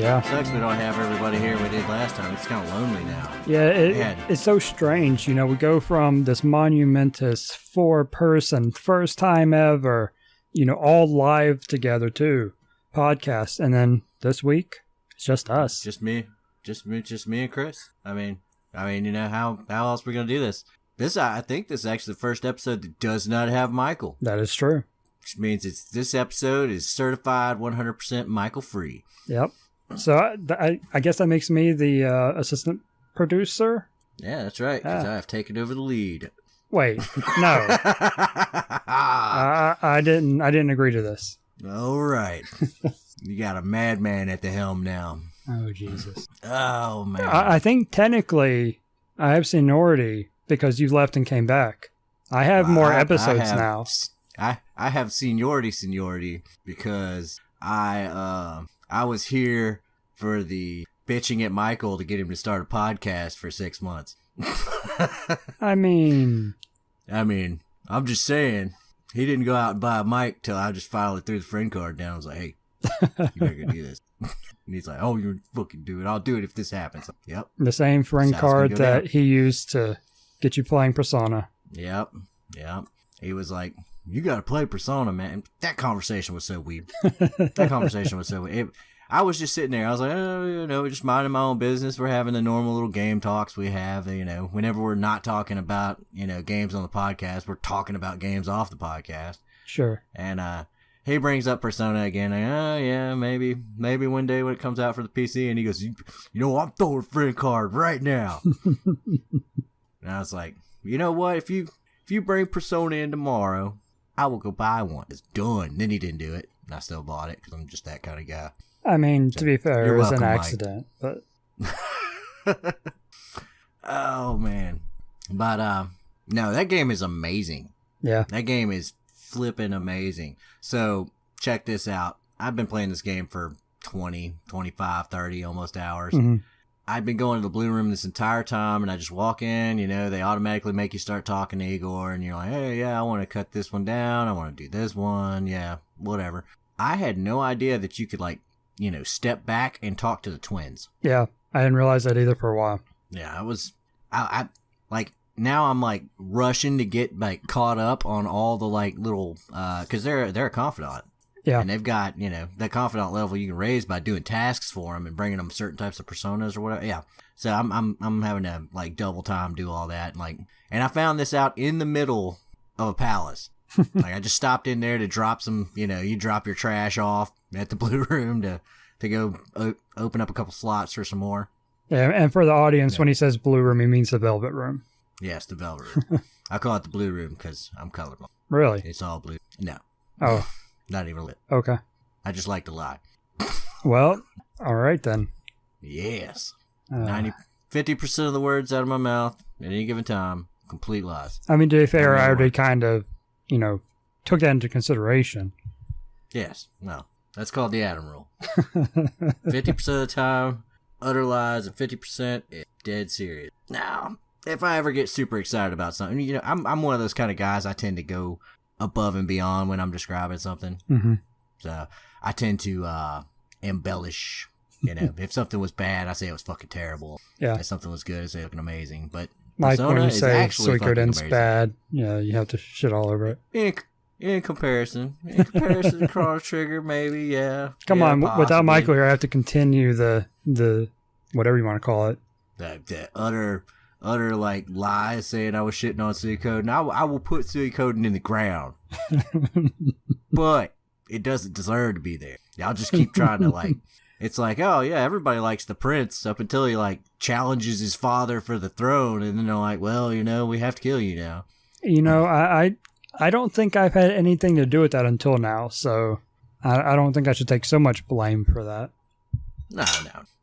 Yeah. Sucks we don't have everybody here we did last time. It's kind of lonely now. Yeah, it's so strange. You know, we go from this monumentous 4-person, first time ever, you know, all live together too, podcast. And then this week, it's just us. Just me and Chris. I mean, you know, how else are we going to do this? I think this is actually the first episode that does not have Michael. That is true. Which means this episode is certified 100% Michael free. Yep. So I guess that makes me the assistant producer. Yeah, that's right. Because I have taken over the lead. Wait, no. I didn't agree to this. All right. You got a madman at the helm now. Oh, Jesus. Oh, man. I think technically I have seniority because you left and came back. I have more episodes now. I have seniority because I was here for the bitching at Michael to get him to start a podcast for 6 months. I mean, I'm just saying, he didn't go out and buy a mic till I just filed it through the friend card down. I was like, hey, you better go do this. And he's like, oh, you fucking do it. I'll do it if this happens. Yep. The same friend card that he used to get you playing Persona. Yep. He was like, you got to play Persona, man. That conversation was so weird. I was just sitting there. I was like, oh, you know, just minding my own business. We're having the normal little game talks we have. You know, whenever we're not talking about, you know, games on the podcast, we're talking about games off the podcast. Sure. And he brings up Persona again. Like, oh, yeah, maybe one day when it comes out for the PC. And he goes, you know, I'm throwing a friend card right now. And I was like, you know what? If you bring Persona in tomorrow, I will go buy one. It's done. Then he didn't do it. And I still bought it because I'm just that kind of guy. I mean, to be fair, it was an accident. Mike. But oh, man. But, no, that game is amazing. Yeah. That game is flipping amazing. So, check this out. I've been playing this game for 20, 25, 30 almost hours. Mm-hmm. I've been going to the Blue Room this entire time, and I just walk in, you know, they automatically make you start talking to Igor, and you're like, hey, yeah, I want to cut this one down, I want to do this one, yeah, whatever. I had no idea that you could, like, you know, step back and talk to the twins. Yeah, I didn't realize that either for a while. Yeah, I like, now I'm, like, rushing to get, like, caught up on all the, like, little, because they're a confidant. Yeah. And they've got, you know, that confidant level you can raise by doing tasks for them and bringing them certain types of personas or whatever. Yeah. So I'm having to, like, double time do all that. And I found this out in the middle of a palace. Like, I just stopped in there to drop some, you know, you drop your trash off at the Blue Room to go open up a couple slots for some more. Yeah, and for the audience, when he says Blue Room, he means the Velvet Room. Yes, the Velvet Room. I call it the Blue Room because I'm colorblind. Really? It's all blue. No. Oh. Not even lit. Okay. I just like to lie. Well, all right then. Yes. 50% of the words out of my mouth at any given time, complete lies. I mean, to be fair, I already kind of, you know, took that into consideration. Yes. Well, that's called the Adam rule. 50% of the time, utter lies, and 50% is dead serious. Now, if I ever get super excited about something, you know, I'm one of those kind of guys, I tend to go above and beyond when I'm describing something. Mm-hmm. So I tend to embellish. You know, if something was bad, I say it was fucking terrible. Yeah. If something was good, I say it was amazing. But like Persona when you say Suikoden's bad, yeah, you have to shit all over it. In comparison to Chrono Trigger, maybe, yeah. Come on, possibly. without Michael here, I have to continue the whatever you want to call it. The utter like lies saying I was shitting on Suikoden. I will put Suikoden in the ground. But it doesn't deserve to be there. Y'all just keep trying to like, it's like, oh yeah, everybody likes the prince up until he like challenges his father for the throne, and then they're like, well, you know, we have to kill you now. You know, I don't think I've had anything to do with that until now, so I don't think I should take so much blame for that. No,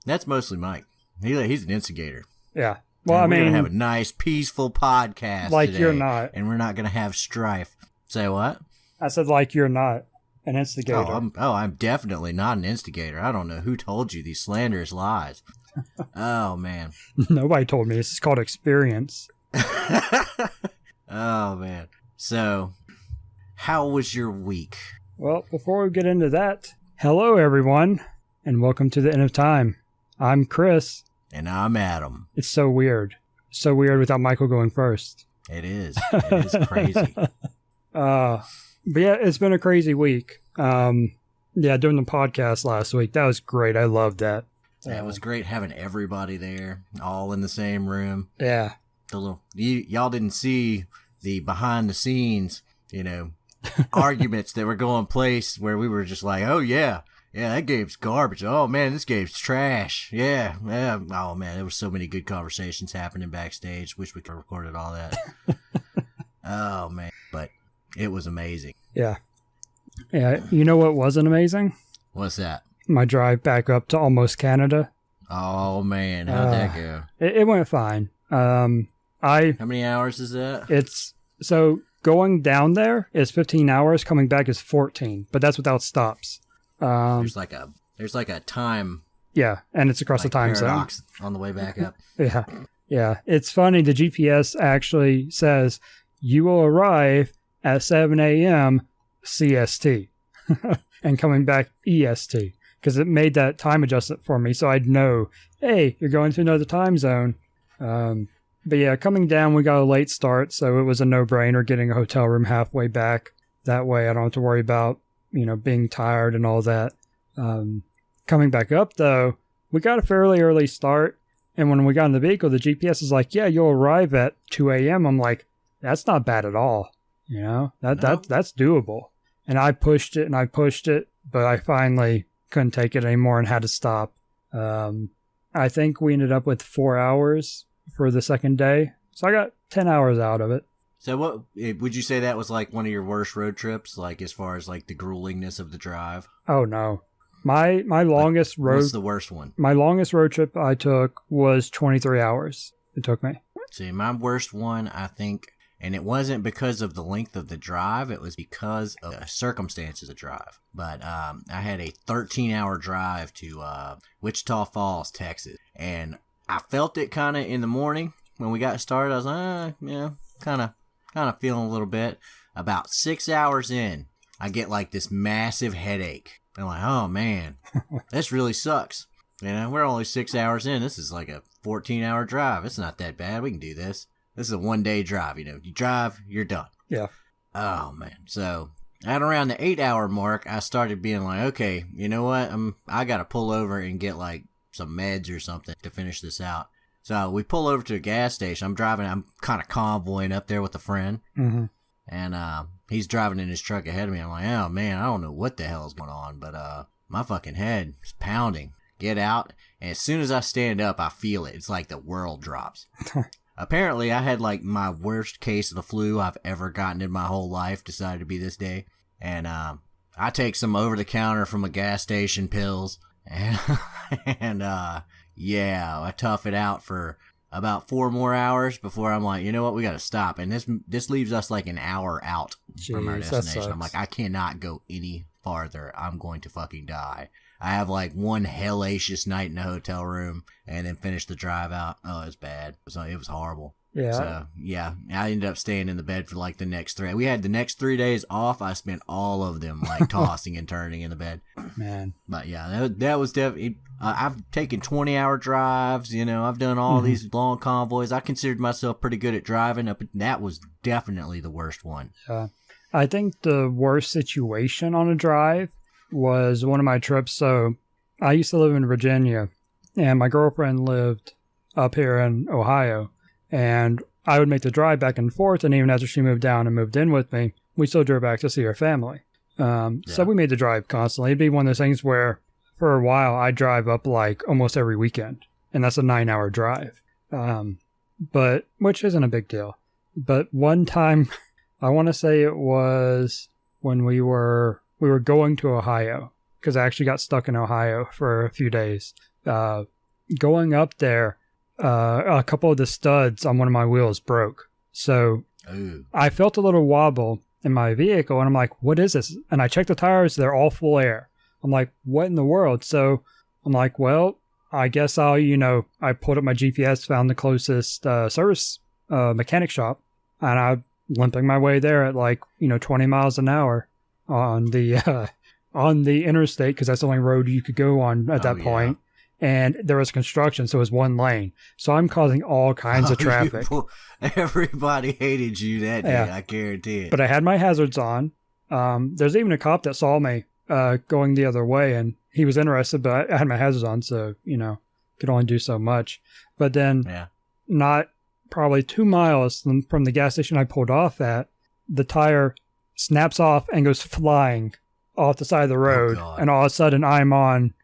that's mostly Mike. He's an instigator. Yeah. Well, and we're gonna have a nice, peaceful podcast like today, you're not, and we're not gonna have strife. Say what? I said like you're not an instigator. I'm definitely not an instigator. I don't know who told you these slanderous lies. Oh man, nobody told me. This is called experience. Oh man. So, how was your week? Well, before we get into that, hello everyone, and welcome to the end of time. I'm Chris. And I'm Adam. It's so weird. So weird without Michael going first. It is. It is crazy. But yeah, it's been a crazy week. Doing the podcast last week. That was great. I loved that. Yeah, it was great having everybody there, all in the same room. Yeah. Y'all didn't see the behind the scenes, arguments that were going place where we were just like, oh yeah, that game's garbage. Oh man, this game's trash. Yeah. Oh man, there was so many good conversations happening backstage. Wish we could have recorded all that. Oh man, but it was amazing. Yeah. Yeah. You know what wasn't amazing? What's that? My drive back up to almost Canada. Oh man, how'd that go? It went fine. How many hours is that? It's so going down there is 15 hours, coming back is 14, but that's without stops. There's like a time. Yeah, and it's across the time zone on the way back up. Yeah. It's funny. The GPS actually says you will arrive at 7 a.m. CST and coming back EST because it made that time adjustment for me, so I'd know, hey, you're going to another time zone. But yeah, coming down, we got a late start, so it was a no-brainer getting a hotel room halfway back. That way I don't have to worry about, being tired and all that. Coming back up, though, we got a fairly early start, and when we got in the vehicle, the GPS is like, yeah, you'll arrive at 2 a.m. I'm like, that's not bad at all. That's doable. And I pushed it, but I finally couldn't take it anymore and had to stop. I think we ended up with 4 hours for the second day. So I got 10 hours out of it. So what would you say that was like one of your worst road trips, like as far as like the gruelingness of the drive? Oh no. My longest road What's the worst one? My longest road trip I took was 23 hours. It took me. See, my worst one, I think, and it wasn't because of the length of the drive, it was because of the circumstances of the drive. But I had a 13-hour drive to Wichita Falls, Texas, and I felt it kind of in the morning when we got started. I was like, kind of feeling a little bit. About 6 hours in, I get like this massive headache. I'm like, oh man, this really sucks. We're only 6 hours in. This is like a 14-hour drive. It's not that bad. We can do this. This is a one-day drive. You drive, you're done. Yeah. Oh man. So at around the 8-hour mark, I started being like, okay, you know what? I got to pull over and get like some meds or something to finish this out. So we pull over to a gas station. I'm kind of convoying up there with a friend. Mm-hmm. And he's driving in his truck ahead of me. I'm like, oh man, I don't know what the hell is going on, but my fucking head is pounding. Get out, and as soon as I stand up, I feel it. It's like the world drops. Apparently, I had like my worst case of the flu I've ever gotten in my whole life, decided to be this day. And I take some over-the-counter from a gas station pills, and I tough it out for about 4 more hours before I'm like, you know what, we got to stop. And this leaves us like an hour out from our destination. I'm like, I cannot go any farther. I'm going to fucking die. I have like one hellacious night in the hotel room and then finish the drive out. Oh, it was bad. It was horrible. Yeah. So, I ended up staying in the bed for like the next 3. We had the next 3 days off. I spent all of them like tossing and turning in the bed. Man. But yeah, that was definitely, I've taken 20-hour drives, I've done all these long convoys. I considered myself pretty good at driving, but that was definitely the worst one. Yeah. I think the worst situation on a drive was one of my trips. So I used to live in Virginia and my girlfriend lived up here in Ohio. And I would make the drive back and forth, and even after she moved down and moved in with me, we still drove back to see her family. So we made the drive constantly. It'd be one of those things where, for a while, I'd drive up like almost every weekend, and that's a 9-hour drive. But which isn't a big deal. But one time, I want to say it was when we were going to Ohio, because I actually got stuck in Ohio for a few days. Going up there, a couple of the studs on one of my wheels broke. So I felt a little wobble in my vehicle, and I'm like, what is this? And I checked the tires, they're all full air. I'm like, what in the world? So I'm like, well, I guess I pulled up my GPS, found the closest service mechanic shop, and I'm limping my way there at 20 miles an hour on the on the interstate because that's the only road you could go on at that point. And there was construction, so it was one lane. So I'm causing all kinds of traffic. Everybody hated you that day, Yeah. I guarantee it. But I had my hazards on. There's even a cop that saw me going the other way, and he was interested, but I had my hazards on, so, could only do so much. But then not probably 2 miles from the gas station I pulled off at, the tire snaps off and goes flying off the side of the road. And all of a sudden I'm on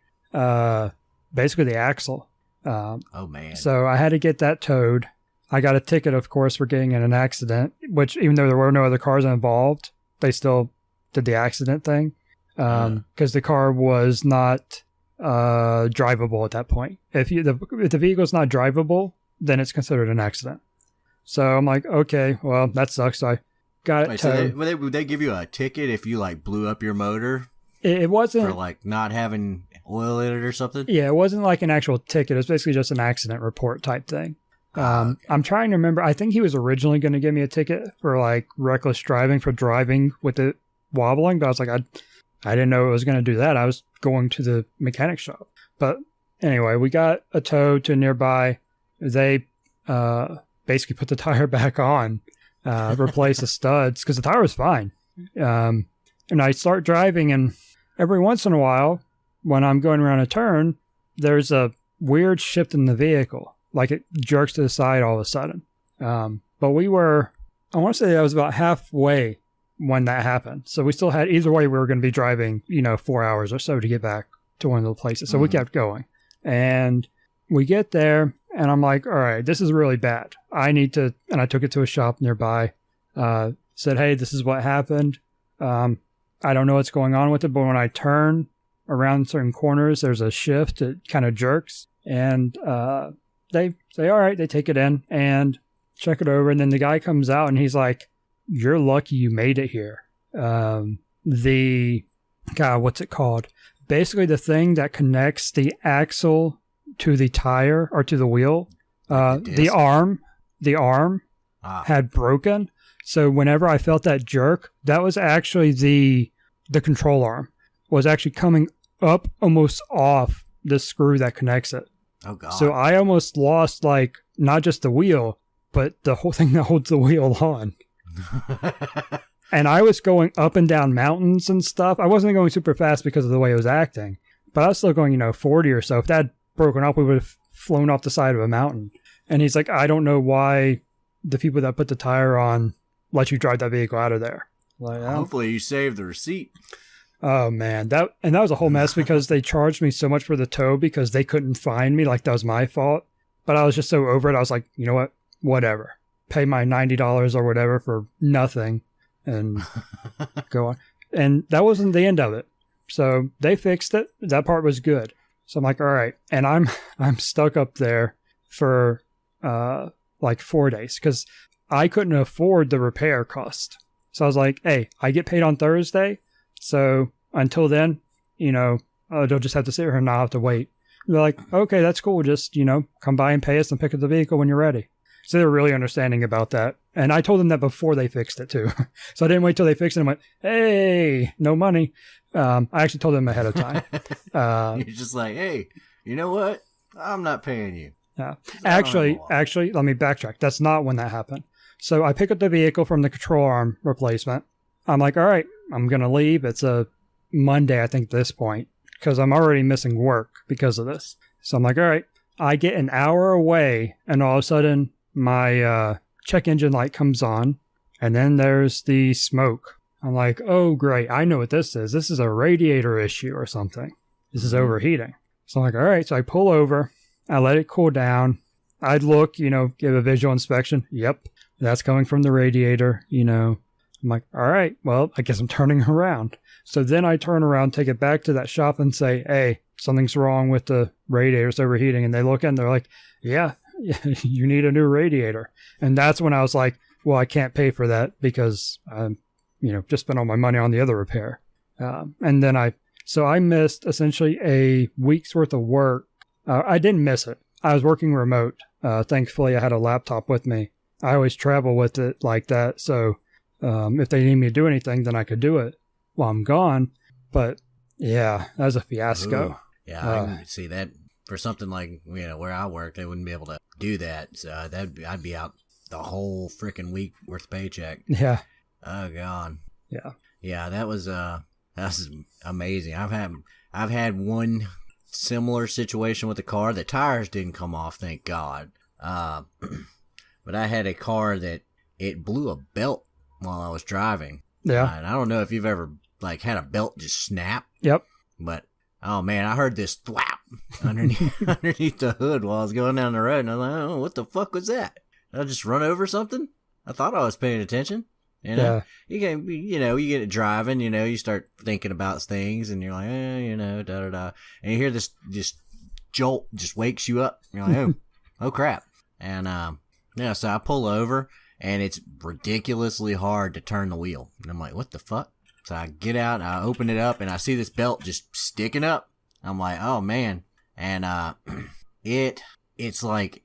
basically the axle. Oh, man. So I had to get that towed. I got a ticket, of course, for getting in an accident, which even though there were no other cars involved, they still did the accident thing because the car was not drivable at that point. If the vehicle's not drivable, then it's considered an accident. So I'm like, okay, well, that sucks. So I got it towed. So would they give you a ticket if you like blew up your motor? It wasn't for like not having oil in it or something. Yeah, it wasn't like an actual ticket. It was basically just an accident report type thing. Okay. I'm trying to remember. I think he was originally going to give me a ticket for like reckless driving for driving with it wobbling, but I was like, I didn't know it was going to do that. I was going to the mechanic shop. But anyway, we got a tow to nearby. They basically put the tire back on, replace the studs because the tire was fine. And I start driving, and every once in a while, when I'm going around a turn, there's a weird shift in the vehicle. Like it jerks to the side all of a sudden. But we were, I want to say I was about halfway when that happened. So we still had, either way, we were going to be driving, 4 hours or so to get back to one of the places. So we kept going. And we get there, and I'm like, all right, this is really bad. I need to, and I took it to a shop nearby, said, hey, this is what happened. I don't know what's going on with it, but when I turn around certain corners, there's a shift. It kind of jerks. And they say, all right, they take it in and check it over. And then the guy comes out and he's like, you're lucky you made it here. What's it called? Basically the thing that connects the axle to the tire or to the wheel, the arm had broken. So whenever I felt that jerk, that was actually the control arm was actually coming up almost off the screw that connects it. Oh, God. So I almost lost, like, not just the wheel, but the whole thing that holds the wheel on. And I was going up and down mountains and stuff. I wasn't going super fast because of the way it was acting, but I was still going, 40 or so. If that had broken up, we would have flown off the side of a mountain. And he's like, I don't know why the people that put the tire on let you drive that vehicle out of there. Like, hopefully you saved the receipt. Oh man, that was a whole mess because they charged me so much for the tow because they couldn't find me. Like that was my fault. But I was just so over it. I was like, you know what? Whatever. Pay my $90 or whatever for nothing and go on. And that wasn't the end of it. So they fixed it. That part was good. So I'm like, all right. And I'm stuck up there for like 4 days because I couldn't afford the repair cost. So I was like, hey, I get paid on Thursday. So until then, they'll just have to sit here and not have to wait. And they're like, okay, that's cool. Just, come by and pay us and pick up the vehicle when you're ready. So they were really understanding about that. And I told them that before they fixed it too. So I didn't wait till they fixed it and went, hey, no money. I actually told them ahead of time. You're just like, hey, you know what? I'm not paying you. Yeah. Actually, let me backtrack. That's not when that happened. So I pick up the vehicle from the control arm replacement. I'm like, all right, I'm going to leave. It's a Monday, I think, at this point, because I'm already missing work because of this. So I'm like, all right, I get an hour away, and all of a sudden my check engine light comes on, and then there's the smoke. I'm like, oh, great. I know what this is. This is a radiator issue or something. This is overheating. So I'm like, all right. So I pull over. I let it cool down. I'd look, give a visual inspection. Yep, that's coming from the radiator, I'm like, all right, well, I guess I'm turning around. So then I turn around, take it back to that shop and say, hey, something's wrong with the radiator's overheating. And they look and they're like, yeah, you need a new radiator. And that's when I was like, well, I can't pay for that because I'm, just spent all my money on the other repair. And then I missed essentially a week's worth of work. I didn't miss it. I was working remote. Thankfully, I had a laptop with me. I always travel with it like that. So if they need me to do anything, then I could do it while I'm gone. But Yeah, that was a fiasco. Ooh. Yeah, I can see that for something like, where I work, they wouldn't be able to do that. So I'd be out the whole freaking week worth of paycheck. Yeah. Oh God. Yeah. Yeah, that's amazing. I've had one similar situation with the car. The tires didn't come off, thank God. But I had a car that it blew a belt while I was driving. Yeah. And I don't know if you've ever like had a belt just snap. Yep. But oh man, I heard this thwap underneath the hood while I was going down the road, and I was like, oh, what the fuck was that? Did I just run over something? I thought I was paying attention. Yeah. You get it driving, you start thinking about things, and you're like, da da da, and you hear this jolt just wakes you up. You're like, oh crap, and so I pull over, and it's ridiculously hard to turn the wheel, and I'm like, what the fuck? So I get out, I open it up, and I see this belt just sticking up. I'm like, oh man, and it's like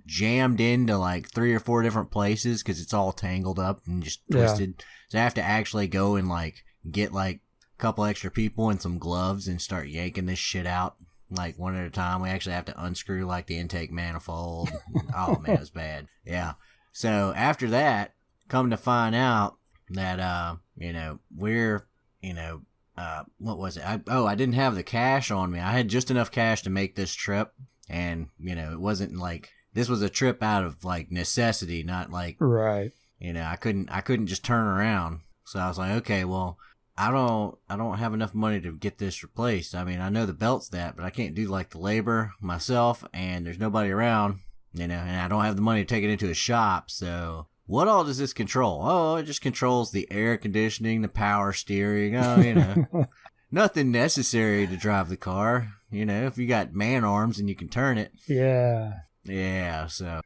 jammed into like 3 or 4 different places because it's all tangled up and just twisted. Yeah. So I have to actually go and like get like a couple extra people and some gloves and start yanking this shit out like one at a time. We actually have to unscrew like the intake manifold. Oh man, it was bad. Yeah. So after that, come to find out that we're what was it? I didn't have the cash on me. I had just enough cash to make this trip. And, it wasn't like, this was a trip out of like necessity, not like, right. I couldn't just turn around. So I was like, okay, well, I don't have enough money to get this replaced. I mean, I know the belt's that, but I can't do like the labor myself, and there's nobody around, and I don't have the money to take it into a shop. So what all does this control? Oh, it just controls the air conditioning, the power steering. Oh, nothing necessary to drive the car. If you got man arms and you can turn it. Yeah. Yeah, so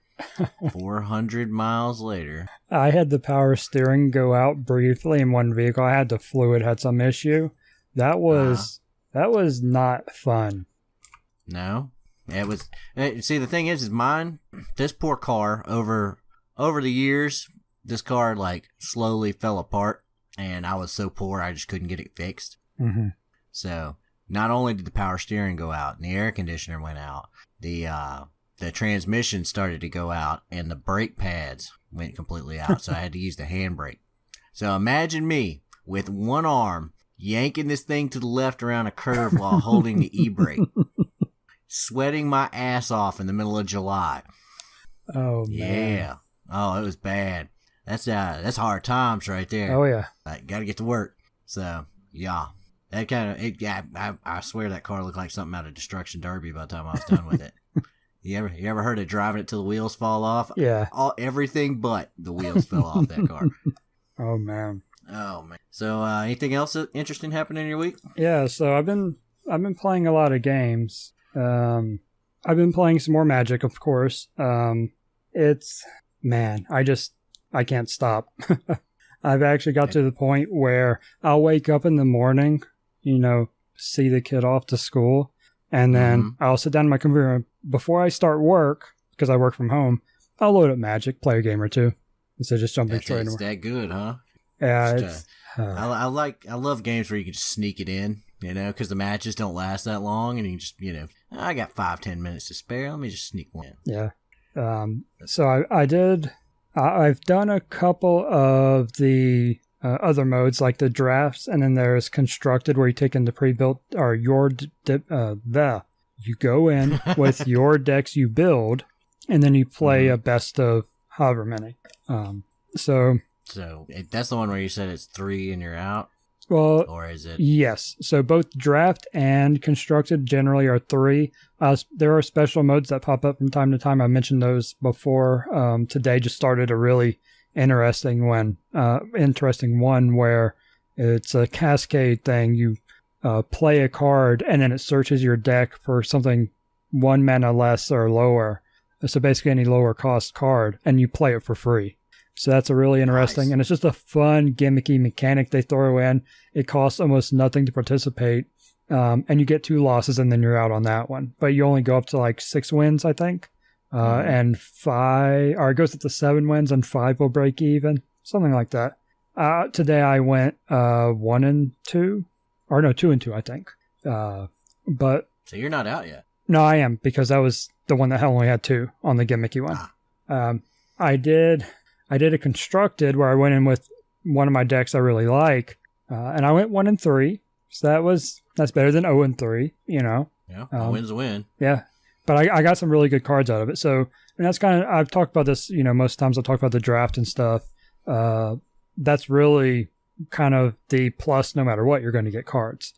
400 miles later. I had the power steering go out briefly in one vehicle. I had the fluid had some issue. That was not fun. No. It was. See, the thing is mine, this poor car, over the years, this car like slowly fell apart, and I was so poor I just couldn't get it fixed. Mm-hmm. So not only did the power steering go out and the air conditioner went out, the transmission started to go out and the brake pads went completely out. So I had to use the handbrake. So imagine me with one arm yanking this thing to the left around a curve while holding the e-brake, sweating my ass off in the middle of July. Oh, man. Yeah. Oh, it was bad. That's hard times right there. Oh, yeah. Got to get to work. So, yeah. That kind of, I swear that car looked like something out of Destruction Derby by the time I was done with it. You ever heard of driving it till the wheels fall off? Yeah. Everything but the wheels fell off that car. Oh, man. Oh, man. So, anything else interesting happening in your week? Yeah, so I've been playing a lot of games. I've been playing some more Magic, of course. I can't stop. I've actually got to the point where I'll wake up in the morning, see the kid off to school, and then I'll sit down on my computer. Before I start work, because I work from home, I'll load up Magic, play a game or two, instead of just jumping straight into work. It's that good, huh? Yeah, I love games where you can just sneak it in, because the matches don't last that long, and you just, I got 5-10 minutes to spare. Let me just sneak one in. Yeah. So I've done a couple of the other modes, like the drafts, and then there's constructed, where you take in the pre-built, or you go in with your decks you build, and then you play a best of however many. So that's the one where you said it's 3 and you're out? Well, or is it? Yes. So both draft and constructed generally are 3. There are special modes that pop up from time to time. I mentioned those before. Today just started a really interesting one where it's a cascade thing. You play a card and then it searches your deck for something 1 mana less or lower. So basically any lower cost card, and you play it for free. So that's a really interesting, nice. And it's just a fun, gimmicky mechanic they throw in. It costs almost nothing to participate, and you get 2 losses, and then you're out on that one. But you only go up to like 6 wins, I think, and 5, or it goes up to 7 wins, and 5 will break even, something like that. Today I went 1-2, or no, 2 and 2, I think. But So you're not out yet. no, I am, because that was the one that only had 2 on the gimmicky one. I did a constructed where I went in with one of my decks I really like, and I went 1 and 3. So that's better than 0 and 3, you know. Yeah, a win's a win. Yeah, but I got some really good cards out of it. So, and that's kind of, I've talked about this, you know, most times I'll talk about the draft and stuff. That's really kind of the plus. No matter what, you're going to get cards.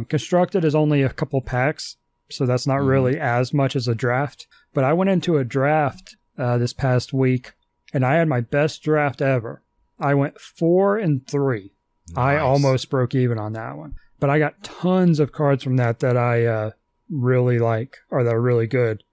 Constructed is only a couple packs, so that's not really as much as a draft. But I went into a draft this past week, and I had my best draft ever. I went 4 and 3. Nice. I almost broke even on that one, but I got tons of cards from that I really like, or that are really good.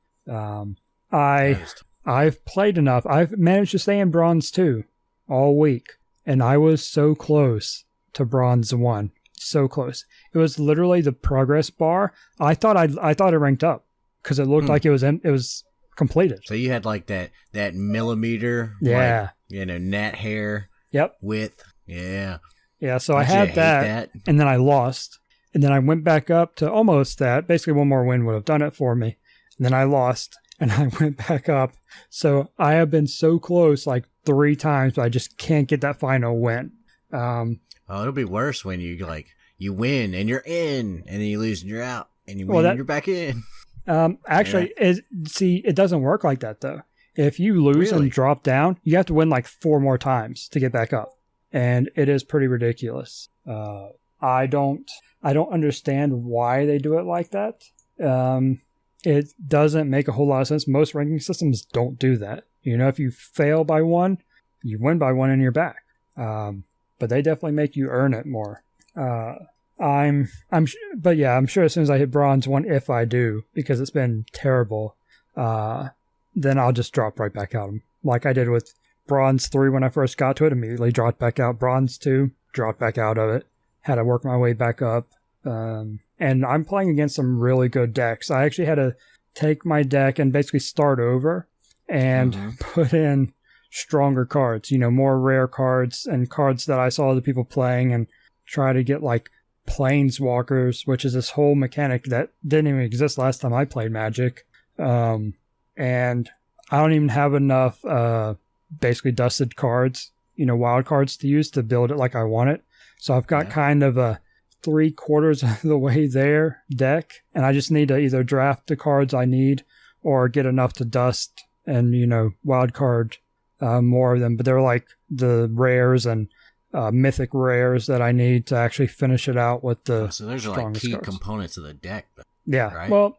I've played enough. I've managed to stay in Bronze 2 all week, and I was so close to Bronze 1. So close. It was literally the progress bar. I thought it ranked up because it looked like it was completed. So you had like that millimeter, yeah, like, gnat hair, yep, width, yeah, yeah. So I had that, and then I lost, and then I went back up to almost that. Basically, one more win would have done it for me, and then I lost, and I went back up. So I have been so close like 3 times, but I just can't get that final win. It'll be worse when you win and you're in, and then you lose and you're out, and you win and you're back in. Actually, it doesn't work like that though. If you lose and drop down, you have to win like 4 more times to get back up, and it is pretty ridiculous. I don't understand why they do it like that. It doesn't make a whole lot of sense. Most ranking systems don't do that. You know, if you fail by 1, you win by 1 and you're back. But they definitely make you earn it more. I'm sure as soon as I hit Bronze 1, if I do, because it's been terrible, then I'll just drop right back out. Like I did with Bronze 3 when I first got to it, immediately dropped back out. Bronze 2, dropped back out of it. Had to work my way back up. And I'm playing against some really good decks. I actually had to take my deck and basically start over and put in stronger cards, more rare cards and cards that I saw other people playing, and try to get like Planeswalkers, which is this whole mechanic that didn't even exist last time I played Magic. And I don't even have enough basically dusted cards, wild cards to use to build it like I want it. So I've got kind of a 3/4 of the way there deck, and I just need to either draft the cards I need or get enough to dust and, wild card more of them. But they're like the rares and mythic rares that I need to actually finish it out with the so those are like key components of the deck. Yeah. Right? Well,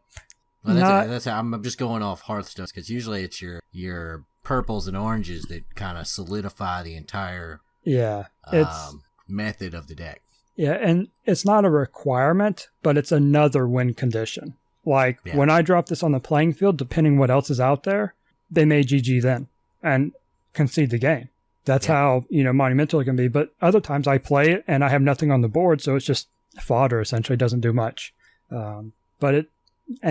that's how I'm just going off Hearthstone, because usually it's your purples and oranges that kind of solidify the entire method of the deck. Yeah, and it's not a requirement, but it's another win condition. Like when I drop this on the playing field, depending what else is out there, they may GG then and concede the game. That's how, monumental it can be. But other times I play it and I have nothing on the board, so it's just fodder, essentially. It doesn't do much. And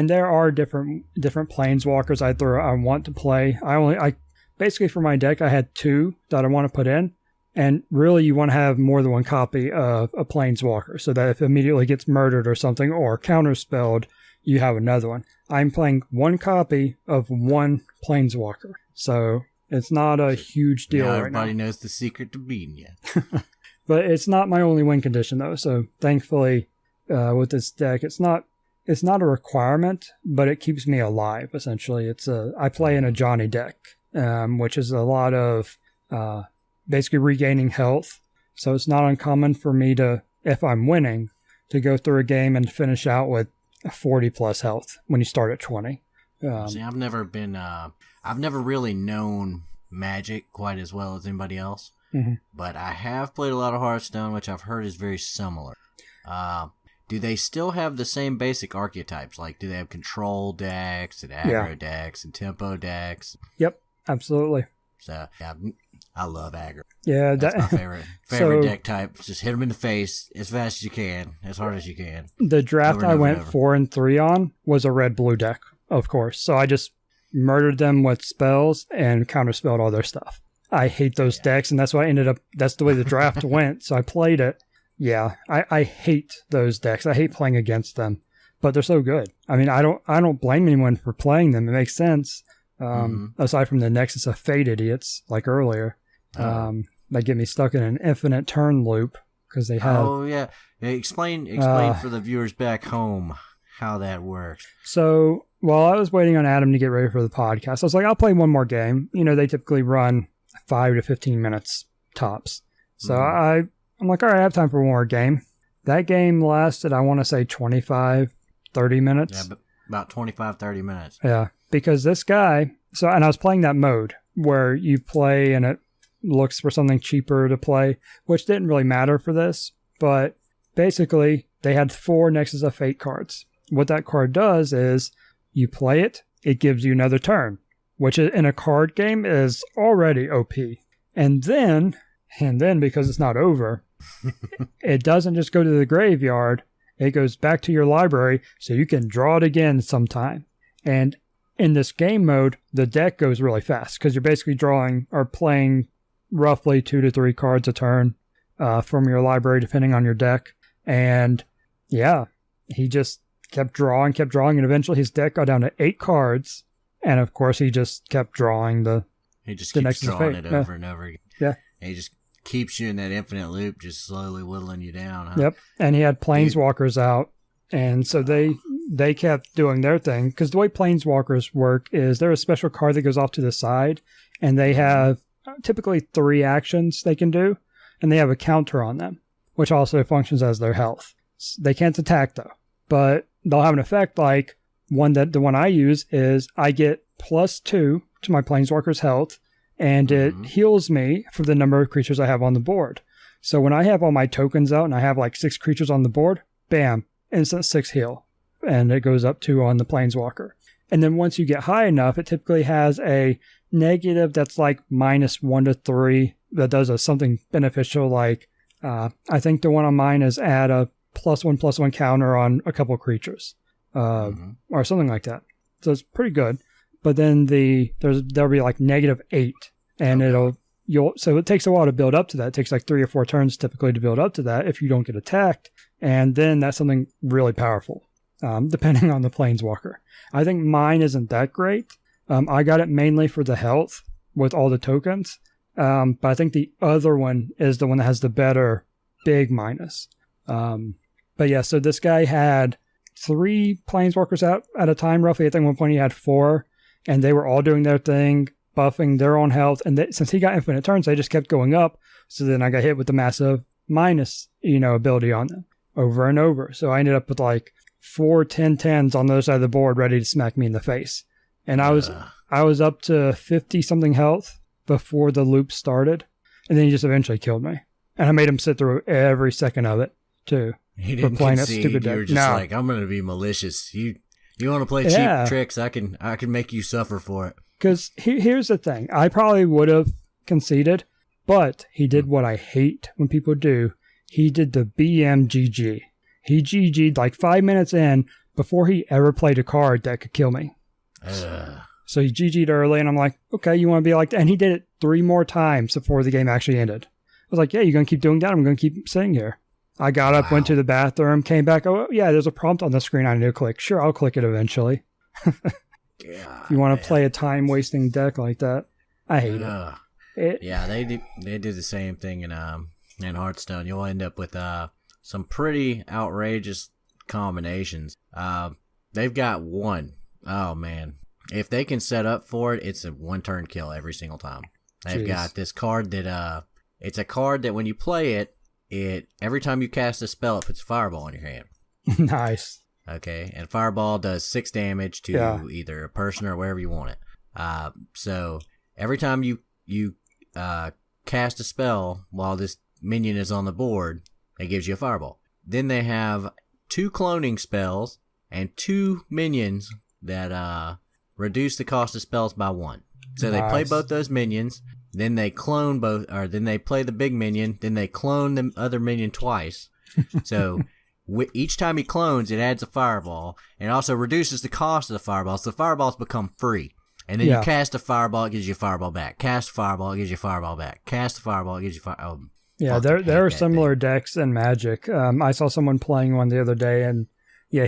there are different planeswalkers I want to play. I basically for my deck I had 2 that I want to put in, and really you want to have more than one copy of a planeswalker, so that if it immediately gets murdered or something or counterspelled, you have another one. I'm playing 1 copy of 1 planeswalker, so it's not a huge deal right now. Everybody knows the secret to beating you. But it's not my only win condition though, so thankfully with this deck, it's not a requirement, but it keeps me alive, essentially. I play in a Johnny deck, which is a lot of basically regaining health. So it's not uncommon for me to, if I'm winning, to go through a game and finish out with 40 plus health when you start at 20. See, I've never really known Magic quite as well as anybody else, but I have played a lot of Hearthstone, which I've heard is very similar. Do they still have the same basic archetypes? Like, do they have control decks and aggro decks and tempo decks? Yep, absolutely. So, I love aggro. Yeah, that's my favorite deck type. Just hit them in the face as fast as you can, as hard as you can. The draft I went 4 and 3 on was a red-blue deck, of course. So I just murdered them with spells and counterspelled all their stuff. I hate those decks, and that's why that's the way the draft went. So I played it, Yeah, I hate those decks. I hate playing against them, but they're so good. I mean, I don't blame anyone for playing them. It makes sense. Aside from the Nexus of Fate idiots, like earlier, that get me stuck in an infinite turn loop because they have. Oh yeah, explain for the viewers back home how that works. So while I was waiting on Adam to get ready for the podcast, I was like, I'll play one more game. You know, they typically run 5 to 15 minutes tops. So I'm like, all right, I have time for one more game. That game lasted, I want to say 25, 30 minutes. Yeah, about 25, 30 minutes. Yeah, because this guy, and I was playing that mode where you play and it looks for something cheaper to play, which didn't really matter for this, but basically they had 4 Nexus of Fate cards. What that card does is you play it, it gives you another turn, which in a card game is already OP. And then because it's not over, it doesn't just go to the graveyard, it goes back to your library so you can draw it again sometime. And in this game mode, the deck goes really fast because you're basically drawing or playing roughly 2 to 3 cards a turn from your library, depending on your deck. And yeah, he just kept drawing, and eventually his deck got down to 8 cards. And of course, he just kept drawing He just keeps drawing it over and over again. Yeah. And he just keeps you in that infinite loop, just slowly whittling you down. Huh? Yep. And he had Planeswalkers out. And so they kept doing their thing. Because the way Planeswalkers work is there's a special card that goes off to the side. And they have typically 3 actions they can do. And they have a counter on them, which also functions as their health. They can't attack, though. But they'll have an effect like the one I use is I get +2 to my Planeswalker's health, and it heals me for the number of creatures I have on the board. So when I have all my tokens out and I have like 6 creatures on the board, bam, instant 6 heal. And it goes up 2 on the Planeswalker. And then once you get high enough, it typically has a negative that's like -1 to 3 that does something beneficial. Like I think the one on mine is add a +1/+1 counter on a couple of creatures, or something like that. So it's pretty good. But then there'll be like -8, and so it takes a while to build up to that. It takes like 3 or 4 turns typically to build up to that if you don't get attacked, and then that's something really powerful, depending on the Planeswalker. I think mine isn't that great. I got it mainly for the health with all the tokens, but I think the other one is the one that has the better big minus. But yeah, so this guy had 3 Planeswalkers out at a time, roughly. I think at one point he had 4, and they were all doing their thing, buffing their own health. And since he got infinite turns, they just kept going up. So then I got hit with the massive minus, ability on them over and over. So I ended up with like 4 10/10s on the other side of the board ready to smack me in the face. And I was up to 50 something health before the loop started. And then he just eventually killed me. And I made him sit through every second of it too. He didn't playing concede. That stupid deck. You were just like, I'm going to be malicious. You want to play cheap tricks? I can make you suffer for it. Because here's the thing. I probably would have conceded, but he did what I hate when people do. He did the BMGG. He GG'd like 5 minutes in before he ever played a card that could kill me. So he GG'd early, and I'm like, okay, you want to be like that? And he did it 3 more times before the game actually ended. I was like, yeah, you're going to keep doing that? I'm going to keep sitting here. I got up, went to the bathroom, came back. Oh, yeah, there's a prompt on the screen I need to click. Sure, I'll click it eventually. You want to play a time-wasting deck like that? I hate it. Yeah, they did the same thing in Hearthstone. You'll end up with some pretty outrageous combinations. They've got one. Oh, man. If they can set up for it, it's a 1-turn kill every single time. They've got this card that it's a card that when you play it, every time you cast a spell, it puts a fireball in your hand. Nice. Okay, and fireball does 6 damage to either a person or wherever you want it. So every time you cast a spell while this minion is on the board, it gives you a fireball. Then they have 2 cloning spells and 2 minions that reduce the cost of spells by 1. So they play both those minions. Then they clone then they play the big minion, then they clone the other minion twice. So each time he clones, it adds a fireball, and it also reduces the cost of the fireballs. So the fireballs become free. And then you cast a fireball, it gives you a fireball back. Cast a fireball, it gives you a fireball back. Cast a fireball, it gives you Yeah, Fucking there hate are that similar thing. decks in Magic. I saw someone playing one the other day, and yeah,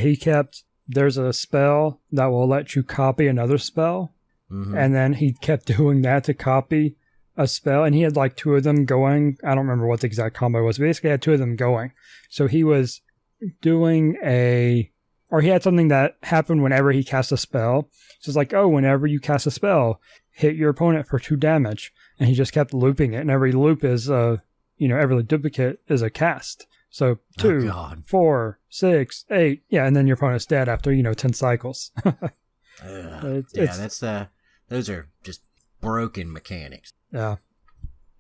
there's a spell that will let you copy another spell, Mm-hmm. and then he kept doing that to copy a spell, and he had like two of them going. I don't remember what the exact combo was, but basically had two of them going. So he was doing he had something that happened whenever he cast a spell. So it's like, oh, whenever you cast a spell, hit your opponent for 2 damage. And he just kept looping it. And every loop is, every duplicate is a cast. So 2, God. 4, 6, 8. Yeah, and then your opponent's dead after, 10 cycles. Those are just broken mechanics. Yeah.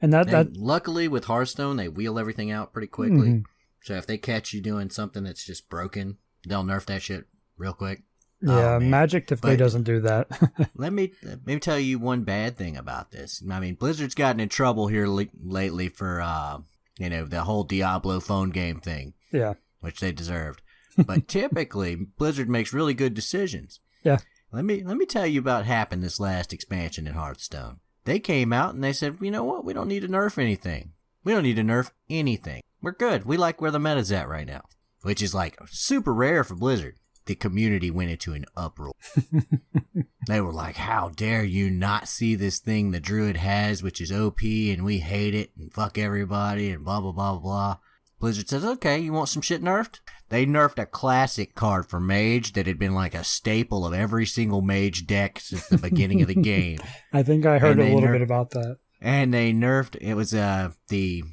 And that luckily with Hearthstone, they wheel everything out pretty quickly. Mm-hmm. So if they catch you doing something that's just broken, they'll nerf that shit real quick. Yeah, Oh, Magic typically doesn't do that. let me tell you one bad thing about this. I mean, Blizzard's gotten in trouble here lately for the whole Diablo phone game thing. Yeah. Which they deserved. But typically, Blizzard makes really good decisions. Yeah. Let me tell you about what happened this last expansion in Hearthstone. They came out and they said, you know what? We don't need to nerf anything. We don't need to nerf anything. We're good. We like where the meta's at right now. Which is like super rare for Blizzard. The community went into an uproar. They were like, how dare you not see this thing the Druid has, which is OP, and we hate it, and fuck everybody, and blah, blah, blah, blah. Blizzard says, okay, you want some shit nerfed? They nerfed a classic card for Mage that had been like a staple of every single Mage deck since the beginning of the game. I think I heard a little bit about that. And they nerfed, it was the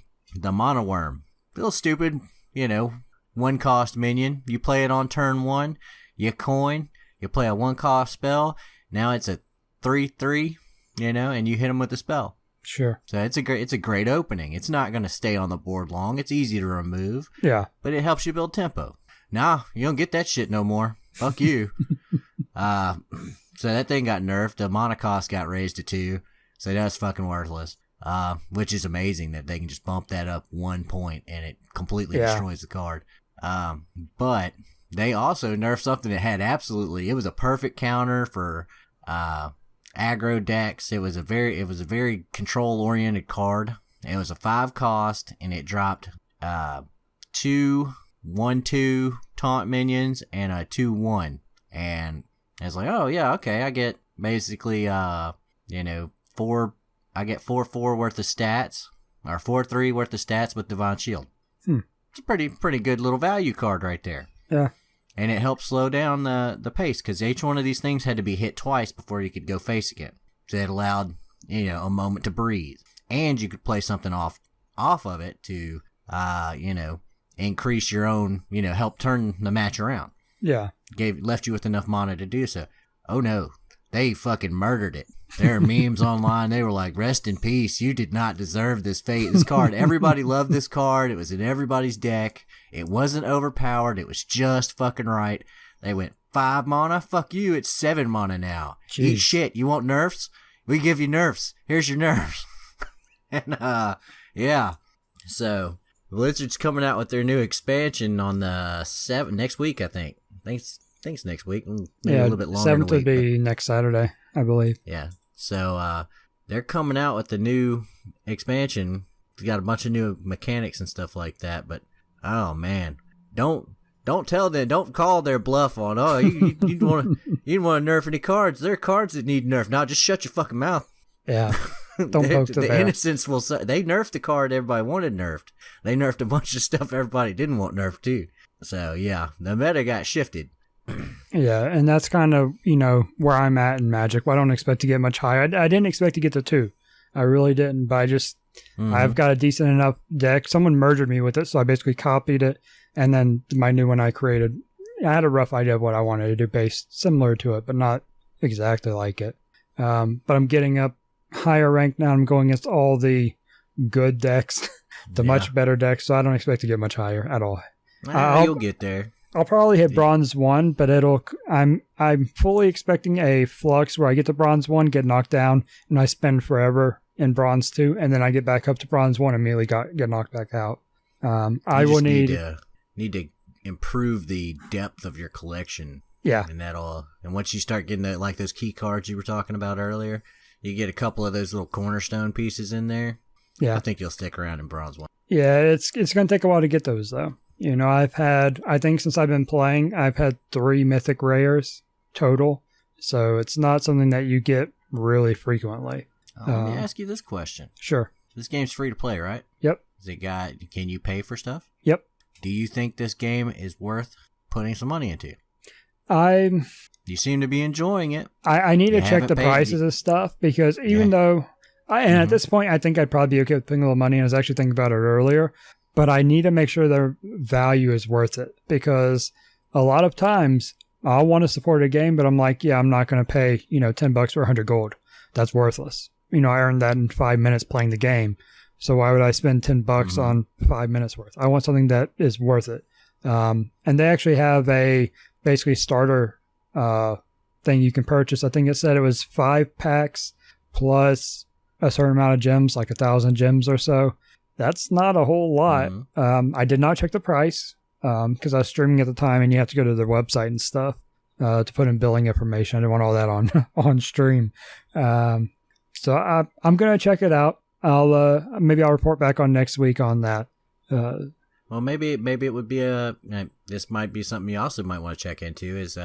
Mono Worm. A little stupid, 1-cost minion. You play it on turn 1, you coin, you play a 1-cost spell. Now it's a 3/3, and you hit them with the spell. Sure. So it's a great opening. It's not going to stay on the board long. It's easy to remove. Yeah. But it helps you build tempo. Nah, you don't get that shit no more. Fuck you. So that thing got nerfed. The mana cost got raised to 2. So that's fucking worthless. Which is amazing that they can just bump that up 1 point and it completely destroys the card. But they also nerfed something that had it was a perfect counter for aggro decks. It was a very control oriented card. It was a 5-cost and it dropped 2 1/2 taunt minions and a 2/1. And I was like, oh yeah, okay, I get basically 4 I get 4/4 worth of stats, or 4/3 worth of stats with Divine Shield. It's a pretty good little value card right there. Yeah. And it helped slow down the pace, because each one of these things had to be hit twice before you could go face again. So it allowed, a moment to breathe. And you could play something off of it to, increase your own, help turn the match around. Yeah. Left you with enough mana to do so. Oh no, they fucking murdered it. There are memes online. They were like, rest in peace. You did not deserve this fate. This card. Everybody loved this card. It was in everybody's deck. It wasn't overpowered. It was just fucking right. They went 5 mana. Fuck you. It's 7 mana now. Jeez. Eat shit. You want nerfs? We give you nerfs. Here's your nerfs. And, yeah. So, Blizzard's coming out with their new expansion on the 7th, next week, I think. I think it's next week. Maybe a little bit longer. 7th would be next Saturday, I believe. Yeah. So, they're coming out with the new expansion. It's got a bunch of new mechanics and stuff like that, but, oh man. Don't tell them, don't call their bluff on, you didn't want to nerf any cards. There are cards that need nerf. Now just shut your fucking mouth. Yeah. Don't poke the bear. Innocents will say, they nerfed the card everybody wanted nerfed. They nerfed a bunch of stuff everybody didn't want nerfed too. So yeah, the meta got shifted. Yeah, and that's kind of, where I'm at in Magic. I don't expect to get much higher. I didn't expect to get to 2. I really didn't, but I've got a decent enough deck. Someone murdered me with it, so I basically copied it, and then my new one I created. I had a rough idea of what I wanted to do based similar to it, but not exactly like it. But I'm getting up higher rank now. I'm going against all the good decks, the much better decks, so I don't expect to get much higher at all. You'll get there. I'll probably hit bronze 1, but I'm fully expecting a flux where I get to bronze 1, get knocked down, and I spend forever in bronze 2, and then I get back up to bronze 1 and immediately get knocked back out. I will need to improve the depth of your collection. Yeah. And and once you start getting like those key cards you were talking about earlier, you get a couple of those little cornerstone pieces in there. Yeah. I think you'll stick around in bronze 1. Yeah, it's going to take a while to get those, though. You know, I think since I've been playing, I've had 3 mythic rares total. So it's not something that you get really frequently. Let me ask you this question. Sure. This game's free to play, right? Yep. Can you pay for stuff? Yep. Do you think this game is worth putting some money into? You seem to be enjoying it. I need to check the prices of stuff because even though, at this point, I think I'd probably be okay with putting a little money, and I was actually thinking about it earlier, but I need to make sure the value is worth it because a lot of times I want to support a game, but I'm like, yeah, I'm not going to pay, $10 for 100 gold. That's worthless. I earned that in 5 minutes playing the game. So why would I spend $10 on 5 minutes worth? I want something that is worth it. And they actually have a basically starter thing you can purchase. I think it said it was 5 packs plus a certain amount of gems, like 1,000 gems or so. That's not a whole lot. I did not check the price because I was streaming at the time, and you have to go to their website and stuff to put in billing information. I didn't want all that on stream. So I'm gonna check it out. Maybe I'll report back on next week on that. Well, maybe it would be this might be something you also might want to check into is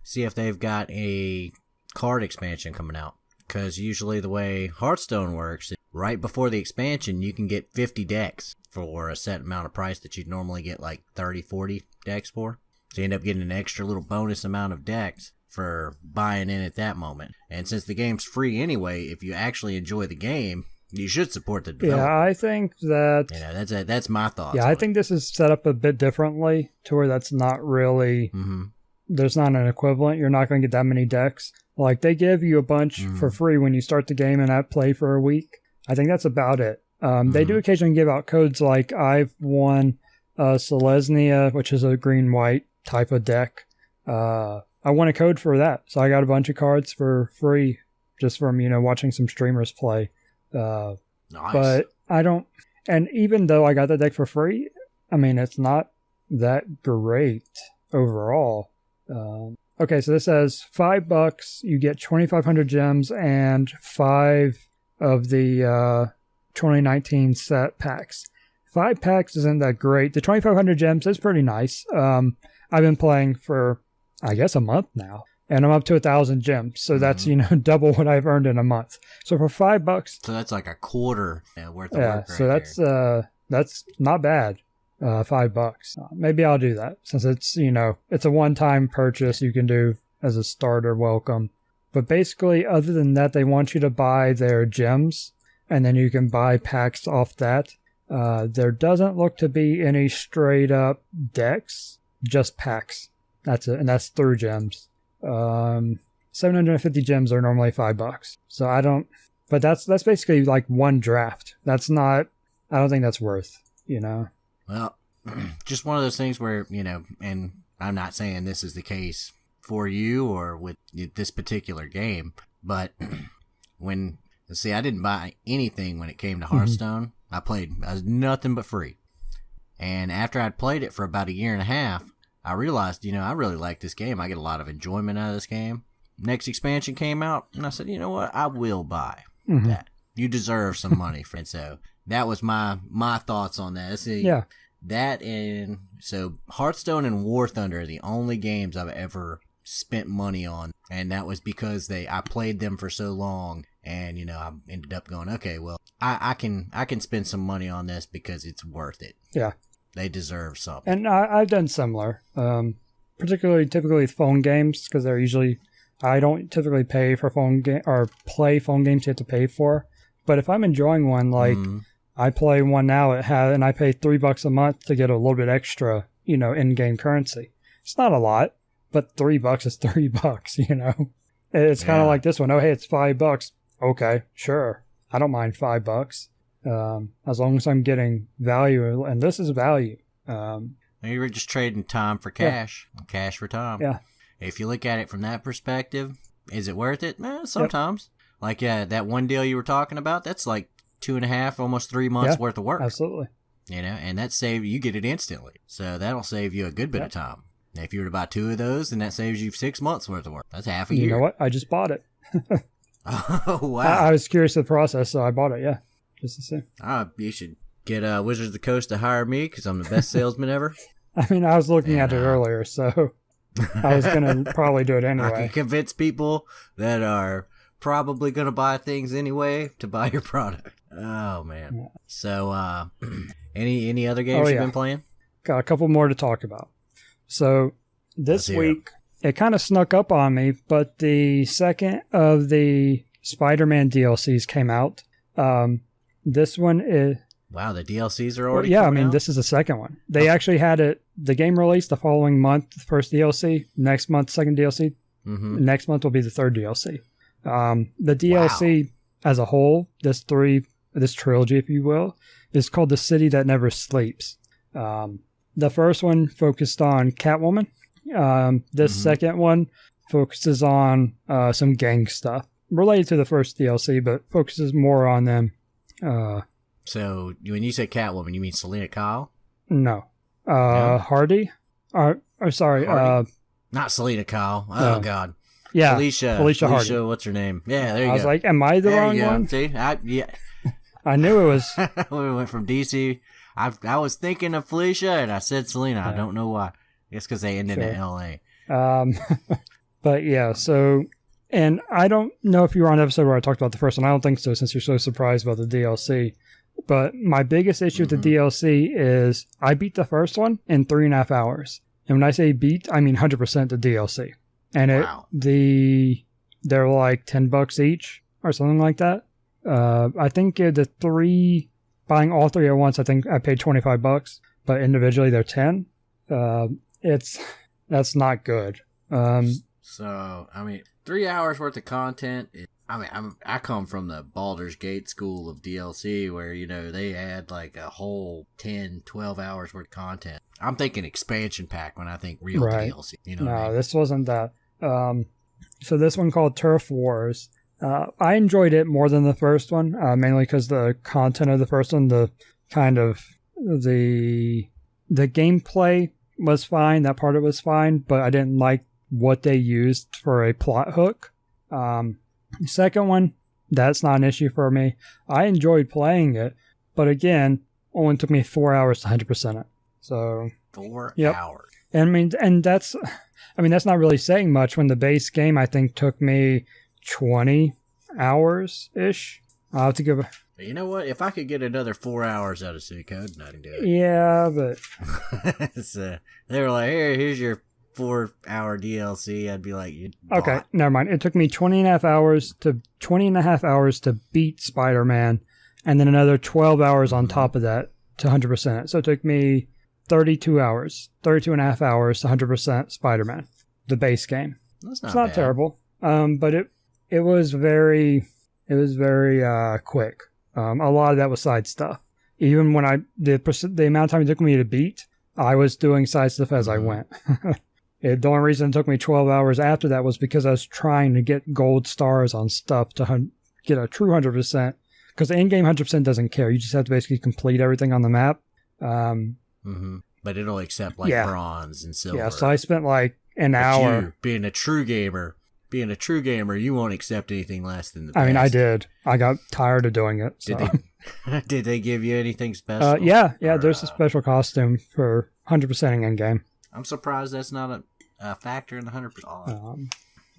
see if they've got a card expansion coming out. Because usually the way Hearthstone works, right before the expansion, you can get 50 decks for a set amount of price that you'd normally get like 30, 40 decks for. So you end up getting an extra little bonus amount of decks for buying in at that moment. And since the game's free anyway, if you actually enjoy the game, you should support the developer. Yeah, I think that... that's my thoughts. Yeah, I think this is set up a bit differently to where that's not really... There's not an equivalent. You're not going to get that many decks. Like, they give you a bunch for free when you start the game and I play for a week. I think that's about it. They do occasionally give out codes, like I've won Selesnya, which is a green-white type of deck. I won a code for that, so I got a bunch of cards for free just from, watching some streamers play. Nice. But I don't... And even though I got the deck for free, I mean, it's not that great overall. Okay, so this says $5, you get 2,500 gems and 5 of the 2019 set packs. 5 packs isn't that great. The 2,500 gems is pretty nice. I've been playing for, I guess, a month now, and I'm up to 1,000 gems. So that's, double what I've earned in a month. So for $5, so that's like a quarter worth of work. So that's not bad. $5. Maybe I'll do that since it's, it's a one-time purchase you can do as a starter welcome. But basically, other than that, they want you to buy their gems and then you can buy packs off that. There doesn't look to be any straight up decks, just packs. That's it. And that's through gems. 750 gems are normally $5. So but that's basically like one draft. I don't think that's worth, Well, just one of those things where, and I'm not saying this is the case for you or with this particular game, but I didn't buy anything when it came to Hearthstone. I was nothing but free. And after I'd played it for about a year and a half, I realized, I really like this game. I get a lot of enjoyment out of this game. Next expansion came out, and I said, you know what? I will buy that. You deserve some money for it. So that was my thoughts on that. Yeah. That and so Hearthstone and War Thunder are the only games I've ever spent money on, and that was because I played them for so long, and I ended up going, okay, well, I can spend some money on this because it's worth it. Yeah, they deserve something. And I've done similar, typically with phone games because they're usually I don't typically pay for phone game or play phone games you have to pay for, but if I'm enjoying one like. I play one now and I pay $3 a month to get a little bit extra, in-game currency. It's not a lot, but $3 is $3, It's kind of like this one. Oh, hey, it's $5. Okay, sure. I don't mind $5. As long as I'm getting value, and this is value. You were just trading time for cash, cash for time. Yeah. If you look at it from that perspective, is it worth it? Sometimes. Yep. Like that one deal you were talking about, that's like 2.5, almost 3 months worth of work. Absolutely. And that you get it instantly. So that'll save you a good bit of time. If you were to buy 2 of those, then that saves you 6 months worth of work. That's half a year. You know what? I just bought it. Oh, wow. I was curious of the process, so I bought it, just to see. You should get Wizards of the Coast to hire me because I'm the best salesman ever. I mean, I was looking at it earlier, so I was going to probably do it I anyway. can convince people that are probably going to buy things anyway to buy your product. Oh, man. Yeah. So, any other games you've been playing? Got a couple more to talk about. So, this week, it kind of snuck up on me, but the second of the Spider-Man DLCs came out. This one is... Wow, the DLCs are already coming out? This is the second one. They actually had the game released the following month, the first DLC. Next month, second DLC. Mm-hmm. Next month will be the third DLC. The DLC as a whole, this trilogy, if you will, is called The City That Never Sleeps. The first one focused on Catwoman. This second one focuses on some gang stuff related to the first DLC, but focuses more on them. So when you say Catwoman, you mean Selena Kyle? No. Hardy? Sorry. Hardy? Not Selena Kyle. Oh, God. Yeah. Felicia Hardy. What's her name? Yeah, there you go. I was like, am I the wrong one? See? I knew it was. We went from DC. I was thinking of Felicia, and I said Selena. Yeah. I don't know why. It's because they ended in L.A. But yeah, so... And I don't know if you were on the episode where I talked about the first one. I don't think so, since you're so surprised about the DLC. But my biggest issue with the DLC is I beat the first one in 3.5 hours. And when I say beat, I mean 100% the DLC. And they're like $10 each or something like that. I think buying all three at once, I think I paid $25, but individually they're 10. That's not good. So, I mean, 3 hours worth of content. I come from the Baldur's Gate school of DLC where, they add like a whole 10, 12 hours worth of content. I'm thinking expansion pack when I think real DLC. No, I mean? This wasn't that. So this one called Turf Wars. I enjoyed it more than the first one, mainly because the content of the first one, the kind of the gameplay was fine. That part of it was fine, but I didn't like what they used for a plot hook. The second one, that's not an issue for me. I enjoyed playing it, but again, only took me 4 hours to 100% it. So 4 hours. And that's not really saying much when the base game I think took me 20 hours ish. I'll have to give. You know what? If I could get another 4 hours out of City Code, I can do it. Yeah, but they were like, here's your 4-hour DLC. I'd be like, okay, never mind. It took me 20 and a half hours to beat Spider-Man, and then another 12 hours on top of that to 100%. So it took me 32 and a half hours to 100% Spider-Man, the base game. It's not bad. Terrible. But it was very quick. A lot of that was side stuff. Even when the amount of time it took me to beat, I was doing side stuff as I went. The only reason it took me 12 hours after that was because I was trying to get gold stars on stuff to get a true 100%. Because the in-game 100% doesn't care. You just have to basically complete everything on the map. But it'll accept bronze and silver. Yeah, so I spent like an hour. You, being a true gamer, you won't accept anything less than the best. I mean, I did. I got tired of doing it. So. Did they give you anything special? Yeah. There's a special costume for 100% in-game. I'm surprised that's not a factor in the 100%.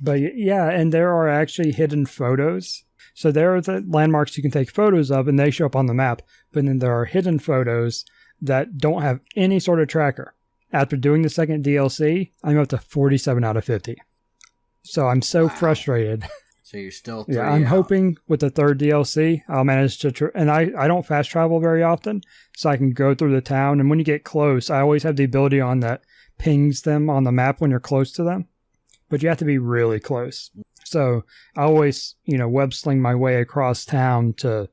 But yeah, and there are actually hidden photos. So there are the landmarks you can take photos of, and they show up on the map. But then there are hidden photos that don't have any sort of tracker. After doing the second DLC, I'm up to 47 out of 50. So I'm so frustrated. So you're still 3 I'm hoping with the third DLC, I'll manage to... and I don't fast travel very often, so I can go through the town. And when you get close, I always have the ability on that pings them on the map when you're close to them. But you have to be really close. So I always, web sling my way across town to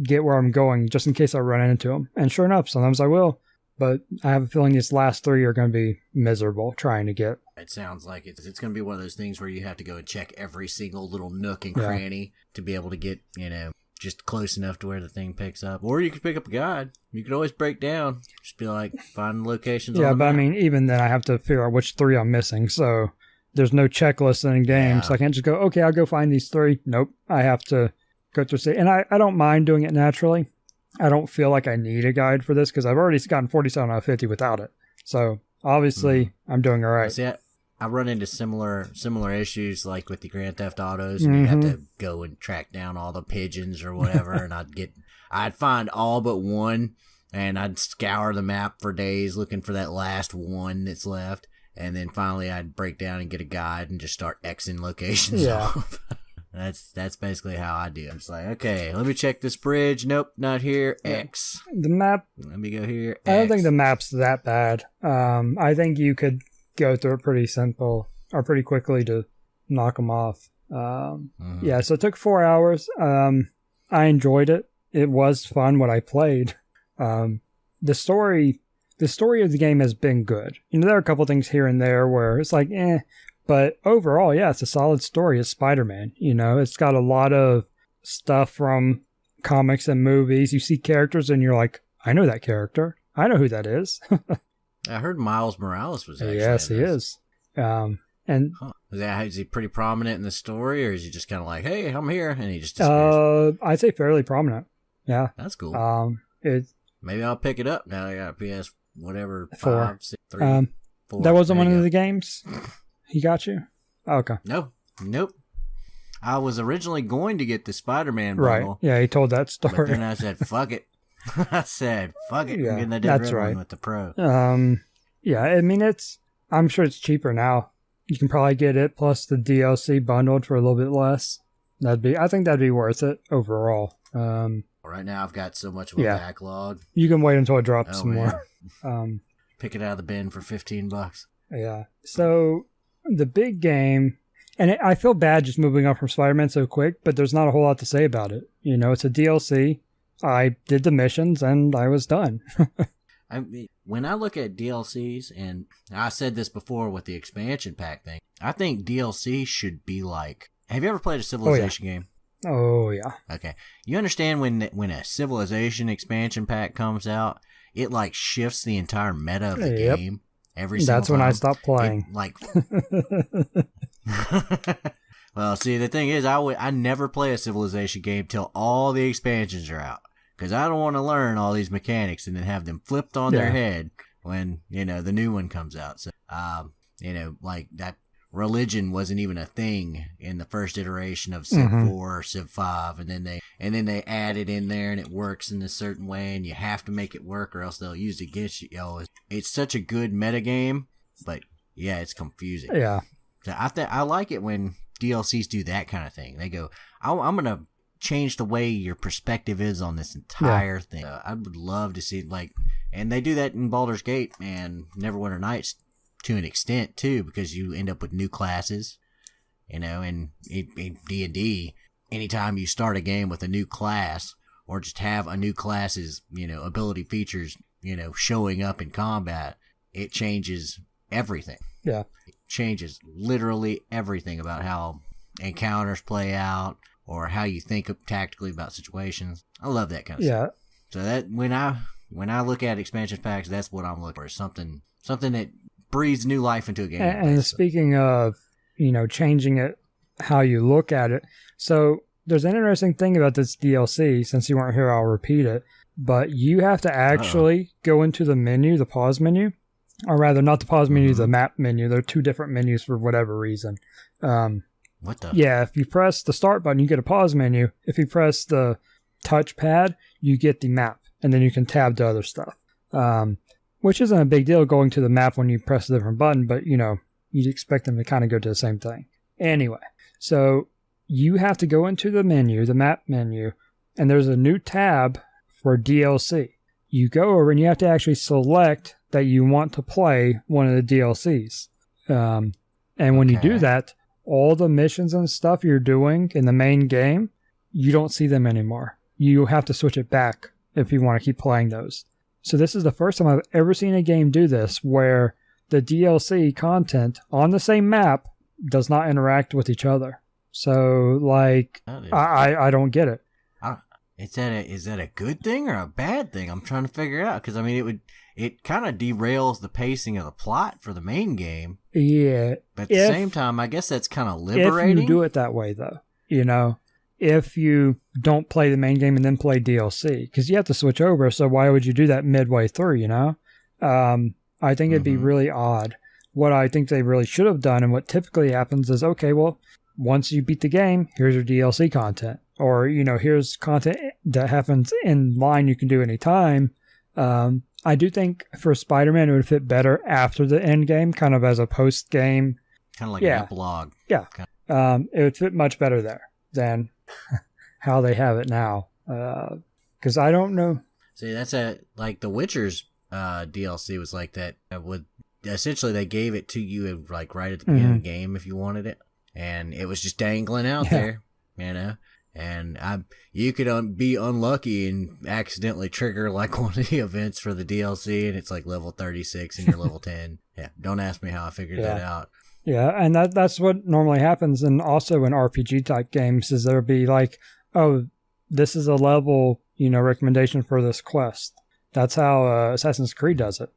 get where I'm going, just in case I run into them. And sure enough, sometimes I will. But I have a feeling these last 3 are going to be miserable trying to get. It sounds like it's going to be one of those things where you have to go and check every single little nook and cranny to be able to get, just close enough to where the thing picks up. Or you could pick up a guide. You could always break down. Just be like, find locations on the map. I mean, even then I have to figure out which 3 I'm missing. So there's no checklist in the game. So I can't just go, okay, I'll go find these 3. Nope. I have to go through. And I don't mind doing it naturally. I don't feel like I need a guide for this because I've already gotten 47 out of 50 without it. So obviously I'm doing all right. See, I run into similar issues like with the Grand Theft Autos, and you have to go and track down all the pigeons or whatever, and I'd find all but one, and I'd scour the map for days looking for that last one that's left, and then finally I'd break down and get a guide and just start Xing locations off. That's basically how I do. I'm just like, okay, let me check this bridge. Nope, not here. X. The map. Let me go here. X. I don't think the map's that bad. I think you could go through it pretty simple or pretty quickly to knock them off. Yeah, so it took 4 hours. I enjoyed it. It was fun when I played. The story of the game has been good. You know, there are a couple things here and there where it's like, but overall, yeah, it's a solid story. It's Spider-Man. You know, it's got a lot of stuff from comics and movies. You see characters and you're like, I know that character. I know who that is. I heard Miles Morales was actually. Yes, he is. And is he pretty prominent in the story, or is he just kind of like, hey, I'm here, and he just disappears? I'd say fairly prominent. Yeah, that's cool. Maybe I'll pick it up now. I got a PS whatever 5, 6, 3, 4. That wasn't one of the games. He got you? Okay. Nope. I was originally going to get the Spider-Man bundle. Right. Yeah, he told that story. But then I said, fuck it. I said, fuck it. Yeah, I'm getting that that's red right. one with the Pro. Yeah, I mean, I'm sure it's cheaper now. You can probably get it plus the DLC bundled for a little bit less. I think that'd be worth it overall. Right now I've got so much of a backlog. You can wait until it drops some more. Pick it out of the bin for $15. Yeah. So the big game, and I feel bad just moving on from Spider-Man so quick, but there's not a whole lot to say about it. You know, it's a DLC. I did the missions and I was done. I mean, when I look at DLCs, and I said this before with the expansion pack thing, I think DLC should be like, have you ever played a Civilization game? Oh, yeah. Okay. You understand when a Civilization expansion pack comes out, it like shifts the entire meta of the game every single time. That's when I stopped playing. Well, see, the thing is, I never play a Civilization game till all the expansions are out. Because I don't want to learn all these mechanics and then have them flipped on their head when, the new one comes out. So, like that religion wasn't even a thing in the first iteration of Civ 4 or Civ 5. And then they add it in there and it works in a certain way and you have to make it work or else they'll use it against you. It's such a good metagame, but yeah, it's confusing. Yeah. So I like it when DLCs do that kind of thing. They go, I'm going to change the way your perspective is on this entire thing. I would love to see and they do that in Baldur's Gate and Neverwinter Nights to an extent too, because you end up with new classes, and in D&D, anytime you start a game with a new class or just have a new class's, ability features, showing up in combat, it changes everything. Yeah. It changes literally everything about how encounters play out, or how you think tactically about situations. I love that kind of stuff. So that when I look at expansion packs, that's what I'm looking for. Something that breathes new life into a game. And speaking of, changing it, how you look at it. So there's an interesting thing about this DLC. Since you weren't here, I'll repeat it. But you have to actually go into the menu, the pause menu, or rather, not the pause menu, the map menu. They're two different menus for whatever reason. What the? Yeah, if you press the start button, you get a pause menu. If you press the touchpad, you get the map, and then you can tab to other stuff. Which isn't a big deal going to the map when you press a different button, but you'd expect them to kind of go to the same thing. Anyway, so you have to go into the menu, the map menu, and there's a new tab for DLC. You go over and you have to actually select that you want to play one of the DLCs. And when you do that, all the missions and stuff you're doing in the main game, you don't see them anymore. You have to switch it back if you want to keep playing those. So this is the first time I've ever seen a game do this, where the DLC content on the same map does not interact with each other. So, I don't get it. Is that a good thing or a bad thing? I'm trying to figure it out, because I mean, it kind of derails the pacing of the plot for the main game. Yeah. But at the same time, I guess that's kind of liberating. If you do it that way, though, if you don't play the main game and then play DLC, because you have to switch over. So why would you do that midway through? I think it'd be really odd. What I think they really should have done, and what typically happens is, okay, well, once you beat the game, here's your DLC content, or here's content that happens in line you can do anytime. I do think for Spider-Man it would fit better after the end game, kind of as a post game, kind of like an epilogue. Yeah, it would fit much better there than how they have it now. Because I don't know. See, that's like The Witcher's DLC was like that. Essentially they gave it to you like right at the beginning of the game if you wanted it, and it was just dangling out there, And you could be unlucky and accidentally trigger like one of the events for the DLC, and it's like level 36 and you're level 10. Yeah, don't ask me how I figured that out. Yeah, and that's what normally happens, and also in RPG type games is there'll be like, oh, this is a level, recommendation for this quest. That's how Assassin's Creed does it.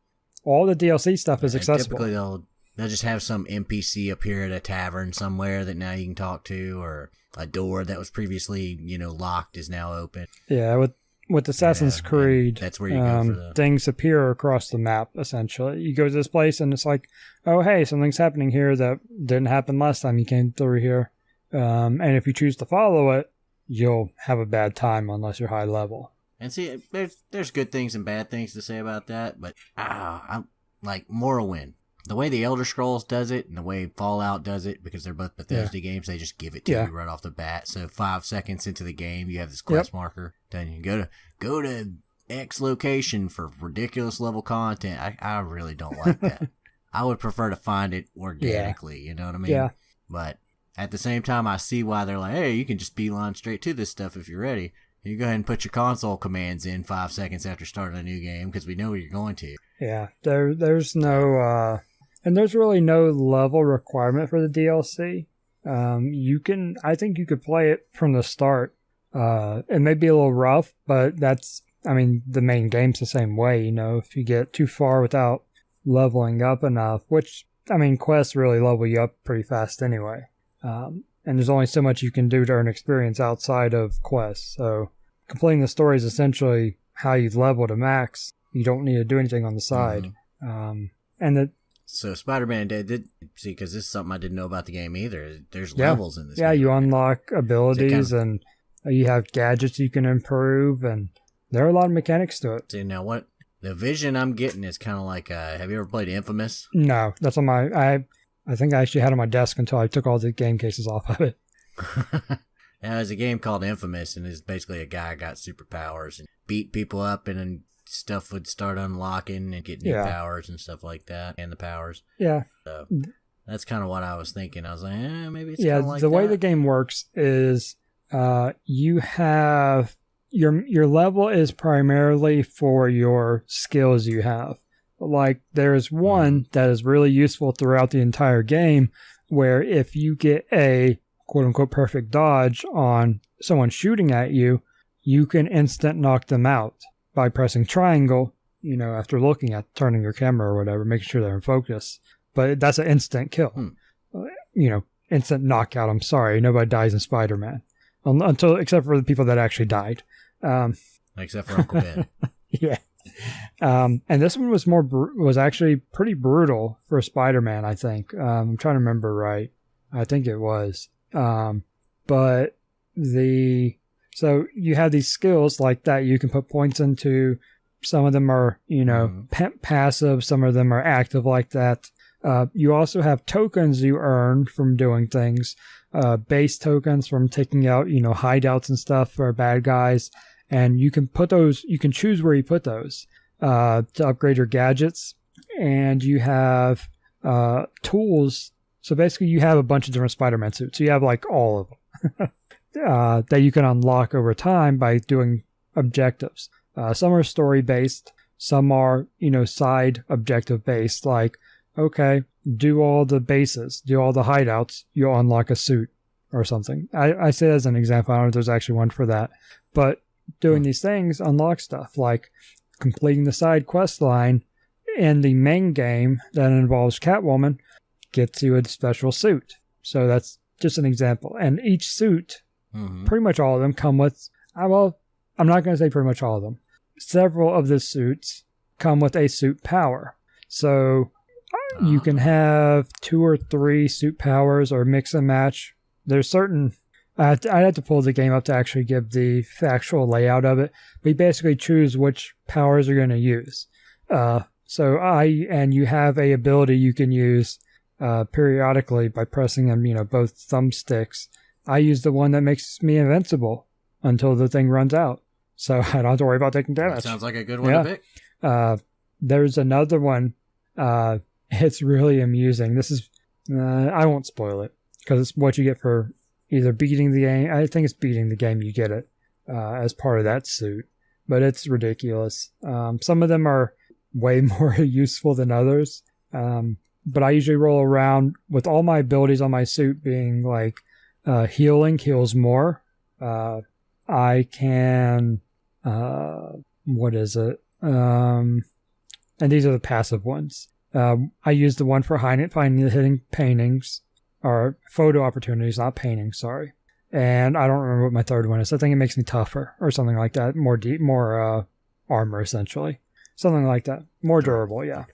All the DLC stuff is accessible. Typically they'll just have some NPC appear at a tavern somewhere that now you can talk to, or a door that was previously, locked is now open. Yeah, with Assassin's Creed, that's where you go for the things appear across the map, essentially. You go to this place and it's like, oh, hey, something's happening here that didn't happen last time you came through here. And if you choose to follow it, you'll have a bad time unless you're high level. And see, there's good things and bad things to say about that, but I'm like Morrowind. The way the Elder Scrolls does it and the way Fallout does it, because they're both Bethesda games, they just give it to you right off the bat. So 5 seconds into the game, you have this quest marker. Then you go to X location for ridiculous level content. I really don't like that. I would prefer to find it organically, you know what I mean? Yeah. But at the same time, I see why they're like, hey, you can just beeline straight to this stuff if you're ready. You go ahead and put your console commands in 5 seconds after starting a new game because we know where you're going to. Yeah, there's no... And there's really no level requirement for the DLC. I think you could play it from the start. It may be a little rough, but the main game's the same way, if you get too far without leveling up enough, which, quests really level you up pretty fast anyway. And there's only so much you can do to earn experience outside of quests. So completing the story is essentially how you level to max. You don't need to do anything on the side. So Spider-Man did see, because this is something I didn't know about the game either. There's levels in this game. Yeah, you unlock abilities and you have gadgets you can improve, and there are a lot of mechanics to it. See, now what the vision I'm getting is kind of like, have you ever played Infamous? No, that's on my, I think I actually had it on my desk until I took all the game cases off of it. Now, there's a game called Infamous, and it's basically a guy got superpowers and beat people up, and then stuff would start unlocking and get new powers and stuff like that, and the powers. Yeah. So that's kind of what I was thinking. I was like, maybe it's kind of like the way the game works is you have your level is primarily for your skills you have. Like there's one that is really useful throughout the entire game, where if you get a quote unquote perfect dodge on someone shooting at you, you can instant knock them out by pressing triangle, after looking at turning your camera or whatever, making sure they're in focus. But that's an instant kill. Instant knockout. I'm sorry, nobody dies in Spider-Man except for the people that actually died. Except for Uncle Ben. Yeah. And this one was was actually pretty brutal for Spider-Man, I think. I'm trying to remember right. I think it was. But so you have these skills like that you can put points into. Some of them are, passive. Some of them are active like that. You also have tokens you earn from doing things. Base tokens from taking out, hideouts and stuff for bad guys. And you can put those, you can choose where you put those to upgrade your gadgets. And you have tools. So basically you have a bunch of different Spider-Man suits. So you have like all of them. That you can unlock over time by doing objectives. Some are story based, some are, side objective based, like, okay, do all the bases, do all the hideouts, you'll unlock a suit or something. I say as an example, I don't know if there's actually one for that, but doing these things unlock stuff, like completing the side quest line in the main game that involves Catwoman gets you a special suit. So that's just an example. And each suit pretty much all of them come with, well, I'm not going to say pretty much all of them. Several of the suits come with a suit power. So you can have 2 or 3 suit powers or mix and match. There's certain... I'd have to pull the game up to actually give the actual layout of it. But you basically choose which powers you're going to use. And you have a ability you can use periodically by pressing them, both thumbsticks. I use the one that makes me invincible until the thing runs out. So I don't have to worry about taking damage. That sounds like a good one to pick. There's another one. It's really amusing. This is, I won't spoil it because it's what you get for either beating the game. I think it's beating the game. You get it as part of that suit, but it's ridiculous. Some of them are way more useful than others. But I usually roll around with all my abilities on my suit being like healing heals more. I can, what is it? And these are the passive ones. I use the one for finding the hidden paintings or photo opportunities, not paintings, sorry. And I don't remember what my third one is. I think it makes me tougher or something like that. More armor, essentially. Something like that. More durable, yeah.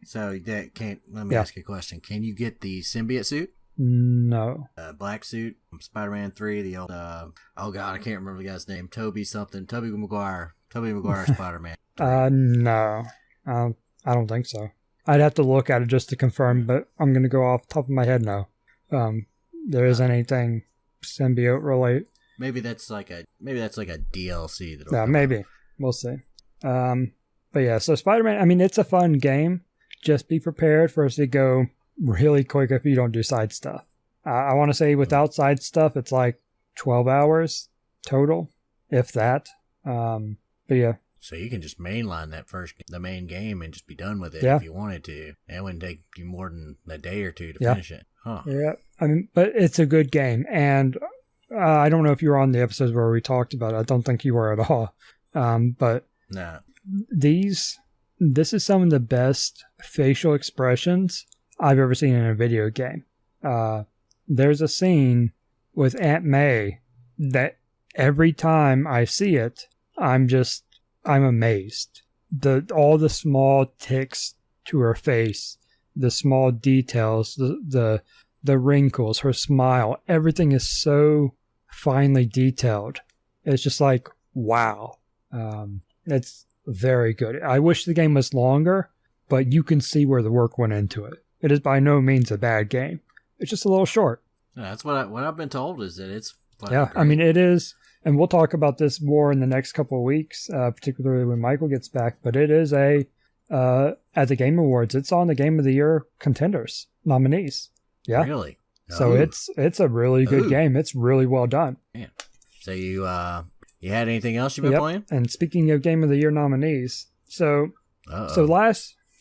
So let me ask you a question. Can you get the symbiote suit? No. Black suit from Spider-Man 3, the old, oh god, I can't remember the guy's name. Tobey Maguire Spider-Man. No. I don't think so. I'd have to look at it just to confirm, but I'm going to go off the top of my head now. There isn't anything symbiote related. Maybe that's like a DLC. Yeah, maybe. We'll see. But yeah, so Spider-Man, I mean, it's a fun game. Just be prepared for us to go really quick if you don't do side stuff. I want to say without side stuff, it's like 12 hours total, if that. But yeah. So you can just mainline the main game and just be done with it if you wanted to. It wouldn't take you more than a day or two to finish it. Huh. Yeah, I mean, but it's a good game. And I don't know if you were on the episodes where we talked about it. I don't think you were at all. But no. This is some of the best facial expressions I've ever seen in a video game. There's a scene with Aunt May that every time I see it, I'm amazed. All the small ticks to her face, the small details, the wrinkles, her smile, everything is so finely detailed. It's just like, wow. It's very good. I wish the game was longer, but you can see where the work went into it. It is by no means a bad game. It's just a little short. Yeah, that's what I've been told is that it's great. I mean, it is. And we'll talk about this more in the next couple of weeks, particularly when Michael gets back. But it is at the Game Awards, it's on the Game of the Year contenders, nominees. Yeah. Really? So it's a really good game. It's really well done. Yeah. So you had anything else you've been playing? And speaking of Game of the Year nominees, so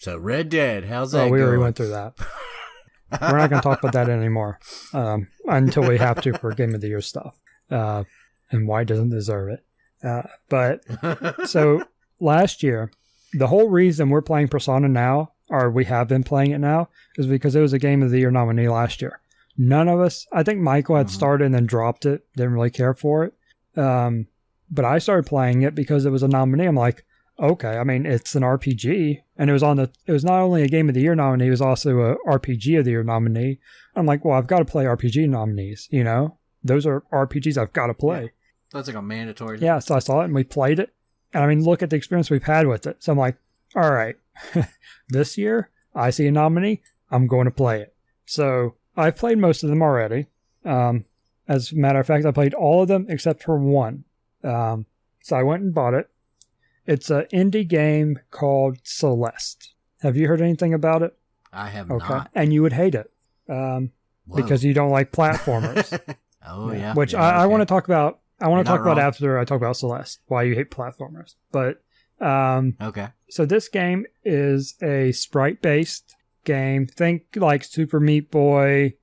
Red Dead, how's that we going? already went through that. We're not going to talk about that anymore until we have to for Game of the Year stuff. And why it doesn't deserve it. But so last year, the whole reason we're playing Persona now, or we have been playing it now, is because it was a Game of the Year nominee last year. None of us, I think Michael had started and then dropped it, didn't really care for it. But I started playing it because it was a nominee. I'm like, okay, I mean, it's an RPG. And it was not only a Game of the Year nominee, it was also a RPG of the Year nominee. I'm like, well, I've got to play RPG nominees, Those are RPGs I've got to play. Yeah. That's like a mandatory thing. Yeah, so I saw it and we played it. And I mean, look at the experience we've had with it. So I'm like, all right, this year I see a nominee, I'm going to play it. So I've played most of them already. As a matter of fact, I played all of them except for one. So I went and bought it. It's an indie game called Celeste. Have you heard anything about it? I have not. And you would hate it because you don't like platformers. Yeah. Which I want to talk about. I want to talk about after I talk about Celeste, why you hate platformers. But okay. So this game is a sprite-based game. Think like Super Meat Boy,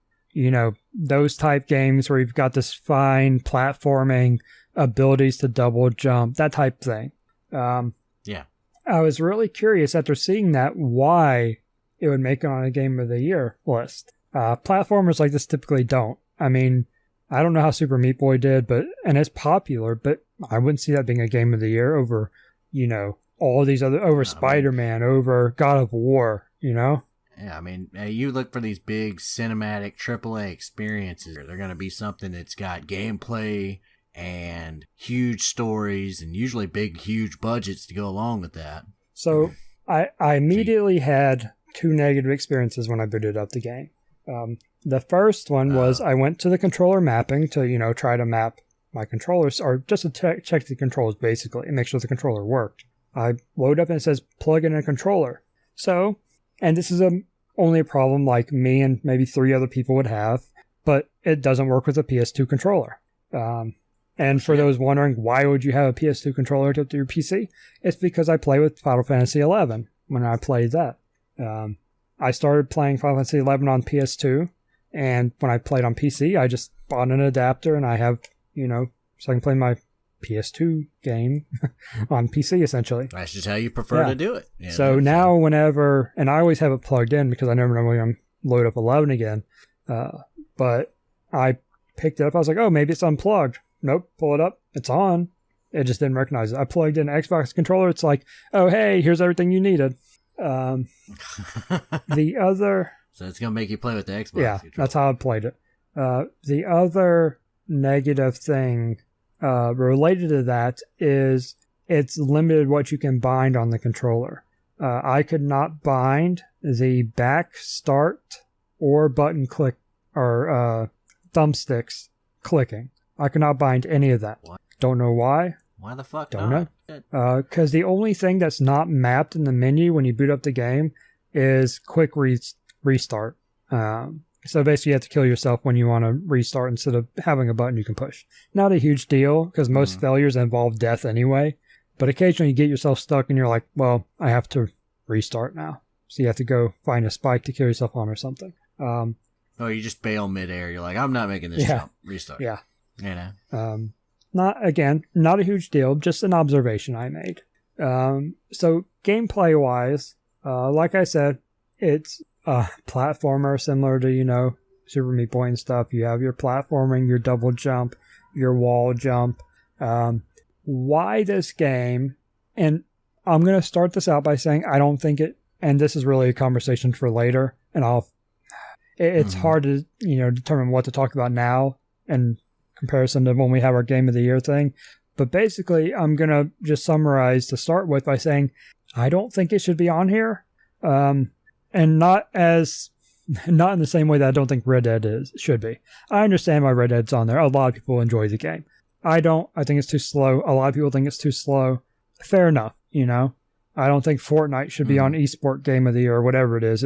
those type games where you've got this fine platforming abilities to double jump, that type thing. Yeah. I was really curious after seeing that why it would make it on a Game of the Year list. Platformers like this typically don't. I mean, I don't know how Super Meat Boy did, and it's popular, but I wouldn't see that being a game of the year over, all these other, over Spider-Man, over God of War, Yeah, I mean, you look for these big cinematic AAA experiences. They're going to be something that's got gameplay and huge stories and usually big, huge budgets to go along with that. So I immediately had 2 negative experiences when I booted up the game. The first one was I went to the controller mapping to, try to map my controllers, or just to check the controls basically and make sure the controller worked. I load up and it says plug in a controller. So, and this is only a problem like me and maybe 3 other people would have, but it doesn't work with a PS2 controller. And for those wondering, why would you have a PS2 controller to your PC? It's because I play with Final Fantasy XI when I played that. I started playing Final Fantasy XI on PS2, and when I played on PC, I just bought an adapter, and I have, so I can play my PS2 game on PC, essentially. That's just how you prefer to do it. So now whenever, and I always have it plugged in because I never know when I'm load up 11 again, but I picked it up, I was like, oh, maybe it's unplugged. Nope, pull it up, it's on. It just didn't recognize it. I plugged in an Xbox controller, it's like, oh, hey, here's everything you needed. The other... So it's going to make you play with the Xbox controller. That's how I played it. The other negative thing related to that is it's limited what you can bind on the controller. I could not bind the back start or button click or thumbsticks clicking. I could not bind any of that. What? Don't know why. Why the fuck Don't not? know. Because the only thing that's not mapped in the menu when you boot up the game is quick restart. So basically you have to kill yourself when you want to restart instead of having a button you can push. Not a huge deal because most failures involve death anyway. But occasionally you get yourself stuck and you're like, well, I have to restart now. So you have to go find a spike to kill yourself on or something. You just bail midair. You're like, I'm not making this jump. Restart. Yeah. Not a huge deal, just an observation I made. So gameplay wise, like I said, it's a platformer similar to, Super Meat Boy and stuff. You have your platforming, your double jump, your wall jump. Why this game? And I'm going to start this out by saying I don't think it, and this is really a conversation for later, and it's hard to, determine what to talk about now in comparison to when we have our Game of the Year thing. But basically, I'm going to just summarize to start with by saying I don't think it should be on here. And not in the same way that I don't think Red Dead should be. I understand why Red Dead's on there. A lot of people enjoy the game. I don't. I think it's too slow. A lot of people think it's too slow. Fair enough, I don't think Fortnite should be on eSport Game of the Year or whatever it is.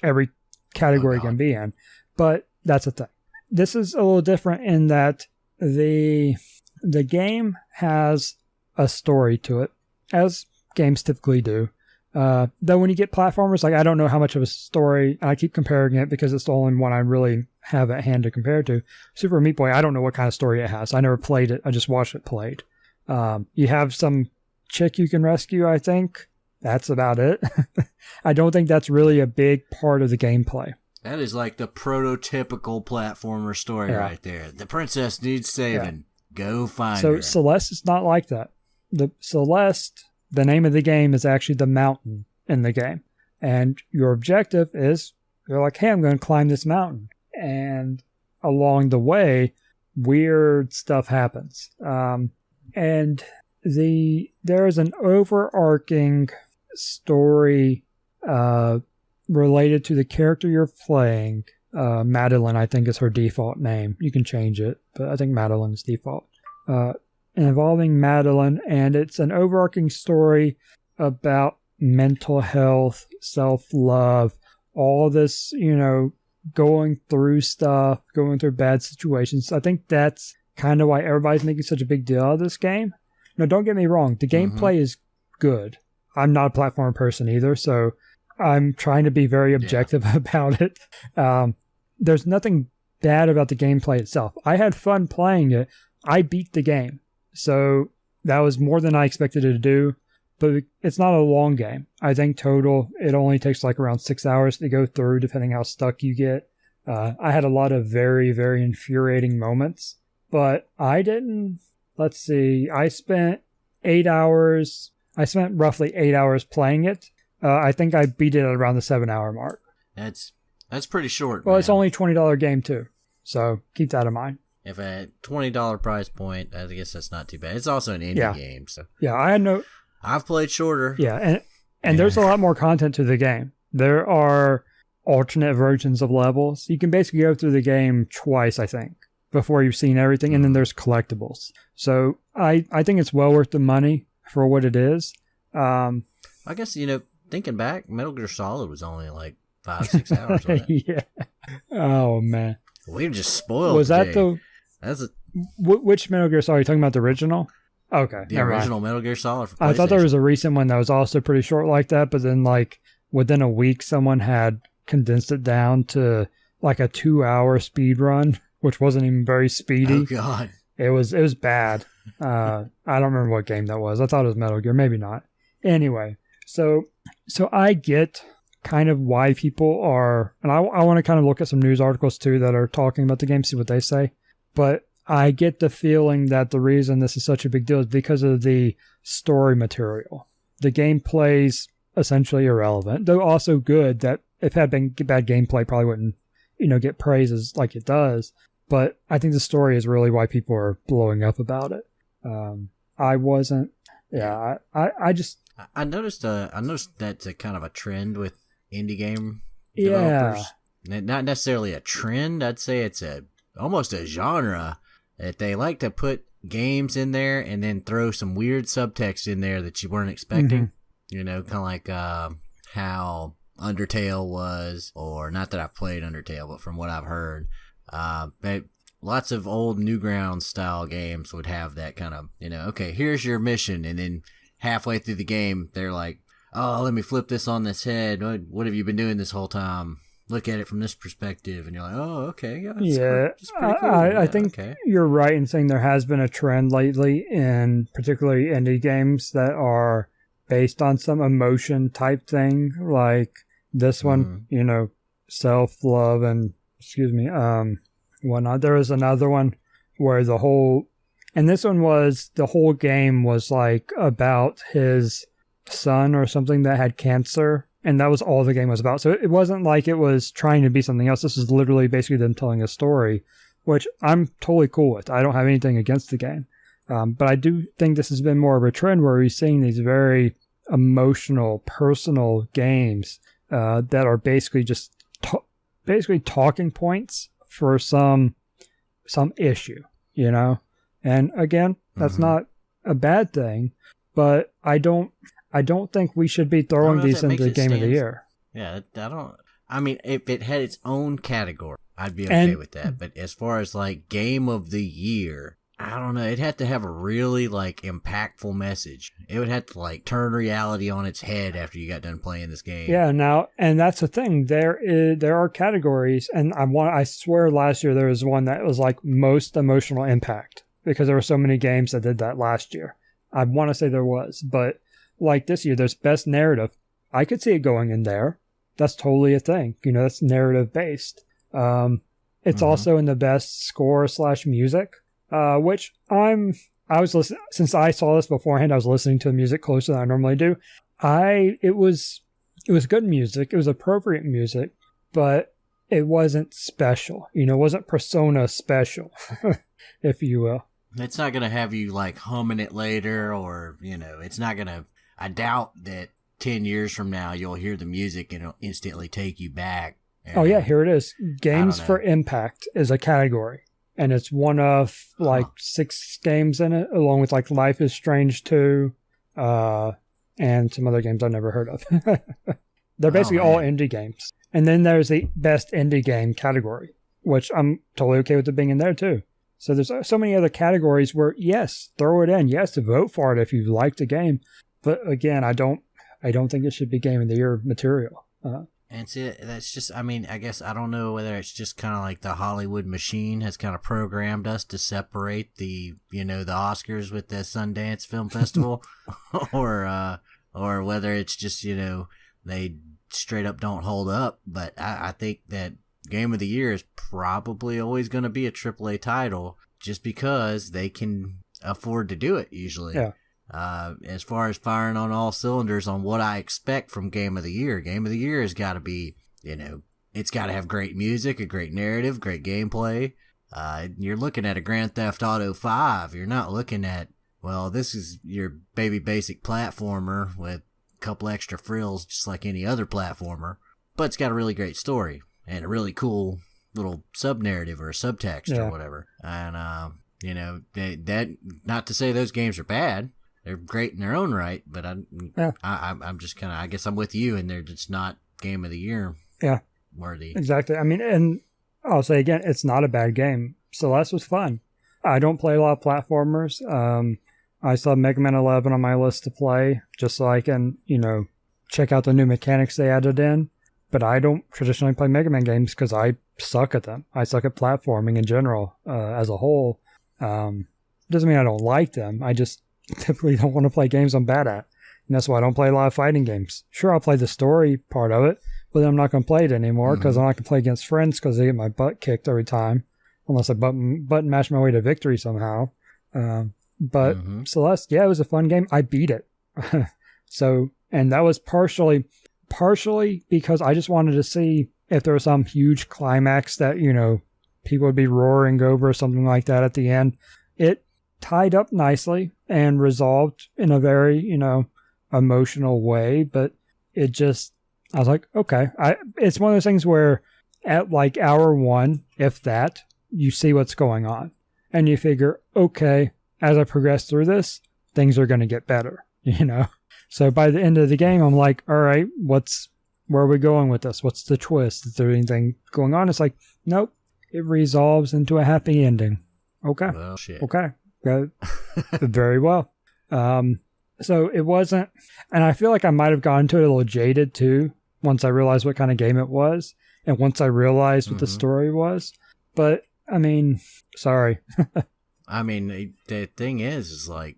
Every category can be in. But that's the thing. This is a little different in that the game has a story to it, as games typically do. Though when you get platformers, like I don't know how much of a story, and I keep comparing it because it's the only one I really have at hand to compare to. Super Meat Boy, I don't know what kind of story it has. I never played it. I just watched it played. You have some chick you can rescue, I think. That's about it. I don't think that's really a big part of the gameplay. That is like the prototypical platformer story right there. The princess needs saving. Go find her. So Celeste is not like that. Celeste, the name of the game is actually the mountain in the game. And your objective is, you're like, hey, I'm going to climb this mountain. And along the way, weird stuff happens. And there is an overarching story related to the character you're playing. Madeline, I think, is her default name. You can change it, but I think Madeline is default. Involving Madeline, and it's an overarching story about mental health, self-love, all this, going through stuff, going through bad situations. I think that's kind of why everybody's making such a big deal out of this game. Now, don't get me wrong. The gameplay is good. I'm not a platform person either, so I'm trying to be very objective about it. There's nothing bad about the gameplay itself. I had fun playing it. I beat the game. So that was more than I expected it to do. But it's not a long game. I think total, it only takes like around 6 hours to go through, depending how stuck you get. I had a lot of very, very infuriating moments, but I didn't. Let's see. I spent 8 hours. I spent roughly 8 hours playing it. I think I beat it at around the 7 hour mark. That's pretty short. Well, man. it's only a $20 game too, so keep that in mind. If at $20 price point, I guess that's not too bad. It's also an indie game, so yeah, I had no. I've played shorter. Yeah, and there's a lot more content to the game. There are alternate versions of levels. You can basically go through the game twice, I think, before you've seen everything, and then there's collectibles. So I think it's well worth the money for what it is. I guess, thinking back, Metal Gear Solid was only like 5-6 hours. Wasn't it? Yeah. Oh man. We just spoiled. Was that the? That's which Metal Gear Solid? Are you talking about the original? Okay, the original Metal Gear Solid. For I thought there was a recent one that was also pretty short like that, but then like within a week, someone had condensed it down to like a 2-hour speed run, which wasn't even very speedy. Oh god, it was bad. I don't remember what game that was. I thought it was Metal Gear, maybe not. Anyway, so I get kind of why people are, and I want to kind of look at some news articles too that are talking about the game, see what they say. But I get the feeling that the reason this is such a big deal is because of the story material. The gameplay's essentially irrelevant, though also good. That if it had been bad gameplay, probably wouldn't, get praises like it does. But I think the story is really why people are blowing up about it. I wasn't. Yeah, I just. I noticed that's a kind of a trend with indie game developers. Yeah. Not necessarily a trend. I'd say it's almost a genre that they like to put games in there and then throw some weird subtext in there that you weren't expecting. Mm-hmm. Kind of like how Undertale was, or not that I've played Undertale, but from what I've heard, lots of old Newgrounds style games would have that kind of, okay, here's your mission, and then halfway through the game, they're like, oh, let me flip this on this head. What have you been doing this whole time? Look at it from this perspective, and you're like, oh, okay, yeah, it's pretty cool. I think you're right in saying there has been a trend lately in particularly indie games that are based on some emotion type thing, like this one, self-love and, whatnot. There was another one where the whole game was like about his son or something that had cancer. And that was all the game was about. So it wasn't like it was trying to be something else. This is literally basically them telling a story, which I'm totally cool with. I don't have anything against the game. But I do think this has been more of a trend where we're seeing these very emotional, personal games that are basically just talking points for some issue, And again, that's not a bad thing, but I don't think we should be throwing these into the Game of the Year. Yeah, I mean, if it had its own category, I'd be okay with that. But as far as like Game of the Year, I don't know. It'd have to have a really like impactful message. It would have to like turn reality on its head after you got done playing this game. Yeah, and that's the thing. There are categories, and I swear last year there was one that was like most emotional impact because there were so many games that did that last year. I want to say there was, but like this year, there's best narrative. I could see it going in there. That's totally a thing. That's narrative based. It's also in the best score / music, which I was listening, since I saw this beforehand, I was listening to the music closer than I normally do. It was good music. It was appropriate music, but it wasn't special. It wasn't Persona special, if you will. It's not going to have you like humming it later, or, it's not going to, I doubt that 10 years from now you'll hear the music and it'll instantly take you back. Oh yeah, here it is. Games for Impact is a category. And it's one of like 6 games in it, along with like Life is Strange 2, and some other games I've never heard of. They're basically all indie games. And then there's the best indie game category, which I'm totally okay with it being in there too. So there's so many other categories where, yes, throw it in. Yes, vote for it if you like the game. But again, I don't think it should be Game of the Year material. And see, that's just, I mean, I guess I don't know whether it's just kind of like the Hollywood machine has kind of programmed us to separate the Oscars with the Sundance Film Festival, or whether it's just, they straight up don't hold up. But I think that Game of the Year is probably always going to be a AAA title just because they can afford to do it usually. Yeah. As far as firing on all cylinders on what I expect from Game of the Year has got to be, it's got to have great music, a great narrative, great gameplay. You're looking at a Grand Theft Auto 5. You're not looking at, well, this is your baby basic platformer with a couple extra frills just like any other platformer. But it's got a really great story and a really cool little sub-narrative or a subtext or whatever. And, that not to say those games are bad. They're great in their own right, but I'm just kind of, I guess I'm with you, and they're just not Game of the Year worthy. Exactly. I mean, and I'll say again, it's not a bad game. Celeste was fun. I don't play a lot of platformers. I still have Mega Man 11 on my list to play, just so I can, check out the new mechanics they added in. But I don't traditionally play Mega Man games because I suck at them. I suck at platforming in general, as a whole. Doesn't mean I don't like them. I just typically don't want to play games I'm bad at. And that's why I don't play a lot of fighting games. Sure, I'll play the story part of it, but then I'm not going to play it anymore because I'm not going to play against friends because they get my butt kicked every time, unless I button mash my way to victory somehow. But Celeste, it was a fun game. I beat it. And that was partially because I just wanted to see if there was some huge climax that, people would be roaring over or something like that at the end. It tied up nicely and resolved in a very, emotional way, but I was like, okay. It's one of those things where at like hour 1, if that, you see what's going on and you figure, okay, as I progress through this, things are going to get better, So by the end of the game, I'm like, all right, where are we going with this? What's the twist? Is there anything going on? It's like, nope, it resolves into a happy ending. Okay. Well, shit. Okay. Very well. So it wasn't, and I feel like I might have gotten to it a little jaded too, once I realized what kind of game it was, and once I realized what the story was. But, I mean, sorry. I mean, the thing is like,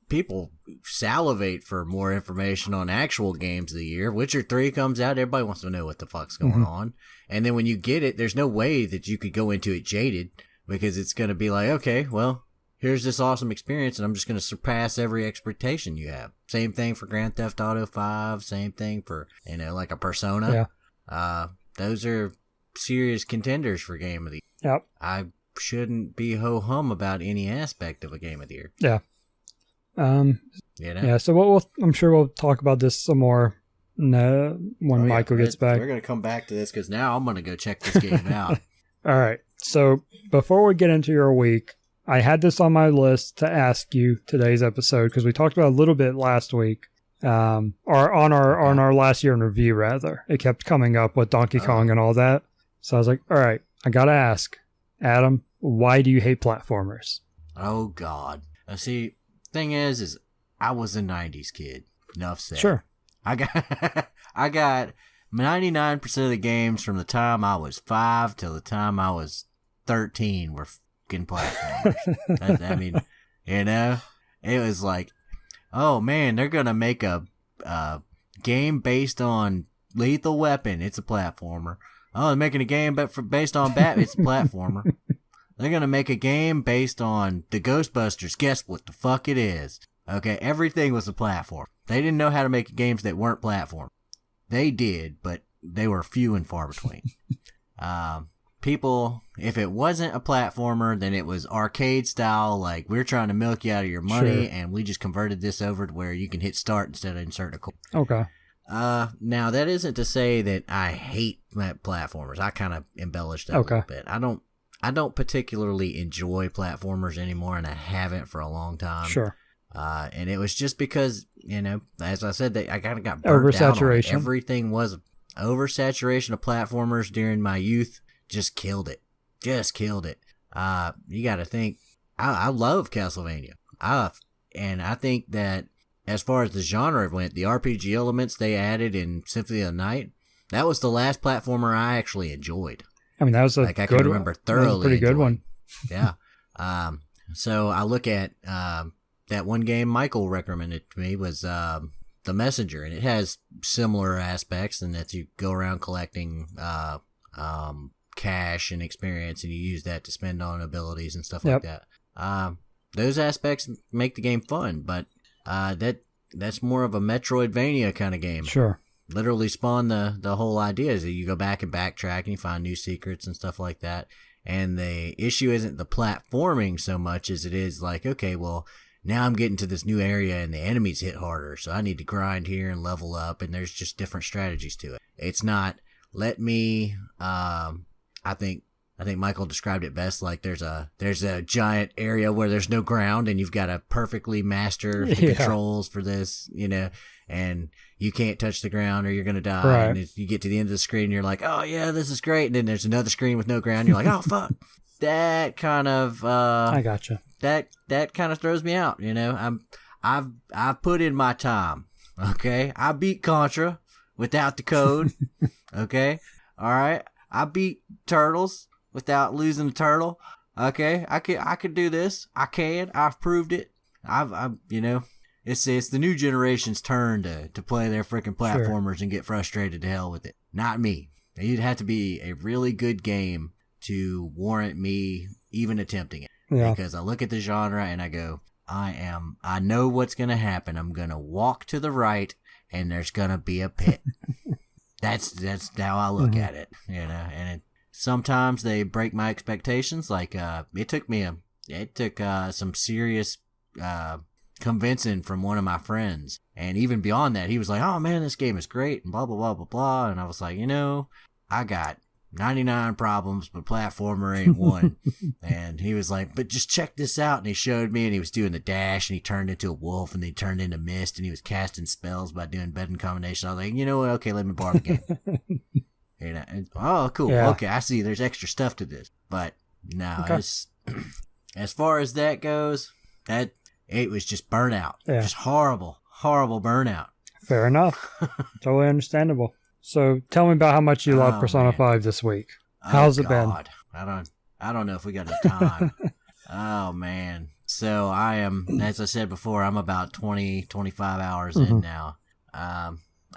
people salivate for more information on actual games of the year. Witcher 3 comes out, everybody wants to know what the fuck's going on. And then when you get it, there's no way that you could go into it jaded, because it's going to be like, okay, well, here's this awesome experience, and I'm just going to surpass every expectation you have. Same thing for Grand Theft Auto 5, same thing for, like a Persona. Yeah. Those are serious contenders for Game of the Year. Yep. I shouldn't be ho-hum about any aspect of a Game of the Year. Yeah. Yeah, so I'm sure we'll talk about this some more when Michael gets back. We're going to come back to this because now I'm going to go check this game out. All right. So before we get into your week, I had this on my list to ask you today's episode because we talked about it a little bit last week, or on our last year in review, rather. It kept coming up with Donkey Kong and all that. So I was like, all right, I got to ask, Adam, why do you hate platformers? Oh, God. See, thing is I was a 90s kid. Enough said. Sure. I got 99% of the games from the time I was 5 till the time I was 13 were fucking platformers. I mean, it was like, oh man, they're gonna make a game based on Lethal Weapon. It's a platformer. Oh, they're making a game based on Batman. It's a platformer. They're gonna make a game based on the Ghostbusters. Guess what the fuck it is? Okay, everything was a platform. They didn't know how to make games that weren't platform. They did, but they were few and far between. People, if it wasn't a platformer, then it was arcade style, like we're trying to milk you out of your money, and we just converted this over to where you can hit start instead of insert a code. Okay. Now that isn't to say that I hate platformers. I kind of embellished that a little bit. I don't particularly enjoy platformers anymore, and I haven't for a long time. Sure. And it was just because, as I said, I kind of got burnt out on it. Everything was oversaturation of platformers during my youth. Just killed it. You got to think, I love Castlevania. And I think that as far as the genre went, the RPG elements they added in Symphony of the Night, that was the last platformer I actually enjoyed. I mean, that was I can remember thoroughly. That was a pretty good one. Yeah. So I look at that one game Michael recommended to me was The Messenger, and it has similar aspects in that you go around collecting cash and experience, and you use that to spend on abilities and stuff like that. Those aspects make the game fun, but that's more of a Metroidvania kind of game. Sure. Literally spawned the whole idea is that you go back and backtrack and you find new secrets and stuff like that. And the issue isn't the platforming so much as it is like, okay, well, now I'm getting to this new area and the enemies hit harder, so I need to grind here and level up, and there's just different strategies to it. It's not, let me, I think Michael described it best, like there's a giant area where there's no ground and you've got to perfectly master the controls for this, and you can't touch the ground or you're going to die. Right. And you get to the end of the screen and you're like, oh yeah, this is great. And then there's another screen with no ground. You're like, oh fuck. That kind of, I gotcha. That kind of throws me out. I've put in my time. Okay. I beat Contra without the code. Okay. All right. I beat Turtles without losing the turtle. Okay. I could do this. I've proved it. It's the new generation's turn to play their freaking platformers and get frustrated to hell with it. Not me. It'd have to be a really good game to warrant me even attempting it. Yeah. Because I look at the genre and I go, I know what's going to happen. I'm going to walk to the right and there's going to be a pit. That's how I look at it, and sometimes they break my expectations. Like, it took some serious, convincing from one of my friends. And even beyond that, he was like, oh man, this game is great and blah, blah, blah, blah, blah. And I was like, I got 99 problems, but platformer ain't one. And he was like, but just check this out. And he showed me, and he was doing the dash, and he turned into a wolf, and then he turned into mist, and he was casting spells by doing betting combinations. I was like, you know what? Okay, let me borrow the game. Oh, cool. Yeah. Okay, I see. There's extra stuff to this. But no, as far as that goes, it was just burnout. Yeah. Just horrible burnout. Fair enough. Totally understandable. So tell me about how much you love Persona 5 this week. How's it been? I don't know if we got the time. Oh man. So I am, as I said before, I'm about 25 hours in now.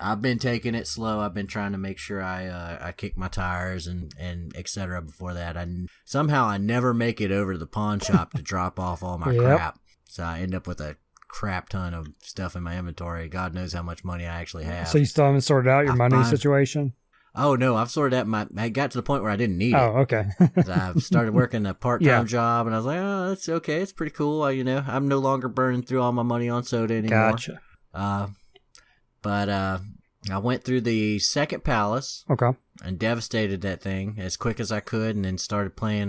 I've been taking it slow. I've been trying to make sure I kick my tires and et cetera before that. Somehow I never make it over to the pawn shop to drop off all my crap. So I end up with a crap ton of stuff in my inventory. God knows how much money I actually have. So you still haven't sorted out your money situation? Oh no, I've sorted out I got to the point where I didn't need it. Oh, okay. I've started working a part-time job, and I was like, oh, that's okay. It's pretty cool. I'm no longer burning through all my money on soda anymore. Gotcha. But I went through the second palace. Okay. And devastated that thing as quick as I could, and then started playing,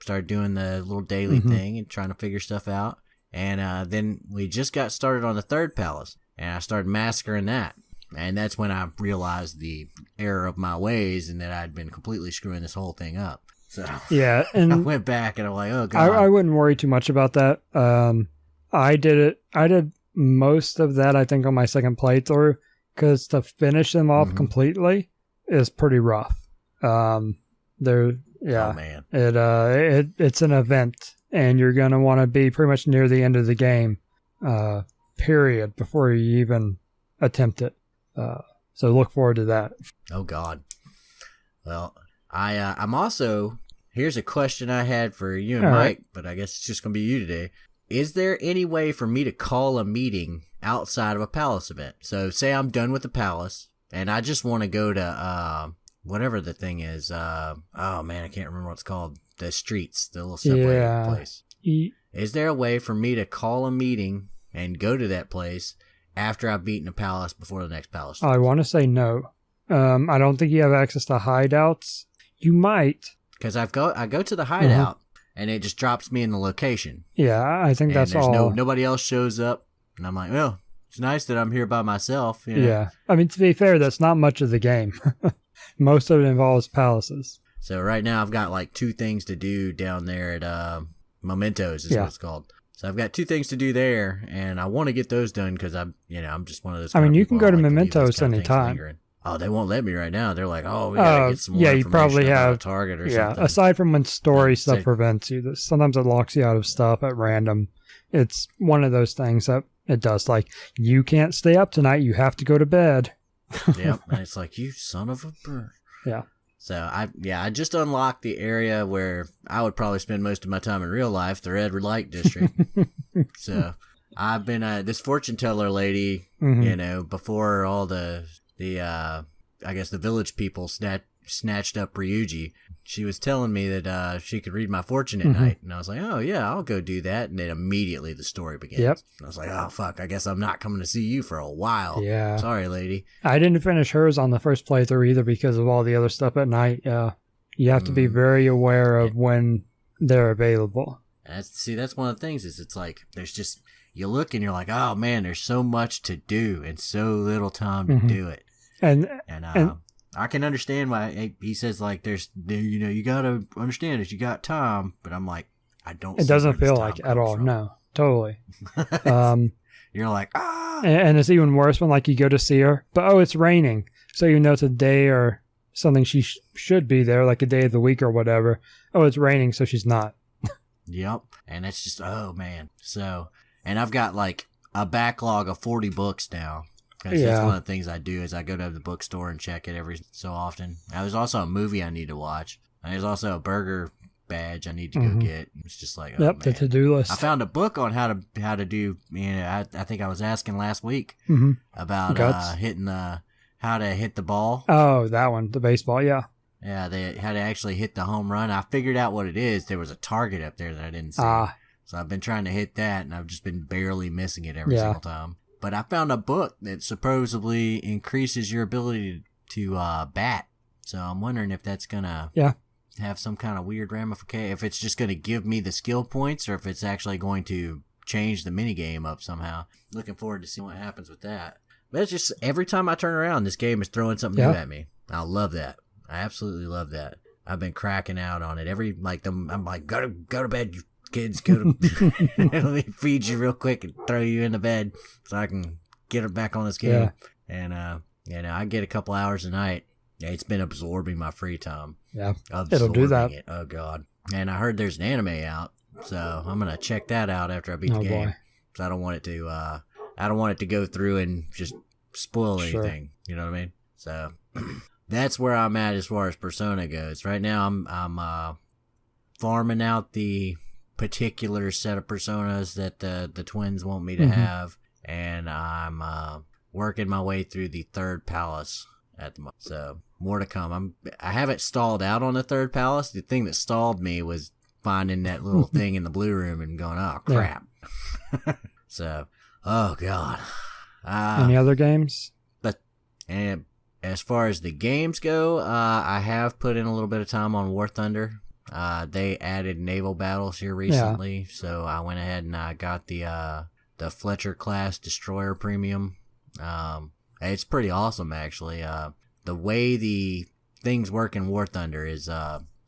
started doing the little daily thing and trying to figure stuff out. And then we just got started on the third palace, and I started massacring that. And that's when I realized the error of my ways and that I'd been completely screwing this whole thing up. So yeah, and I went back and I'm like, oh God. I wouldn't worry too much about that. I did most of that, I think, on my second playthrough, because to finish them off completely is pretty rough. Oh man. It's an event. And you're going to want to be pretty much near the end of the game, period, before you even attempt it. So look forward to that. Oh, God. Well, I'm also... Here's a question I had for you and Mike, but I guess it's just going to be you today. Is there any way for me to call a meeting outside of a palace event? So say I'm done with the palace, and I just want to go to whatever the thing is. Oh, man, I can't remember what it's called. The streets, the little subway place. Is there a way for me to call a meeting and go to that place after I've beaten a palace before the next palace? I want to say no. I don't think you have access to hideouts. You might. Because I go to the hideout and it just drops me in the location. Yeah, I think and that's all. Nobody else shows up. And I'm like, well, it's nice that I'm here by myself. Yeah. I mean, to be fair, that's not much of the game. Most of it involves palaces. So right now I've got like 2 things to do down there at Mementos is what it's called. So I've got 2 things to do there, and I want to get those done because I'm just one of those. I mean, you can go to Mementos anytime. Oh, they won't let me right now. They're like, oh, we gotta get some more you probably have a target or something. Aside from when story stuff prevents you, sometimes it locks you out of stuff at random. It's one of those things that it does. Like, you can't stay up tonight. You have to go to bed. Yep, and it's like, you son of a bird. Yeah. So I just unlocked the area where I would probably spend most of my time in real life, the red light district. So I've been this fortune teller lady, before all the I guess the village people snatched up Ryuji. She was telling me that she could read my fortune at night, and I was like, oh yeah, I'll go do that. And then immediately the story begins. Yep. And I was like, oh fuck, I guess I'm not coming to see you for a while. Yeah. Sorry, lady. I didn't finish hers on the first playthrough either because of all the other stuff at night. You have to be very aware of when they're available. That's one of the things is it's like there's just you look and you're like, oh man, there's so much to do and so little time to do it. And I can understand why he says like you gotta understand that you got time, but I'm like I don't. It doesn't feel like at all. From. No, totally. You're like and it's even worse when like you go to see her, but it's raining, so you know it's a day or something she should be there, like a day of the week or whatever. Oh, it's raining, so she's not. Yep, and it's just man. So, and I've got like a backlog of 40 books now. Because that's one of the things I do is I go to the bookstore and check it every so often. There's also a movie I need to watch. And there's also a burger badge I need to go get. It's just like, the to-do list. I found a book on how to do, I think I was asking last week about how to hit the ball. Oh, that one, the baseball, yeah. Yeah, how to actually hit the home run. I figured out what it is. There was a target up there that I didn't see. So I've been trying to hit that, and I've just been barely missing it every single time. But I found a book that supposedly increases your ability to bat. So I'm wondering if that's going to have some kind of weird ramification. If it's just going to give me the skill points or if it's actually going to change the minigame up somehow. Looking forward to seeing what happens with that. But it's just every time I turn around, this game is throwing something new at me. I love that. I absolutely love that. I've been cracking out on it. I'm like, go to bed, you kids, go to let me feed you real quick and throw you in the bed so I can get her back on this game. And I get a couple hours a night. It's been absorbing my free time. It'll do that. Oh god. And I heard there's an anime out, so I'm gonna check that out after I beat the game. So I don't want it to go through and just spoil anything. You know what I mean? So that's where I'm at as far as Persona goes. Right now I'm farming out the particular set of personas that the twins want me to have, and I'm working my way through the third palace at the moment. So more to come. I haven't stalled out on the third palace. The thing that stalled me was finding that little thing in the blue room and going, oh crap. So oh god. Any other games? And as far as the games go, I have put in a little bit of time on War Thunder. They added naval battles here recently, so I went ahead and I got the Fletcher class destroyer premium. It's pretty awesome actually. The way the things work in War Thunder is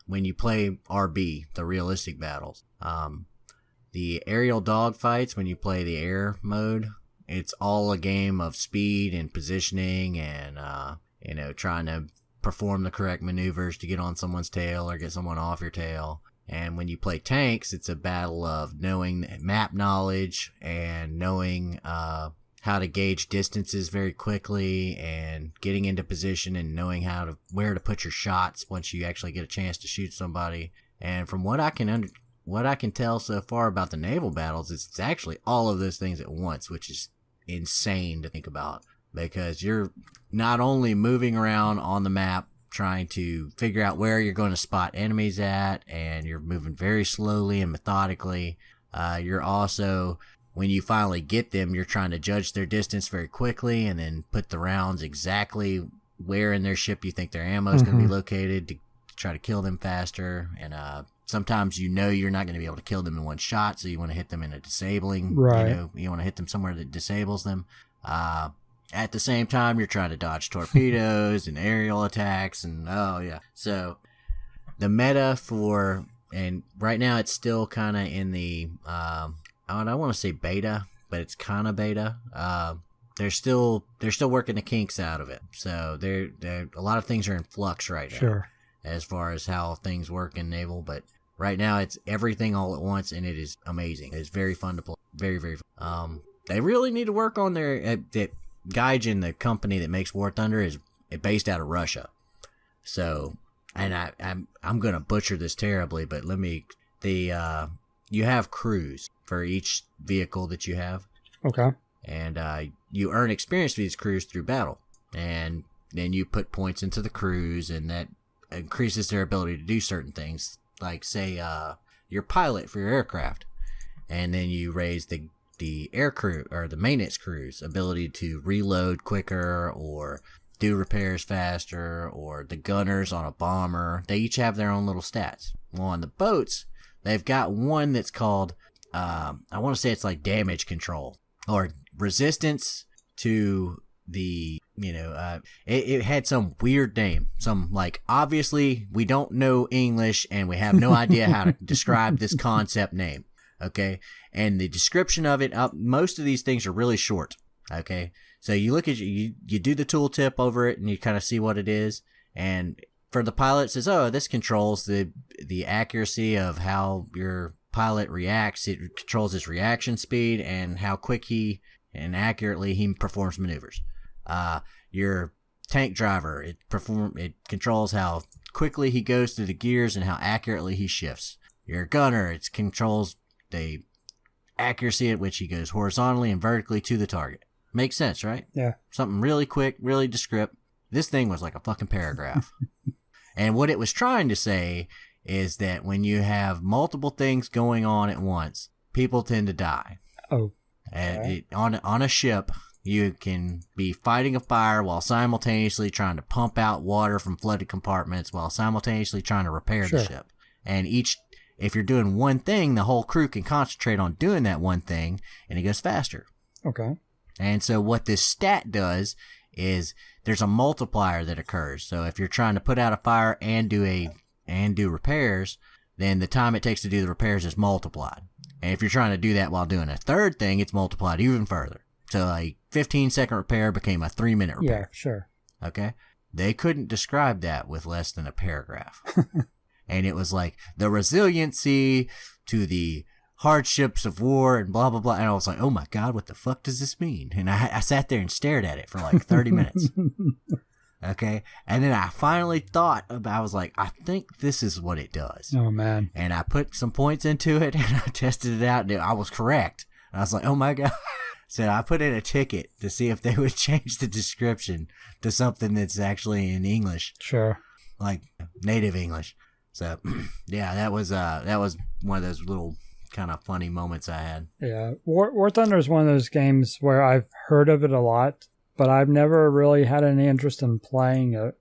when you play RB, the realistic battles. The aerial dogfights, when you play the air mode, it's all a game of speed and positioning and trying to perform the correct maneuvers to get on someone's tail or get someone off your tail. And when you play tanks, it's a battle of knowing map knowledge and knowing how to gauge distances very quickly and getting into position and knowing where to put your shots once you actually get a chance to shoot somebody. And from what I can tell so far about the naval battles, it's actually all of those things at once, which is insane to think about. Because you're not only moving around on the map trying to figure out where you're going to spot enemies at, and you're moving very slowly and methodically. You're also, when you finally get them, you're trying to judge their distance very quickly and then put the rounds exactly where in their ship you think their ammo is going to be located to try to kill them faster. And sometimes you're not going to be able to kill them in one shot, so you want to hit them in a disabling. Right. You want to hit them somewhere that disables them. At the same time, you're trying to dodge torpedoes and aerial attacks, and so the meta and right now it's still kind of in the I don't want to say beta, but it's kind of beta. They're still working the kinks out of it, so a lot of things are in flux right now as far as how things work in naval. But right now it's everything all at once, and it is amazing. It's very fun to play, very very fun. They really need to work on their Gaijin, the company that makes War Thunder, is based out of Russia. So and I'm gonna butcher this terribly, but you have crews for each vehicle that you have. Okay. And you earn experience for these crews through battle, and then you put points into the crews, and that increases their ability to do certain things, like say your pilot for your aircraft, and then you raise the air crew or the maintenance crew's ability to reload quicker or do repairs faster, or the gunners on a bomber. They each have their own little stats. Well, on the boats, they've got one that's called I want to say it's like damage control or resistance to the, it had some weird name. Some, like, obviously we don't know English and we have no idea how to describe this concept name. Okay. And the description of it, most of these things are really short. Okay. So you look at you do the tooltip over it and you kind of see what it is. And for the pilot, it says, oh, this controls the accuracy of how your pilot reacts. It controls his reaction speed and how quick and accurately he performs maneuvers. Your tank driver, it controls how quickly he goes through the gears and how accurately he shifts. Your gunner, it controls the accuracy at which he goes horizontally and vertically to the target. Makes sense, right? Yeah. Something really quick, really descriptive. This thing was like a fucking paragraph. And what it was trying to say is that when you have multiple things going on at once, people tend to die. Oh. And on a ship, you can be fighting a fire while simultaneously trying to pump out water from flooded compartments while simultaneously trying to repair the ship. And if you're doing one thing, the whole crew can concentrate on doing that one thing, and it goes faster. Okay. And so what this stat does is there's a multiplier that occurs. So if you're trying to put out a fire and do repairs, then the time it takes to do the repairs is multiplied. And if you're trying to do that while doing a third thing, it's multiplied even further. So a 15-second repair became a 3-minute repair. Yeah, sure. Okay? They couldn't describe that with less than a paragraph. And it was like the resiliency to the hardships of war and blah, blah, blah. And I was like, oh my God, what the fuck does this mean? And I sat there and stared at it for like 30 minutes. Okay. And then I finally I was like, I think this is what it does. Oh, man. And I put some points into it and I tested it out and I was correct. And I was like, oh my God. So I put in a ticket to see if they would change the description to something that's actually in English. Sure. Like native English. So yeah, that was one of those little kind of funny moments I had. Yeah. War Thunder is one of those games where I've heard of it a lot, but I've never really had any interest in playing it.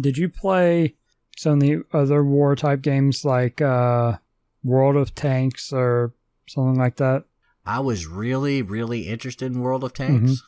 Did you play some of the other war type games like World of Tanks or something like that? I was really, really interested in World of Tanks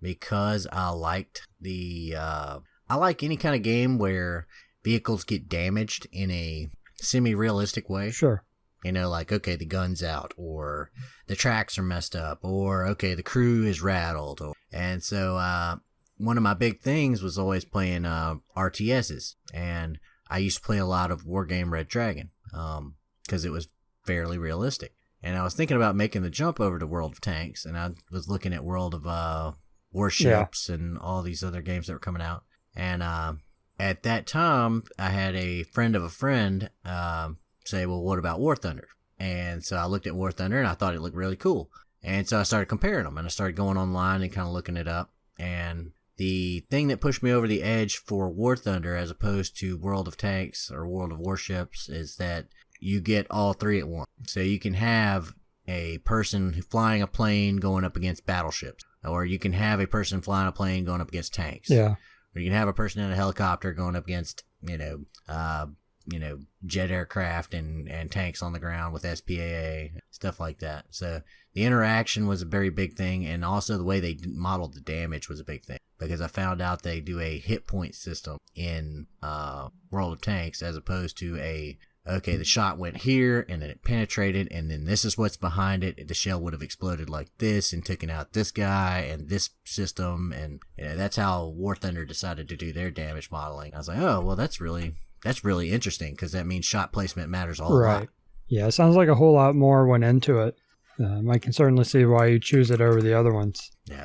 because I liked I like any kind of game where vehicles get damaged in a semi-realistic way. Sure. Like, okay, the gun's out, or the tracks are messed up, or, okay, the crew is rattled. And so one of my big things was always playing RTSs. And I used to play a lot of Wargame Red Dragon because it was fairly realistic. And I was thinking about making the jump over to World of Tanks, and I was looking at World of Warships and all these other games that were coming out. And at that time, I had a friend of a friend say, well, what about War Thunder? And so I looked at War Thunder and I thought it looked really cool. And so I started comparing them and I started going online and kind of looking it up. And the thing that pushed me over the edge for War Thunder as opposed to World of Tanks or World of Warships is that you get all three at once. So you can have a person flying a plane going up against battleships, or you can have a person flying a plane going up against tanks. Yeah. Or you can have a person in a helicopter going up against, jet aircraft and tanks on the ground with SPAA, stuff like that. So the interaction was a very big thing, and also the way they modeled the damage was a big thing, because I found out they do a hit point system in World of Tanks as opposed to okay, the shot went here and then it penetrated and then this is what's behind it. The shell would have exploded like this and taken out this guy and this system. And that's how War Thunder decided to do their damage modeling. I was like, oh, well, that's really interesting, because that means shot placement matters a lot. Right. Yeah, it sounds like a whole lot more went into it. I can certainly see why you choose it over the other ones. Yeah,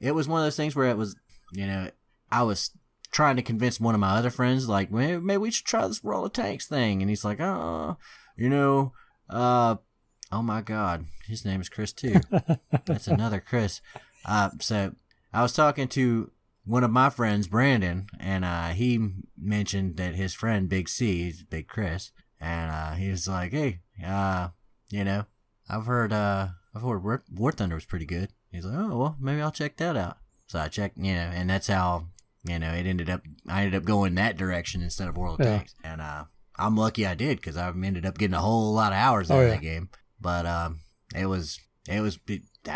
it was one of those things where it was, I was trying to convince one of my other friends, like, maybe we should try this World of Tanks thing. And he's like, oh my God, his name is Chris too. That's another Chris. So I was talking to one of my friends, Brandon, and he mentioned that his friend Big C, is Big Chris, and he was like, hey, I've heard War Thunder was pretty good. He's like, oh, well, maybe I'll check that out. So I checked, and that's how, I ended up going that direction instead of World of Tanks. And I'm lucky I did, because I ended up getting a whole lot of hours out of that game. But it was, I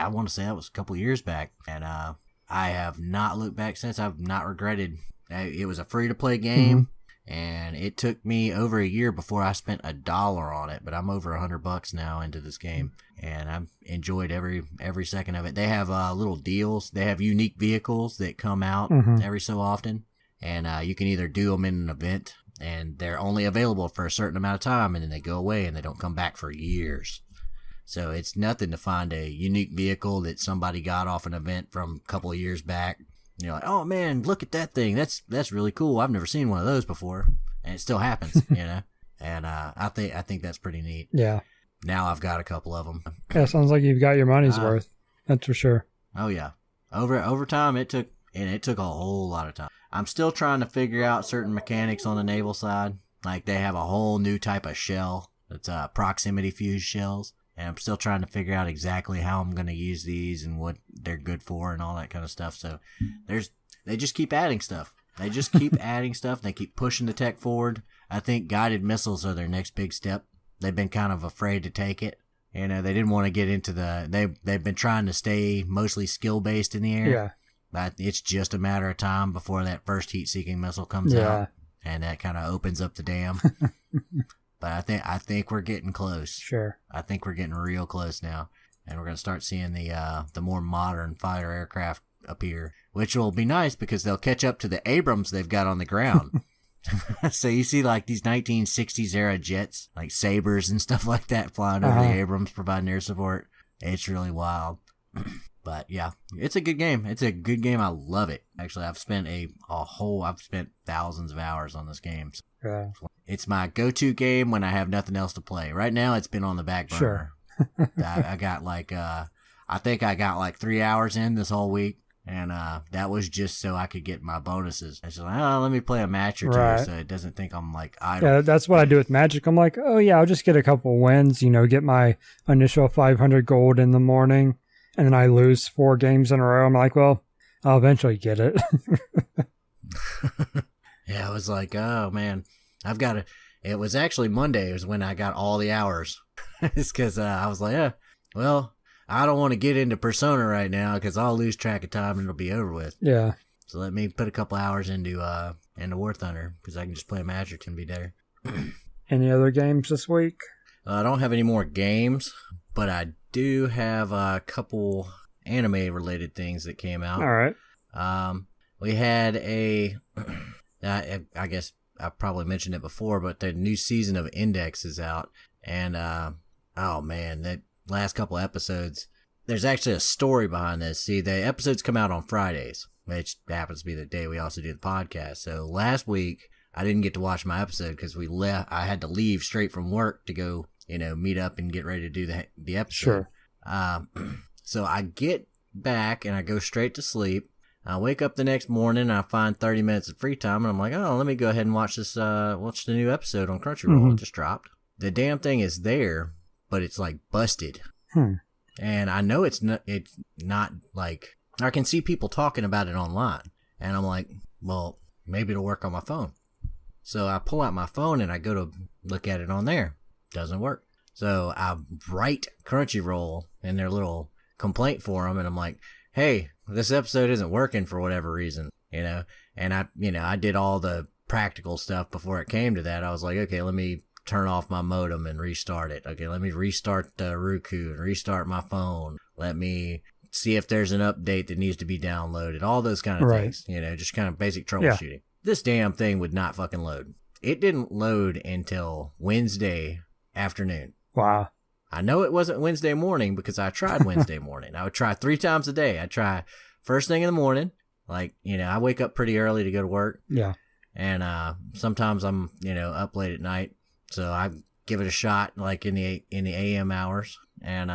want to say that was a couple years back, and I have not looked back since. I've not regretted. It was a free-to-play game, and it took me over a year before I spent $1 on it, but I'm over $100 now into this game, and I've enjoyed every second of it. They have little deals. They have unique vehicles that come out every so often, and you can either do them in an event, and they're only available for a certain amount of time, and then they go away, and they don't come back for years. So it's nothing to find a unique vehicle that somebody got off an event from a couple of years back. You're like, oh man, look at that thing. That's really cool. I've never seen one of those before, and it still happens, And I think that's pretty neat. Yeah. Now I've got a couple of them. Yeah, sounds like you've got your money's worth. That's for sure. Oh yeah. Over time, it took a whole lot of time. I'm still trying to figure out certain mechanics on the naval side. Like they have a whole new type of shell. It's proximity fuse shells. And I'm still trying to figure out exactly how I'm going to use these and what they're good for and all that kind of stuff. So they just keep adding stuff. They just keep adding stuff. They keep pushing the tech forward. I think guided missiles are their next big step. They've been kind of afraid to take it. They didn't want to get into they've been trying to stay mostly skill based in the air. Yeah. But it's just a matter of time before that first heat seeking missile comes out. And that kind of opens up the dam. But I think we're getting close. Sure. I think we're getting real close now, and we're going to start seeing the more modern fighter aircraft appear, which will be nice because they'll catch up to the Abrams they've got on the ground. So you see like these 1960s era jets, like Sabres and stuff like that, flying over the Abrams, providing air support. It's really wild. But yeah, it's a good game. It's a good game. I love it. Actually, I've spent I've spent thousands of hours on this game. Yeah. It's my go-to game when I have nothing else to play. Right now, it's been on the back burner. Sure. I got I think I got like 3 hours in this whole week, and that was just so I could get my bonuses. I was like, let me play a match or two so it doesn't think I'm like idle. Yeah, that's what I do with Magic. I'm like, oh yeah, I'll just get a couple wins, get my initial 500 gold in the morning, and then I lose 4 games in a row. I'm like, well, I'll eventually get it. Yeah, I was like, oh man, it was actually Monday was when I got all the hours. It's because I was like, yeah, well, I don't want to get into Persona right now because I'll lose track of time and it'll be over with. Yeah. So let me put a couple hours into War Thunder because I can just play Magic and be there. Any other games this week? I don't have any more games, but I do have a couple anime-related things that came out. All right. We had I guess I probably mentioned it before, but the new season of Index is out. And, oh man, that last couple episodes, there's actually a story behind this. See, the episodes come out on Fridays, which happens to be the day we also do the podcast. So last week, I didn't get to watch my episode because I had to leave straight from work to go, meet up and get ready to do the episode. Sure. So I get back and I go straight to sleep. I wake up the next morning and I find 30 minutes of free time and I'm like, oh, let me go ahead and watch watch the new episode on Crunchyroll. It just dropped. The damn thing is there, but it's like busted. And I know it's not like, I can see people talking about it online and I'm like, well, maybe it'll work on my phone. So I pull out my phone and I go to look at it on there. Doesn't work. So I write Crunchyroll in their little complaint forum and I'm like, hey, this episode isn't working for whatever reason, and I did all the practical stuff before it came to that. I was like, okay, let me turn off my modem and restart it. Okay, let me restart the Roku and restart my phone. Let me see if there's an update that needs to be downloaded. All those kind of things, just kind of basic troubleshooting. Yeah. This damn thing would not fucking load. It didn't load until Wednesday afternoon. Wow. I know it wasn't Wednesday morning because I tried Wednesday morning. I would try 3 times a day. I'd try first thing in the morning, Like, I wake up pretty early to go to work. Yeah. And sometimes I'm, up late at night. So I give it a shot, like in the AM hours. And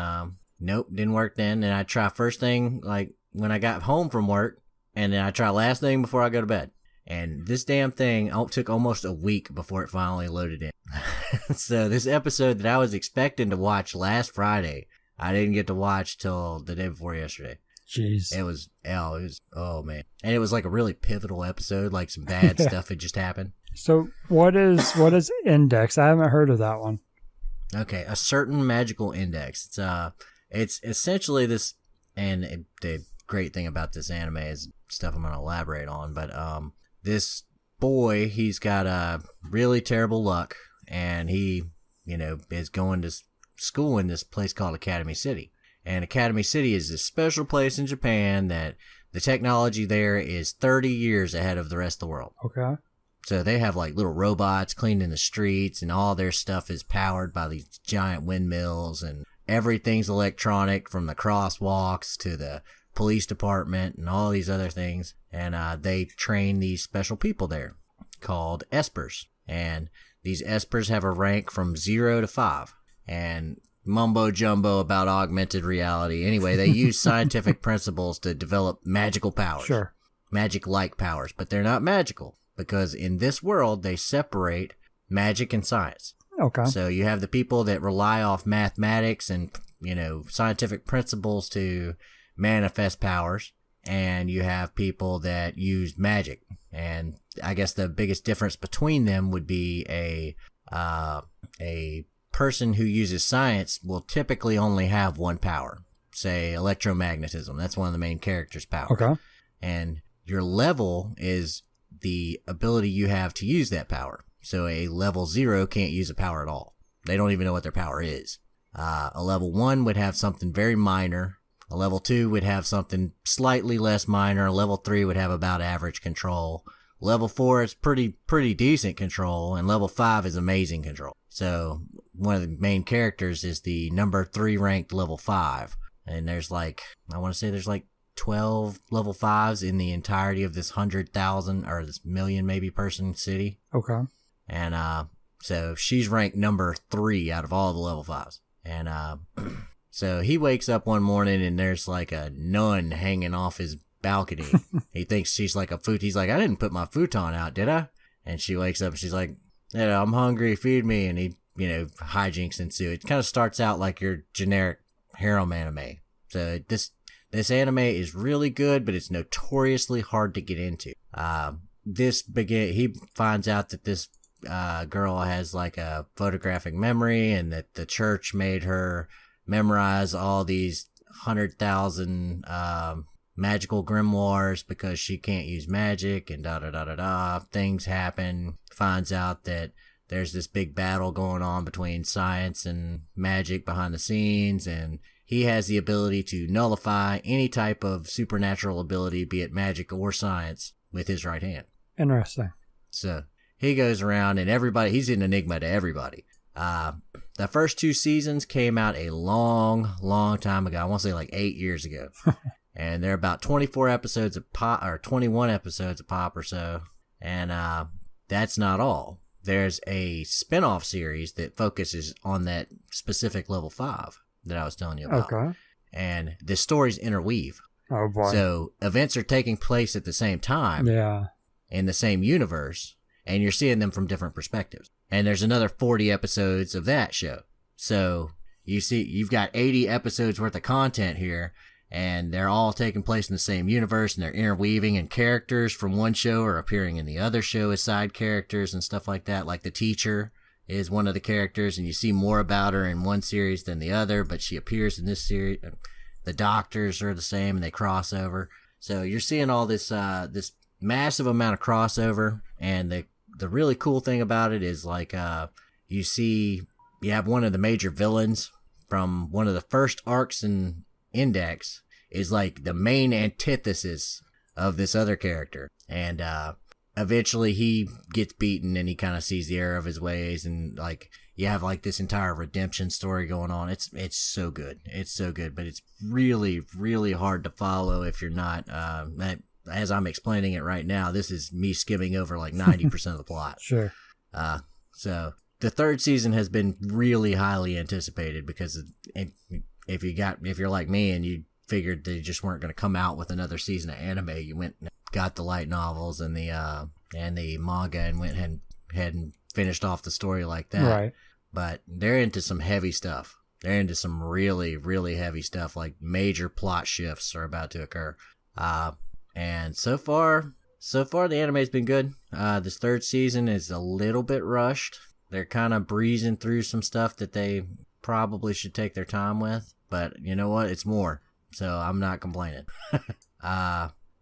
nope, didn't work then. And I try first thing, like when I got home from work. And then I try last thing before I go to bed. And this damn thing took almost a week before it finally loaded in. So this episode that I was expecting to watch last Friday, I didn't get to watch till the day before yesterday. Jeez. Oh man. And it was like a really pivotal episode, like some bad stuff had just happened. So what is Index? I haven't heard of that one. Okay, a certain magical index. It's essentially this, and the great thing about this anime is stuff I'm going to elaborate on, but this boy, he's got really terrible luck, and he, is going to school in this place called Academy City. And Academy City is this special place in Japan that the technology there is 30 years ahead of the rest of the world. Okay. So they have like little robots cleaning the streets, and all their stuff is powered by these giant windmills, and everything's electronic from the crosswalks to the police department and all these other things. And they train these special people there called espers. And these espers have a rank from 0 to 5. And mumbo jumbo about augmented reality. Anyway, they use scientific principles to develop magical powers. Sure. Magic-like powers, but they're not magical because in this world they separate magic and science. Okay. So you have the people that rely off mathematics and, scientific principles to manifest powers, and you have people that use magic. And I guess the biggest difference between them would be a person who uses science will typically only have one power, say electromagnetism. That's one of the main characters' powers. Okay. And your level is the ability you have to use that power. So a level 0 can't use a power at all. They don't even know what their power is. A level 1 would have something very minor. A level 2 would have something slightly less minor. A level 3 would have about average control. Level 4 is pretty decent control, and level 5 is amazing control. So one of the main characters is the number 3 ranked level 5. And there's I want to say there's 12 level 5s in the entirety of this 100,000 or this million maybe person city. Okay. And so she's ranked number 3 out of all the level 5s. And so he wakes up one morning and there's a nun hanging off his balcony. He thinks she's like a he's like, I didn't put my futon out, did I? And she wakes up and she's like, yeah, I'm hungry, feed me. And he, hijinks ensue. It kind of starts out like your generic harem anime. So this anime is really good, but it's notoriously hard to get into. He finds out that this girl has a photographic memory, and that the church made her memorize all these 100,000 magical grimoires because she can't use magic, and things happen. Finds out that there's this big battle going on between science and magic behind the scenes, and he has the ability to nullify any type of supernatural ability, be it magic or science, with his right hand. Interesting. So he goes around and he's an enigma to everybody. The first 2 seasons came out a long time ago. I want to say 8 years ago. And they're about 24 episodes a pop, or 21 episodes a pop or so. And that's not all. There's a spin-off series that focuses on that specific level 5 that I was telling you about. Okay. And the stories interweave. Oh boy. So events are taking place at the same time. Yeah. In the same universe, and you're seeing them from different perspectives. And there's another 40 episodes of that show. So you've got 80 episodes worth of content here, and they're all taking place in the same universe, and they're interweaving, and characters from one show are appearing in the other show as side characters and stuff like that. Like the teacher is one of the characters, and you see more about her in one series than the other, but she appears in this series. The doctors are the same, and they cross over. So you're seeing all this this massive amount of crossover, and the really cool thing about it is you have one of the major villains from one of the first arcs in Index is the main antithesis of this other character, and eventually he gets beaten and he kind of sees the error of his ways, and you have this entire redemption story going on. It's so good, but it's really hard to follow if you're not as I'm explaining it right now, this is me skimming over like 90% of the plot. Sure. So the third season has been really highly anticipated because if you're like me and you figured they just weren't going to come out with another season of anime, you went and got the light novels and the manga and went ahead and finished off the story like that. Right. But they're into some heavy stuff. They're into some really, really heavy stuff, like major plot shifts are about to occur. And so far the anime's been good. This third season is a little bit rushed. They're kind of breezing through some stuff that they probably should take their time with. But you know what? It's more. So I'm not complaining.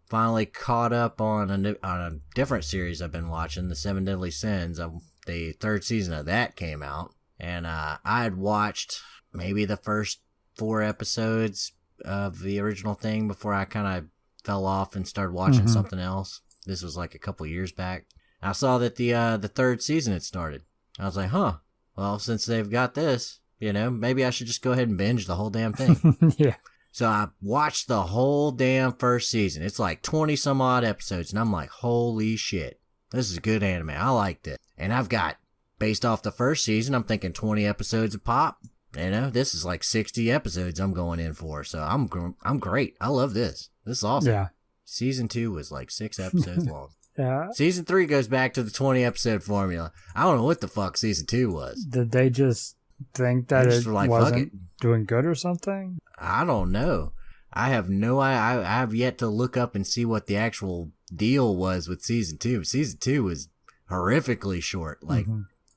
Finally caught up on a different series I've been watching, The Seven Deadly Sins. The third season of that came out. And I had watched maybe the first 4 episodes of the original thing before I kind of fell off and started watching something else. This was like a couple years back. I saw that the third season had started. I was like, huh, well, since they've got this, maybe I should just go ahead and binge the whole damn thing. Yeah. So I watched the whole damn first season. It's like 20 some odd episodes, and I'm like, holy shit, this is a good anime. I like this. And I've got, based off the first season, I'm thinking 20 episodes a pop. This is like 60 episodes I'm going in for. So I'm great. I love this. This is awesome. Yeah. Season 2 was like 6 episodes long. Yeah. Season 3 goes back to the 20 episode formula. I don't know what the fuck season 2 was. Did they just think that it wasn't doing good or something? I don't know. I have no idea. I have yet to look up and see what the actual deal was with season 2. Season 2 was horrifically short. Like,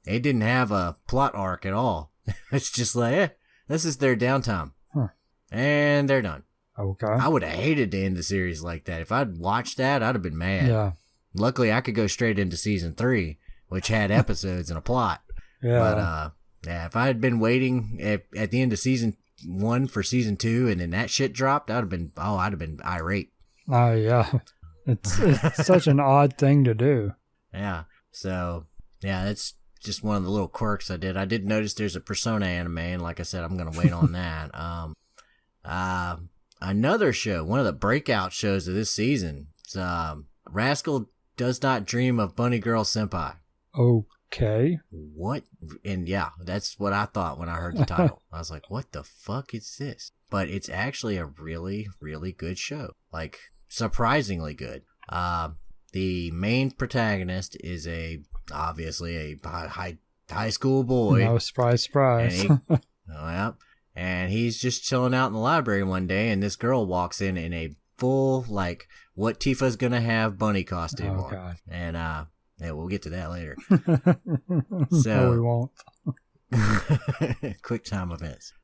it didn't have a plot arc at all. It's just like, this is their downtime. Huh. And they're done. Okay. I would have hated to end the series like that. If I'd watched that, I'd have been mad. Yeah. Luckily, I could go straight into season 3, which had episodes and a plot. Yeah. But, if I had been waiting at the end of season 1 for season 2 and then that shit dropped, I'd have been irate. Oh, yeah. It's such an odd thing to do. Yeah. So, yeah, that's just one of the little quirks I did. I did notice there's a Persona anime, and like I said, I'm going to wait on that. Another show, one of the breakout shows of this season, is Rascal Does Not Dream of Bunny Girl Senpai. Okay. What? And yeah, that's what I thought when I heard the title. I was like, what the fuck is this? But it's actually a really, really good show. Like, surprisingly good. The main protagonist is obviously a high school boy. No, surprise. And he's just chilling out in the library one day, and this girl walks in a full, like, what Tifa's gonna have bunny costume on. God. And, yeah, we'll get to that later. No, we won't. Quick time events.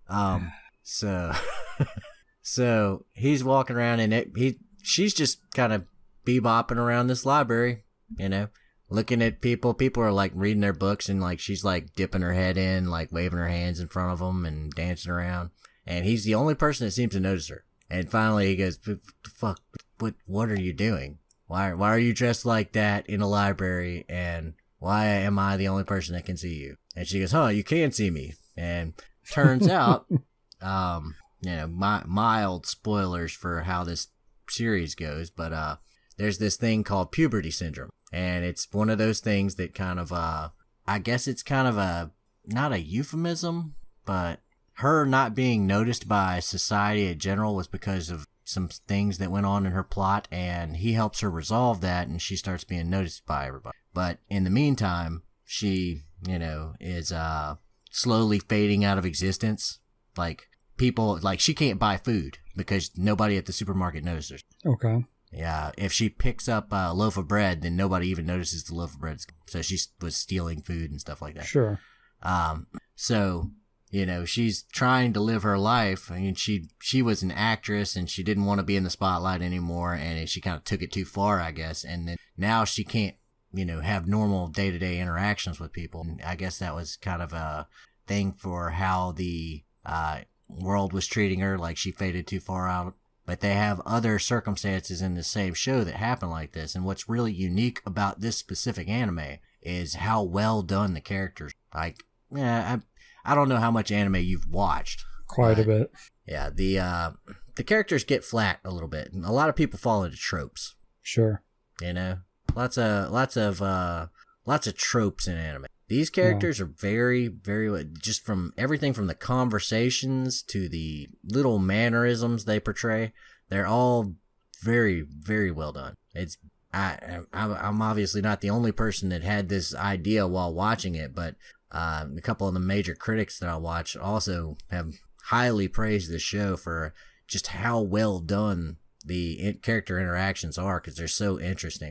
So he's walking around, and she's just kind of bebopping around this library, looking at people. People are like reading their books, and like she's like dipping her head in, like waving her hands in front of them and dancing around. And he's the only person that seems to notice her. And finally he goes, "Fuck, what are you doing? Why are you dressed like that in a library? And why am I the only person that can see you?" And she goes, "You can see me." And turns out, mild spoilers for how this series goes, but there's this thing called puberty syndrome. And it's one of those things that kind of, I guess it's kind of not a euphemism, but her not being noticed by society in general was because of some things that went on in her plot, and he helps her resolve that, and she starts being noticed by everybody. But in the meantime, she, is slowly fading out of existence. Like, people, like, she can't buy food because nobody at the supermarket notices her. Okay. Yeah, if she picks up a loaf of bread, then nobody even notices the loaf of bread. So she was stealing food and stuff like that. Sure. So, she's trying to live her life. I mean, she was an actress, and she didn't want to be in the spotlight anymore, and she kind of took it too far, I guess. And then now she can't, have normal day-to-day interactions with people. And I guess that was kind of a thing for how the world was treating her, like she faded too far out. But they have other circumstances in the same show that happen like this. And what's really unique about this specific anime is how well done the characters. Like, I don't know how much anime you've watched. Quite a bit. Yeah, the characters get flat a little bit. And a lot of people fall into tropes. Sure. You know, lots of tropes in anime. These characters are very, very, just from everything from the conversations to the little mannerisms they portray. They're all very, very well done. I'm obviously not the only person that had this idea while watching it, but a couple of the major critics that I watch also have highly praised the show for just how well done the character interactions are, because they're so interesting.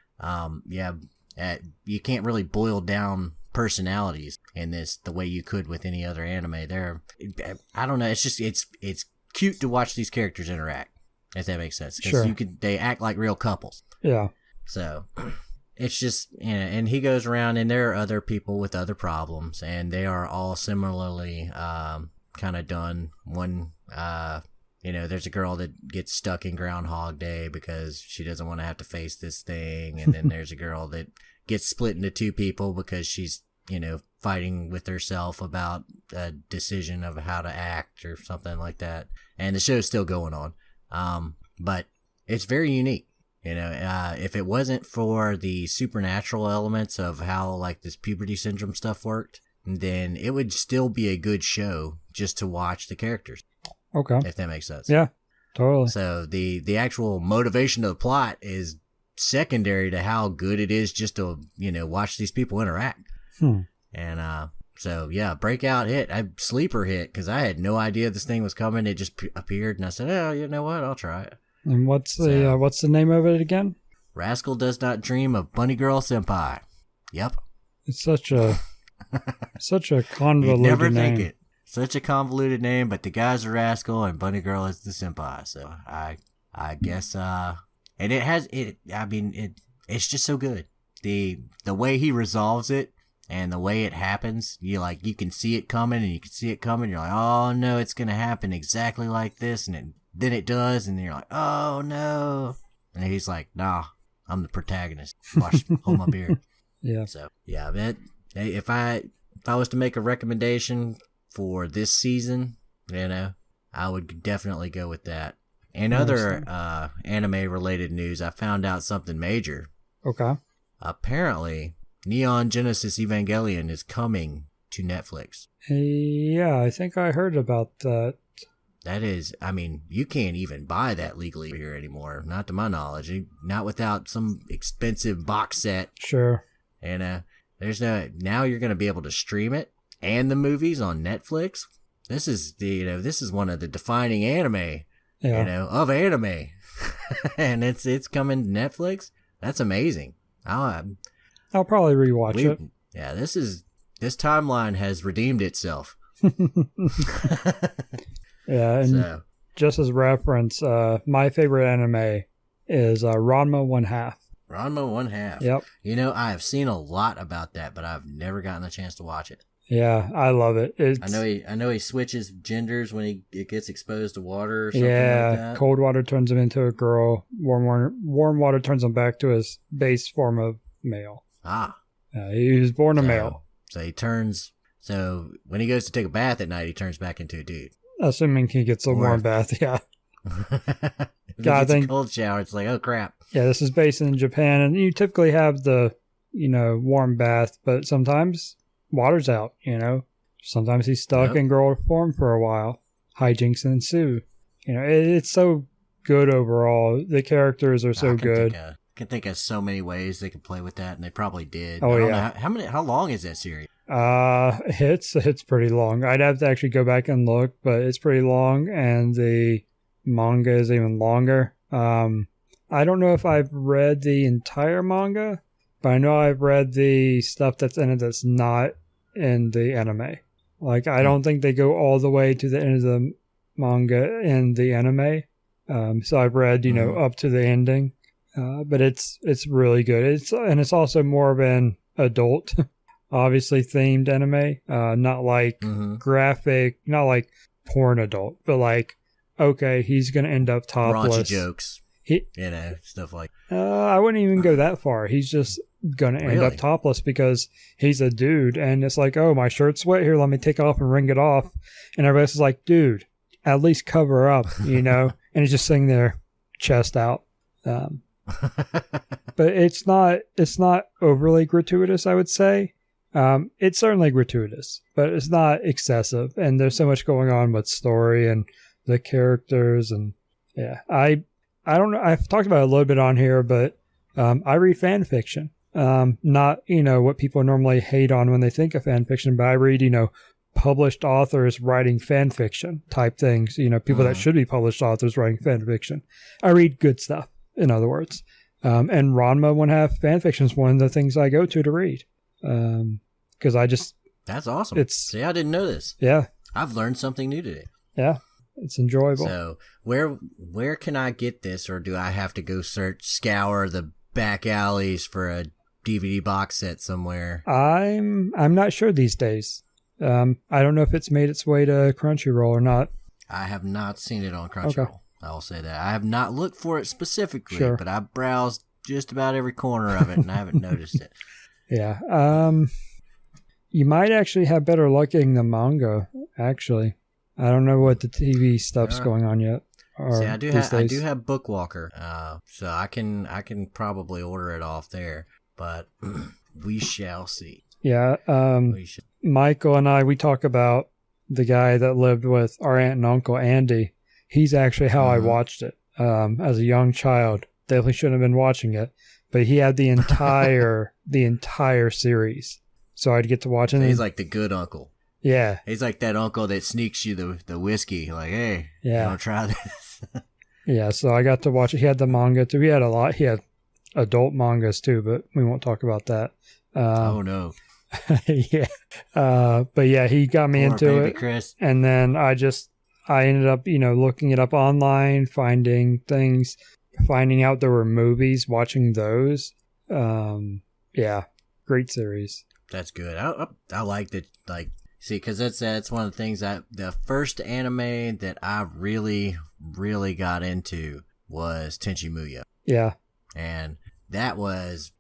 You can't really boil down personalities in this the way you could with any other anime. I don't know. It's just it's cute to watch these characters interact, if that makes sense. Because they act like real couples. Yeah. So it's just, you know, and he goes around and there are other people with other problems, and they are all similarly kind of done. One, you know, there's a girl that gets stuck in Groundhog Day because she doesn't want to have to face this thing, and then there's a girl that gets split into two people because she's, you know, fighting with herself about a decision of how to act or something like that. And the show's still going on, but it's very unique. You know, if it wasn't for the supernatural elements of how, like, this puberty syndrome stuff worked, then it would still be a good show just to watch the characters. Okay. If that makes sense. Yeah, totally. So the actual motivation of the plot is secondary to how good it is just to, you know, watch these people interact. And so, yeah, breakout hit, sleeper hit, because I had no idea this thing was coming. It just appeared, and I said, oh, you know what, I'll try it. And what's the name of it again? Rascal Does Not Dream of Bunny Girl Senpai. Yep. It's such a convoluted You'd never name. think it. Such a convoluted name, but the guy's a rascal and Bunny Girl is the senpai. So I guess and it's just so good. The way he resolves it and the way it happens, you can see it coming, and you can see it coming. You're like, oh no, it's gonna happen exactly like this, and then it does, and then you're like, oh no. And he's like, nah, I'm the protagonist. Hold my beer. Yeah. So yeah, if I was to make a recommendation for this season, you know, I would definitely go with that. And other anime related news, I found out something major. Okay. Apparently, Neon Genesis Evangelion is coming to Netflix. Yeah, I think I heard about that. That is, I mean, you can't even buy that legally here anymore. Not to my knowledge. Not without some expensive box set. Sure. And now you're going to be able to stream it and the movies on Netflix. This is one of the defining anime, of anime. And it's coming to Netflix. That's amazing. I'll probably rewatch it. Yeah, this timeline has redeemed itself. Yeah, and just as reference, my favorite anime is Ranma 1/2. Ranma 1/2. Yep. You know, I have seen a lot about that, but I've never gotten a chance to watch it. Yeah, I love it. I know he switches genders when it gets exposed to water or something like that. Cold water turns him into a girl. Warm water turns him back to his base form of male. He was born a male. So when he goes to take a bath at night, he turns back into a dude. Assuming he gets a warm bath, yeah. If he gets a cold shower, it's like, oh crap. Yeah, this is based in Japan, and you typically have the, warm bath, but sometimes water's out, Sometimes he's stuck in girl form for a while. Hijinks ensue. It's so good overall. The characters are so good. I can think of so many ways they could play with that, and they probably did. Oh, yeah. How long is that series? It's pretty long. I'd have to actually go back and look, but it's pretty long, and the manga is even longer. I don't know if I've read the entire manga, but I know I've read the stuff that's in it that's not in the anime. Like, I don't think they go all the way to the end of the manga in the anime. So I've read, up to the ending. But it's really good. It's also more of an adult, obviously themed anime. Not like graphic, not like porn adult, but like, okay, he's gonna end up topless. Raunchy jokes. Stuff like. I wouldn't even go that far. He's just gonna end up topless because he's a dude, and it's like, oh, my shirt's wet. Here, let me take off and wring it off. And everybody's is like, dude, at least cover up, And he's just sitting there, chest out. but it's not overly gratuitous, I would say. It's certainly gratuitous, but it's not excessive. And there's so much going on with story and the characters, and yeah, I don't know. I've talked about it a little bit on here, but I read fan fiction. Not what people normally hate on when they think of fan fiction, but I read published authors writing fan fiction type things. People that should be published authors writing fan fiction. I read good stuff, in other words. And Ranma One Half fan fiction is one of the things I go to read. Because that's awesome. See, I didn't know this. Yeah, I've learned something new today. Yeah, it's enjoyable. So where can I get this, or do I have to go scour the back alleys for a DVD box set somewhere? I'm not sure these days. I don't know if it's made its way to Crunchyroll or not. I have not seen it on Crunchyroll. Okay. I'll say that. I have not looked for it specifically, Sure. but I browsed just about every corner of it and I haven't noticed it. Yeah. You might actually have better luck getting the manga, actually. I don't know what the TV stuff's going on yet. See, I do have Bookwalker, so I can probably order it off there, but we shall see. Yeah. Michael and I, we talk about the guy that lived with our aunt and uncle, Andy. He's actually how I watched it as a young child. Definitely shouldn't have been watching it, but he had the entire series, so I'd get to watch it. So he's like the good uncle. Yeah, he's like that uncle that sneaks you the whiskey. Like, hey, you want to try this? Yeah. So I got to watch it. He had the manga too. He had a lot. He had adult mangas too, but we won't talk about that. Oh no. Yeah. But yeah, he got me into it. Chris. And then I ended up, looking it up online, finding out there were movies, watching those. Yeah, great series. That's good. I like that. Like, see, because that's one of the things the first anime that I really, really got into was Tenchi Muyo. Yeah. And that was,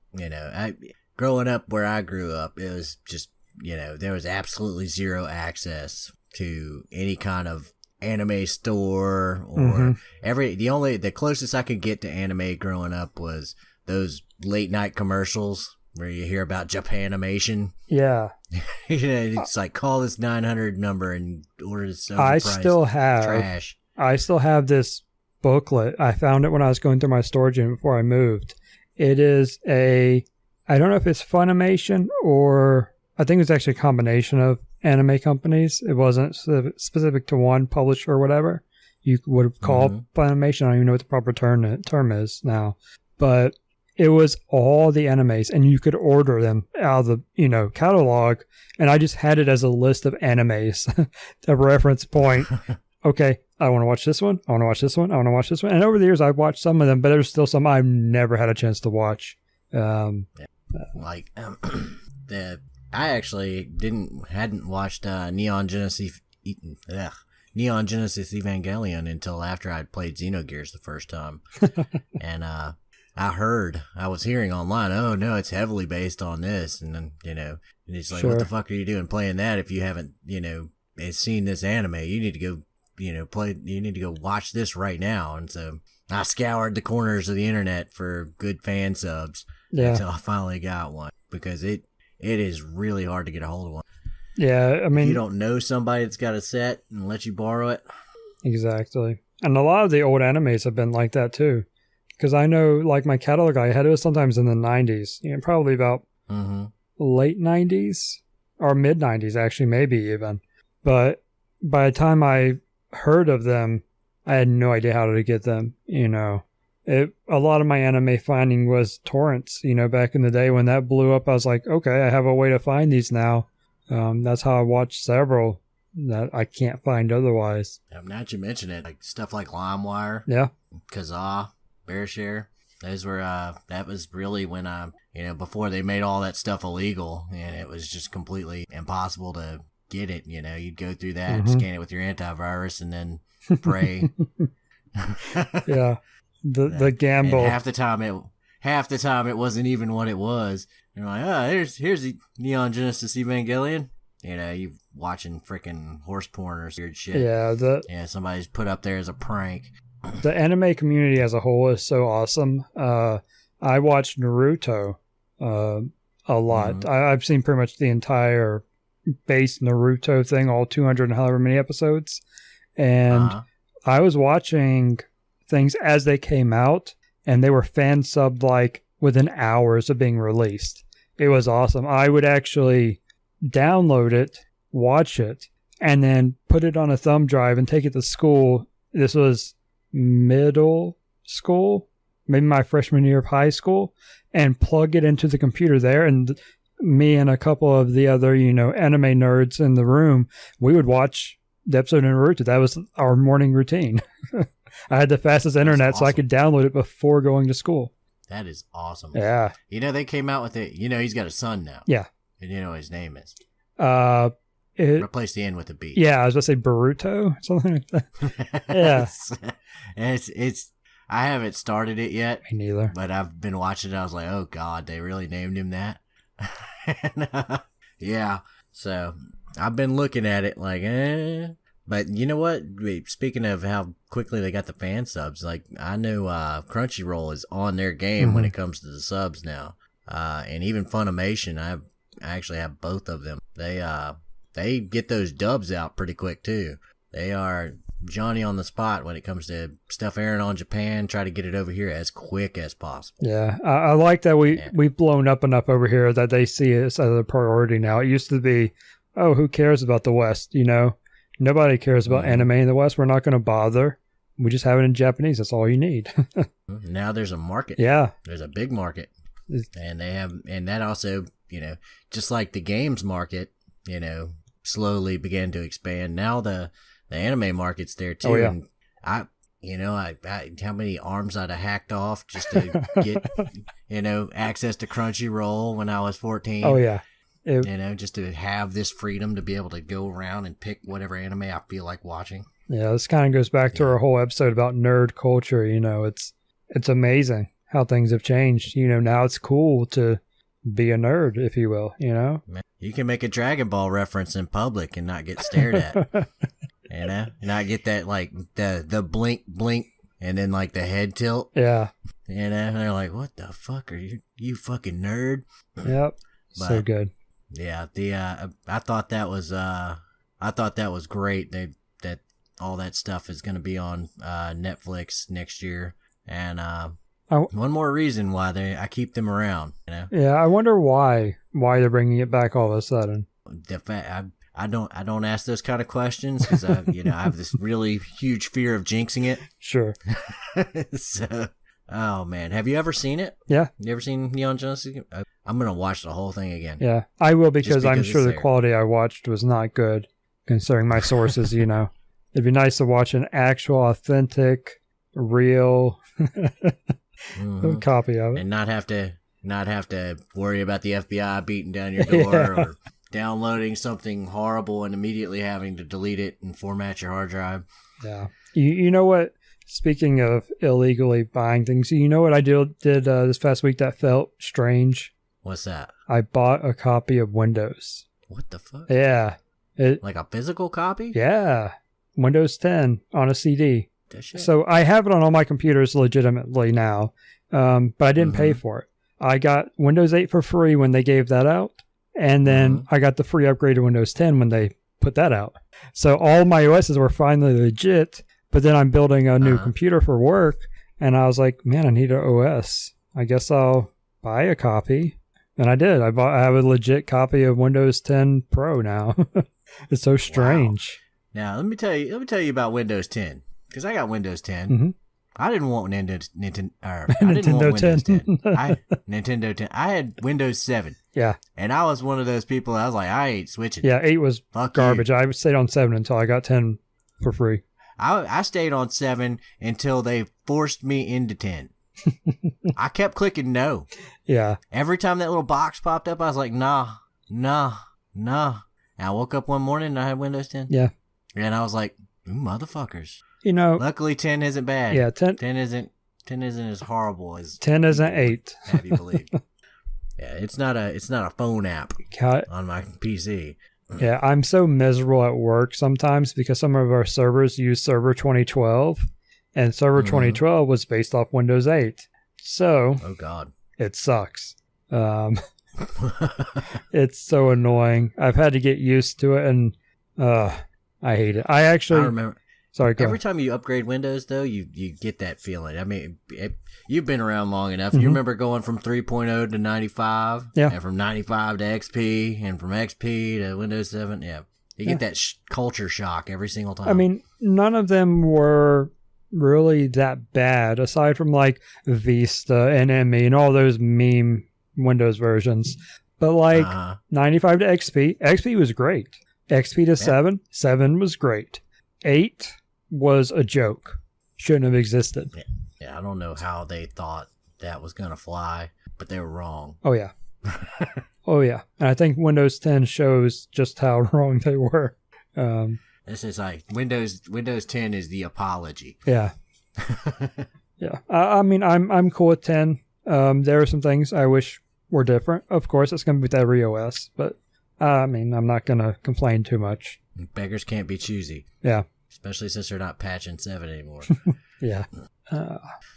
growing up where I grew up, it was just, there was absolutely zero access to any kind of anime store or the closest I could get to anime growing up was those late night commercials where you hear about Japanimation. Yeah. It's like, call this 900 number and order this overpriced trash. I still have this booklet. I found it when I was going through my storage unit before I moved. It is I don't know if it's Funimation or I think it's actually a combination of anime companies. It wasn't specific to one publisher or whatever. You would call Funimation. I don't even know what the proper term is now. But it was all the animes, and you could order them out of the catalog. And I just had it as a list of animes, a reference point. Okay, I want to watch this one. I want to watch this one. I want to watch this one. And over the years, I've watched some of them, but there's still some I've never had a chance to watch. I actually hadn't watched Neon Genesis Evangelion until after I'd played Xenogears the first time, and I was hearing online, oh no, it's heavily based on this, and then and it's like, what the fuck are you doing playing that if you haven't seen this anime? You need to go you need to go watch this right now. And so I scoured the corners of the internet for good fan subs until I finally got one, because it is really hard to get a hold of one. Yeah, I mean, if you don't know somebody that's got a set and let you borrow it. Exactly. And a lot of the old animes have been like that too. Because I know, like, my catalog I had, it was sometimes in the 90s, probably about late 90s or mid 90s, actually, maybe even. But by the time I heard of them, I had no idea how to get them. A lot of my anime finding was torrents. Back in the day when that blew up, I was like, okay, I have a way to find these now. That's how I watched several that I can't find otherwise. Now that you mention it, like stuff like LimeWire, Kazaa, BearShare, those were that was really when before they made all that stuff illegal, and it was just completely impossible to get it. You'd go through that and scan it with your antivirus and then pray. Yeah, the gamble. And half the time it wasn't even what it was. You're like, here's the Neon Genesis Evangelion. You watching freaking horse porn or weird shit. Yeah, somebody's put up there as a prank. The anime community as a whole is so awesome. I watched Naruto a lot. I've seen pretty much the entire base Naruto thing, all 200 and however many episodes. And I was watching things as they came out, and they were fan subbed like within hours of being released. It was awesome. I would actually download it, watch it, and then put it on a thumb drive and take it to school. This was middle school, maybe my freshman year of high school, and plug it into the computer there. And me and a couple of the other, anime nerds in the room, we would watch the episode of Naruto. That was our morning routine. I had the fastest internet, so I could download it before going to school. That is awesome. Yeah. They came out with it. He's got a son now. Yeah. And you know what his name is? Replace the N with a B. Yeah, I was going to say Boruto, something like that. Yeah. It's I haven't started it yet. Me neither. But I've been watching it. I was like, oh, God, they really named him that? And, yeah. So I've been looking at it like, But you know what? Speaking of how quickly they got the fan subs, like I know Crunchyroll is on their game when it comes to the subs now. And even Funimation, I actually have both of them. They get those dubs out pretty quick too. They are Johnny on the spot when it comes to stuff airing on Japan. Try to get it over here as quick as possible. Yeah, I like that we've blown up enough over here that they see us as a priority now. It used to be, oh, who cares about the West? Nobody cares about anime in the West. We're not going to bother. We just have it in Japanese. That's all you need. Now there's a market. Yeah, there's a big market, and that also, just like the games market, slowly began to expand. Now the anime market's there too. Oh, yeah. And I how many arms I'd have hacked off just to get, access to Crunchyroll when I was 14. Oh yeah. Just to have this freedom to be able to go around and pick whatever anime I feel like watching. Yeah, this kind of goes back to our whole episode about nerd culture. It's amazing how things have changed. Now it's cool to be a nerd, if you will, You can make a Dragon Ball reference in public and not get stared at. Not get that, like, the blink, and then, like, the head tilt. Yeah. And they're like, what the fuck are you fucking nerd? Yep. So good. Yeah, I thought that was great. That all that stuff is going to be on Netflix next year, and one more reason why I keep them around. Yeah, I wonder why they're bringing it back all of a sudden. The fact I don't ask those kind of questions because I have this really huge fear of jinxing it. Sure. So. Oh, man. Have you ever seen it? Yeah. You ever seen Neon Genesis? I'm going to watch the whole thing again. Yeah, I will because I'm sure the quality I watched was not good, considering my sources, It'd be nice to watch an actual, authentic, real copy of it. And not have to worry about the FBI beating down your door or downloading something horrible and immediately having to delete it and format your hard drive. Yeah. You know what? Speaking of illegally buying things, you know what I did this past week that felt strange? What's that? I bought a copy of Windows. What the fuck? Yeah. Like a physical copy? Yeah. Windows 10 on a CD. Shit. So I have it on all my computers legitimately now, but I didn't pay for it. I got Windows 8 for free when they gave that out, and then I got the free upgrade to Windows 10 when they put that out. So all my OSs were finally legit. But then I'm building a new computer for work, and I was like, man, I need an OS. I guess I'll buy a copy. And I did. I have a legit copy of Windows 10 Pro now. It's so strange. Wow. Now, let me tell you about Windows 10, because I got Windows 10. Mm-hmm. I didn't want Windows 10. Nintendo 10. I had Windows 7. Yeah. And I was one of those people that I was like, I ain't switching. Yeah, 8 was garbage. You. I stayed on 7 until I got 10 for free. I stayed on 7 until they forced me into 10. I kept clicking no. Yeah. Every time that little box popped up, I was like, nah. And I woke up one morning and I had Windows 10. Yeah. And I was like, motherfuckers. Luckily 10 isn't bad. Yeah, 10 isn't as horrible as 10 isn't 8. Have you believe? Yeah, it's not a phone app on my PC. Yeah, I'm so miserable at work sometimes because some of our servers use Server 2012, and Server 2012 was based off Windows 8. So, oh god, it sucks. It's so annoying. I've had to get used to it, and I hate it. I remember. Sorry, every time you upgrade Windows, though, you get that feeling. I mean, you've been around long enough. You remember going from 3.0 to 95, and from 95 to XP, and from XP to Windows 7. Yeah, you get that culture shock every single time. I mean, none of them were really that bad, aside from like Vista and ME and all those meme Windows versions. But like 95 to XP was great. XP to 7 was great. 8 was a joke. Shouldn't have existed. Yeah, I don't know how they thought that was going to fly, but they were wrong. Oh, yeah. Oh, yeah. And I think Windows 10 shows just how wrong they were. This is like Windows 10 is the apology. Yeah. Yeah. I mean, I'm cool with 10. There are some things I wish were different. Of course, it's going to be with every OS, but I mean, I'm not going to complain too much. Beggars can't be choosy. Yeah. Especially since they're not patching 7 anymore. Yeah.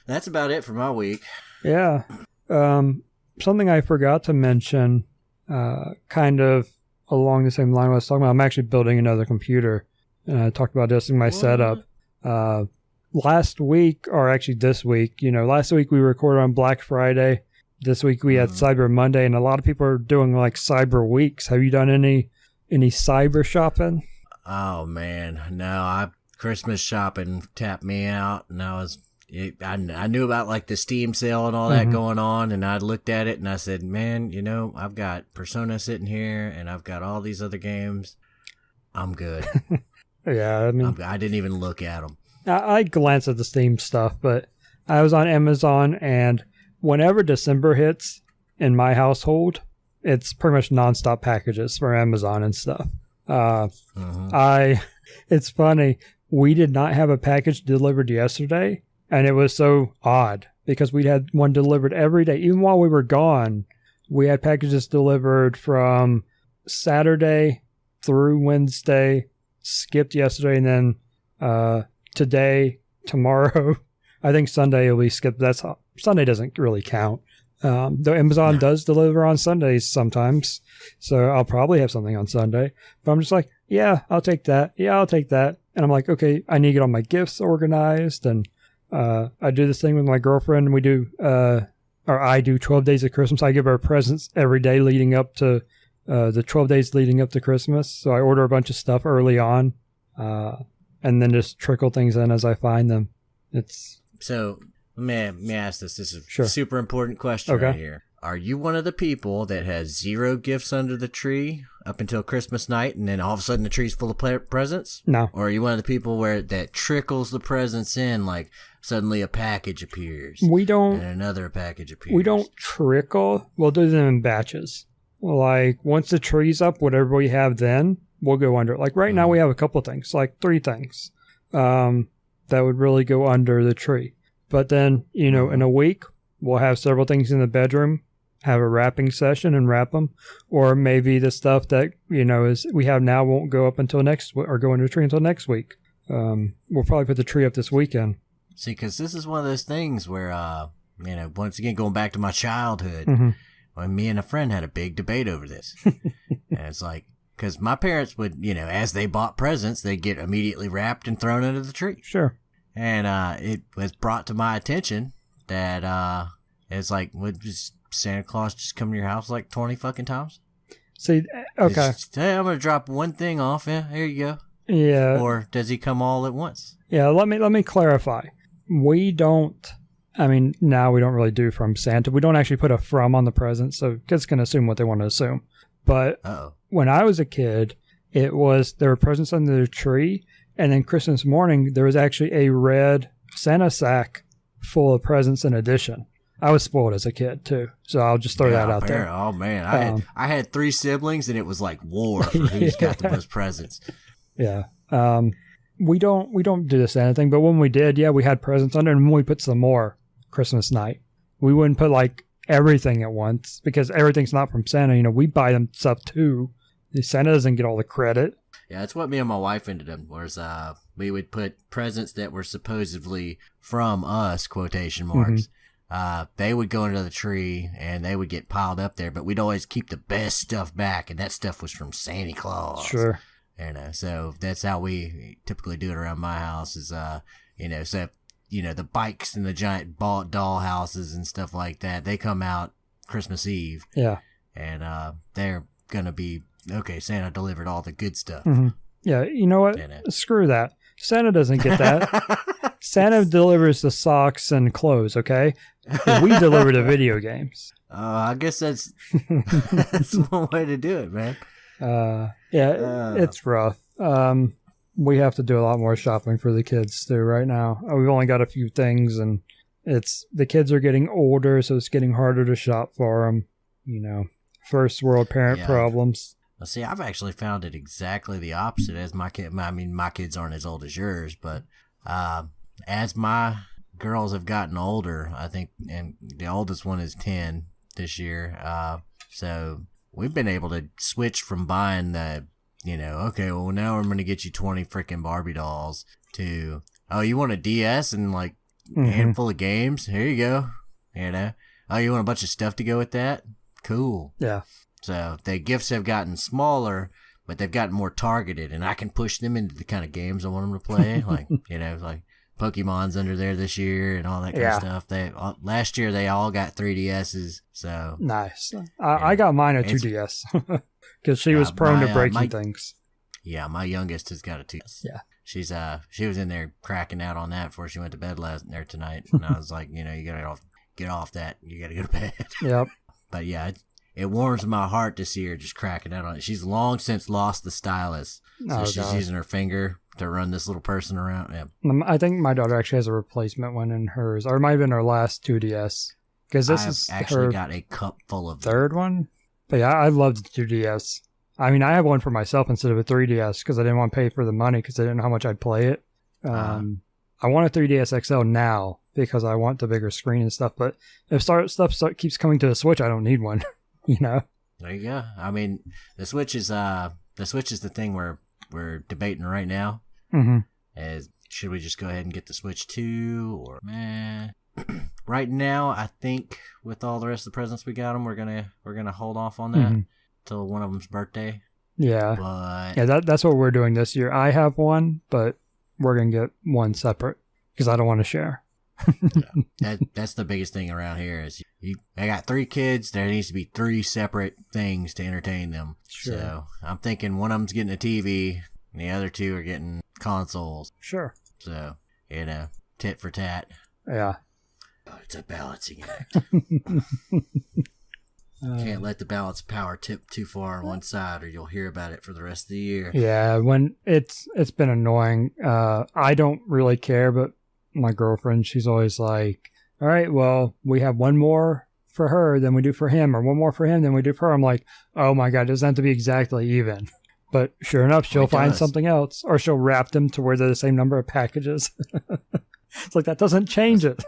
That's about it for my week. Yeah. Something I forgot to mention, kind of along the same line I was talking about, I'm actually building another computer. And I talked about this in my setup. Last week, or actually this week, last week we recorded on Black Friday. This week we had Cyber Monday, and a lot of people are doing like Cyber Weeks. Have you done any cyber shopping? Oh man, no! Christmas shopping tapped me out, and I knew about like the Steam sale and all that going on, and I looked at it and I said, man, I've got Persona sitting here, and I've got all these other games. I'm good. Yeah, I mean, I didn't even look at them. I glanced at the Steam stuff, but I was on Amazon, and whenever December hits in my household, it's pretty much nonstop packages for Amazon and stuff. It's funny. We did not have a package delivered yesterday, and it was so odd because we had one delivered every day. Even while we were gone, we had packages delivered from Saturday through Wednesday, skipped yesterday, and then today, tomorrow. I think Sunday will be skipped. Sunday doesn't really count. Though Amazon does deliver on Sundays sometimes, so I'll probably have something on Sunday. But I'm just like, yeah, I'll take that. Yeah, I'll take that. And I'm like, okay, I need to get all my gifts organized, and I do this thing with my girlfriend. And we do, I do 12 days of Christmas. I give her presents every day leading up to the 12 days leading up to Christmas. So I order a bunch of stuff early on, and then just trickle things in as I find them. So. Let me ask this. This is a super important question right here. Are you one of the people that has 0 gifts under the tree up until Christmas night, and then all of a sudden the tree's full of presents? No. Or are you one of the people that trickles the presents in, like suddenly a package appears? We don't. And another package appears. We don't trickle. We'll do them in batches. Like once the tree's up, whatever we have then, we'll go under it. Like right now we have a couple of things, like 3 things that would really go under the tree. But then, in a week, we'll have several things in the bedroom, have a wrapping session and wrap them. Or maybe the stuff that, is we have now won't go up until or go under the tree until next week. We'll probably put the tree up this weekend. See, because this is one of those things where, once again, going back to my childhood, when me and a friend had a big debate over this. And it's like, because my parents would, as they bought presents, they'd get immediately wrapped and thrown under the tree. Sure. And it was brought to my attention that it's like, would Santa Claus just come to your house like 20 fucking times? See, okay. Hey, I'm gonna drop one thing off. Yeah, here you go. Yeah. Or does he come all at once? Yeah. Let me clarify. We don't. I mean, now we don't really do from Santa. We don't actually put a from on the present, so kids can assume what they want to assume. But when I was a kid, there were presents under the tree. And then Christmas morning, there was actually a red Santa sack full of presents in addition. I was spoiled as a kid, too. So I'll just throw that out there. Oh, man. I had 3 siblings, and it was like war for who's got the most presents. Yeah. We don't do the Santa thing, but when we did, we had presents under, and we put some more Christmas night. We wouldn't put, like, everything at once, because everything's not from Santa. We buy them stuff, too. Santa doesn't get all the credit. Yeah, that's what me and my wife ended up was we would put presents that were supposedly from us, quotation marks. They would go into the tree and they would get piled up there, but we'd always keep the best stuff back, and that stuff was from Santa Claus. Sure. So that's how we typically do it around my house is, so, the bikes and the giant doll houses and stuff like that, they come out Christmas Eve. Yeah. And they're going to be, okay, Santa delivered all the good stuff. Yeah, you know what? Screw that. Santa doesn't get that. Santa delivers the socks and clothes, okay? We deliver the video games. I guess that's one way to do it, man. It's rough. We have to do a lot more shopping for the kids too right now. We've only got a few things, and the kids are getting older, so it's getting harder to shop for them. First world parent problems. Well, see, I've actually found it exactly the opposite as my kid. I mean, my kids aren't as old as yours, but as my girls have gotten older, I think, and the oldest one is 10 this year. So we've been able to switch from buying the, okay, well, now I'm going to get you 20 freaking Barbie dolls to, oh, you want a DS and like a handful of games? Here you go. Oh, you want a bunch of stuff to go with that? Cool. Yeah. So the gifts have gotten smaller, but they've gotten more targeted, and I can push them into the kind of games I want them to play. Like, like Pokemon's under there this year and all that kind of stuff. Last year they all got 3DSs. So nice. I got mine a 2DS because she was prone to breaking things. Yeah, my youngest has got a 2DS. Yeah. She was in there cracking out on that before she went to bed tonight, and I was like, you gotta get off that. You gotta go to bed. Yep. But yeah, it warms my heart to see her just cracking out on it. She's long since lost the stylus, so she's using her finger to run this little person around. Yeah. I think my daughter actually has a replacement one in hers, or it might have been her last 2DS. Because this is actually got a cup full of third one. But yeah, I love the 2DS. I mean, I have one for myself instead of a 3DS because I didn't want to pay for the money because I didn't know how much I'd play it. I want a 3DS XL now because I want the bigger screen and stuff. But if stuff keeps coming to the Switch, I don't need one. There you go. I mean, the Switch is the thing we're debating right now. Should we just go ahead and get the Switch 2 or right now, I think with all the rest of the presents we got them, we're gonna hold off on that till one of them's birthday. Yeah, but that's what we're doing this year. I have one, but we're gonna get one separate because I don't want to share. That's the biggest thing around here is I got 3 kids. There needs to be 3 separate things to entertain them. Sure. So I'm thinking one of them's getting a TV and the other 2 are getting consoles. Sure. So, tit for tat. Yeah. But it's a balancing act. Can't let the balance of power tip too far on one side or you'll hear about it for the rest of the year. Yeah, when it's been annoying. I don't really care, but my girlfriend, she's always like, all right, well, we have one more for her than we do for him, or one more for him than we do for her. I'm like, oh my God, it doesn't have to be exactly even. But sure enough, she'll find something else, or she'll wrap them to where they're the same number of packages. It's like, that doesn't change it.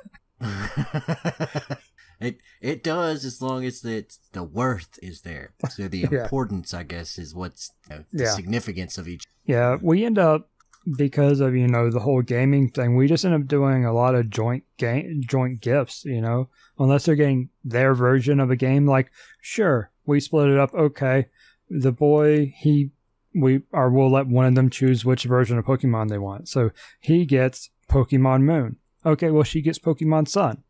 It does, as long as the worth is there. So the importance, I guess, is what's the significance of each. Yeah, we end up, because of, the whole gaming thing, we just end up doing a lot of joint gifts, unless they're getting their version of a game. Like, sure, we split it up. Okay, the boy, we'll let one of them choose which version of Pokemon they want. So he gets Pokemon Moon. Okay, well, she gets Pokemon Sun,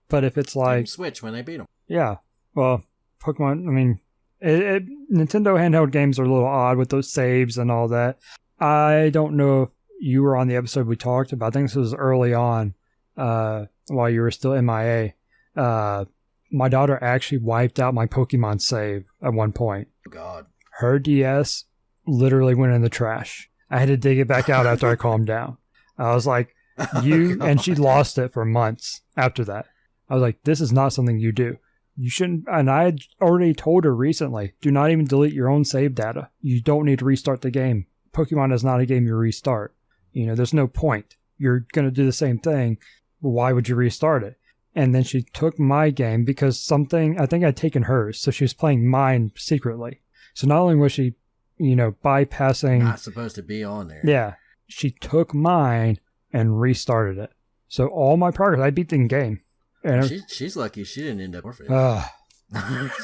But if it's like... Switch when they beat them. Yeah, well, Pokemon, I mean, Nintendo handheld games are a little odd with those saves and all that. I don't know if you were on the episode we talked about. I think this was early on, while you were still MIA. My daughter actually wiped out my Pokemon save at one point. Oh, God. Her DS literally went in the trash. I had to dig it back out after I calmed down. I was like, and she lost it for months after that. I was like, this is not something you do. You shouldn't, and I had already told her recently, do not even delete your own save data. You don't need to restart the game. Pokemon is not a game you restart. There's no point. You're going to do the same thing. Why would you restart it? And then she took my game because I think I'd taken hers. So she was playing mine secretly. So not only was she, bypassing. Not supposed to be on there. Yeah. She took mine and restarted it. So all my progress, I beat the game. And she's lucky she didn't end up orphaned.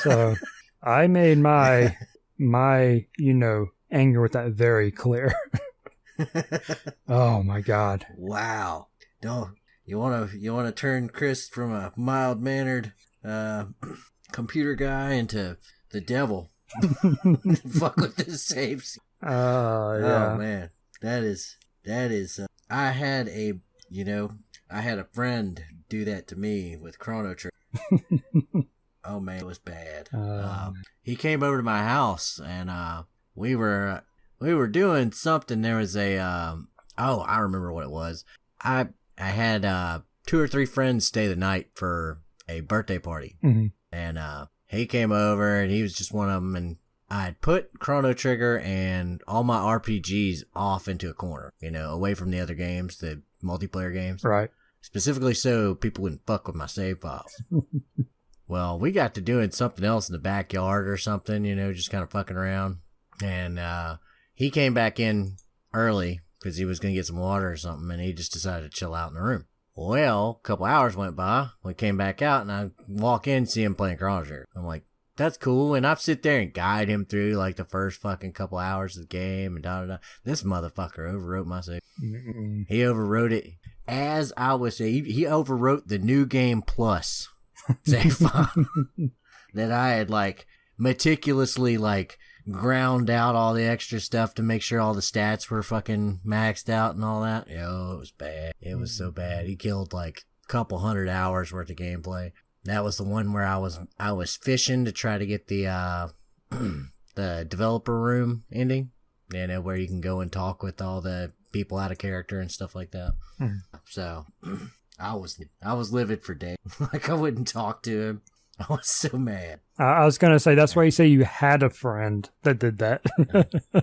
So I made my anger with that very clear. Oh my God. Wow. Don't you wanna turn Chris from a mild mannered computer guy into the devil. Fuck with the saves. Yeah. Oh man. That is I had a friend do that to me with Chrono Trigger. Oh man, it was bad. He came over to my house and we were doing something. There was a I remember what it was. I had 2 or 3 friends stay the night for a birthday party. Mm-hmm. And he came over and he was just one of them, and I had put Chrono Trigger and all my RPGs off into a corner, away from the other games, the multiplayer games. Right. Specifically so people wouldn't fuck with my save files. Well, we got to doing something else in the backyard or something, just kind of fucking around. And he came back in early because he was going to get some water or something, and he just decided to chill out in the room. Well, a couple hours went by. We came back out, and I walk in, see him playing Chrono Trigger. I'm like, that's cool. And I'd sit there and guide him through like the first fucking couple hours of the game and da-da-da. This motherfucker overwrote my save. Mm-mm. He overwrote it. As I was saying, he overwrote the New Game Plus save file that I had like meticulously like ground out all the extra stuff to make sure all the stats were fucking maxed out and all that. Yo, it was bad. It was so bad. He killed like a couple 100 hours worth of gameplay. That was the one where I was fishing to try to get the the developer room ending, where you can go and talk with all the people out of character and stuff like that. So I was livid for days. Like I wouldn't talk to him. I was so mad. I was going to say, that's why you say you had a friend that did that.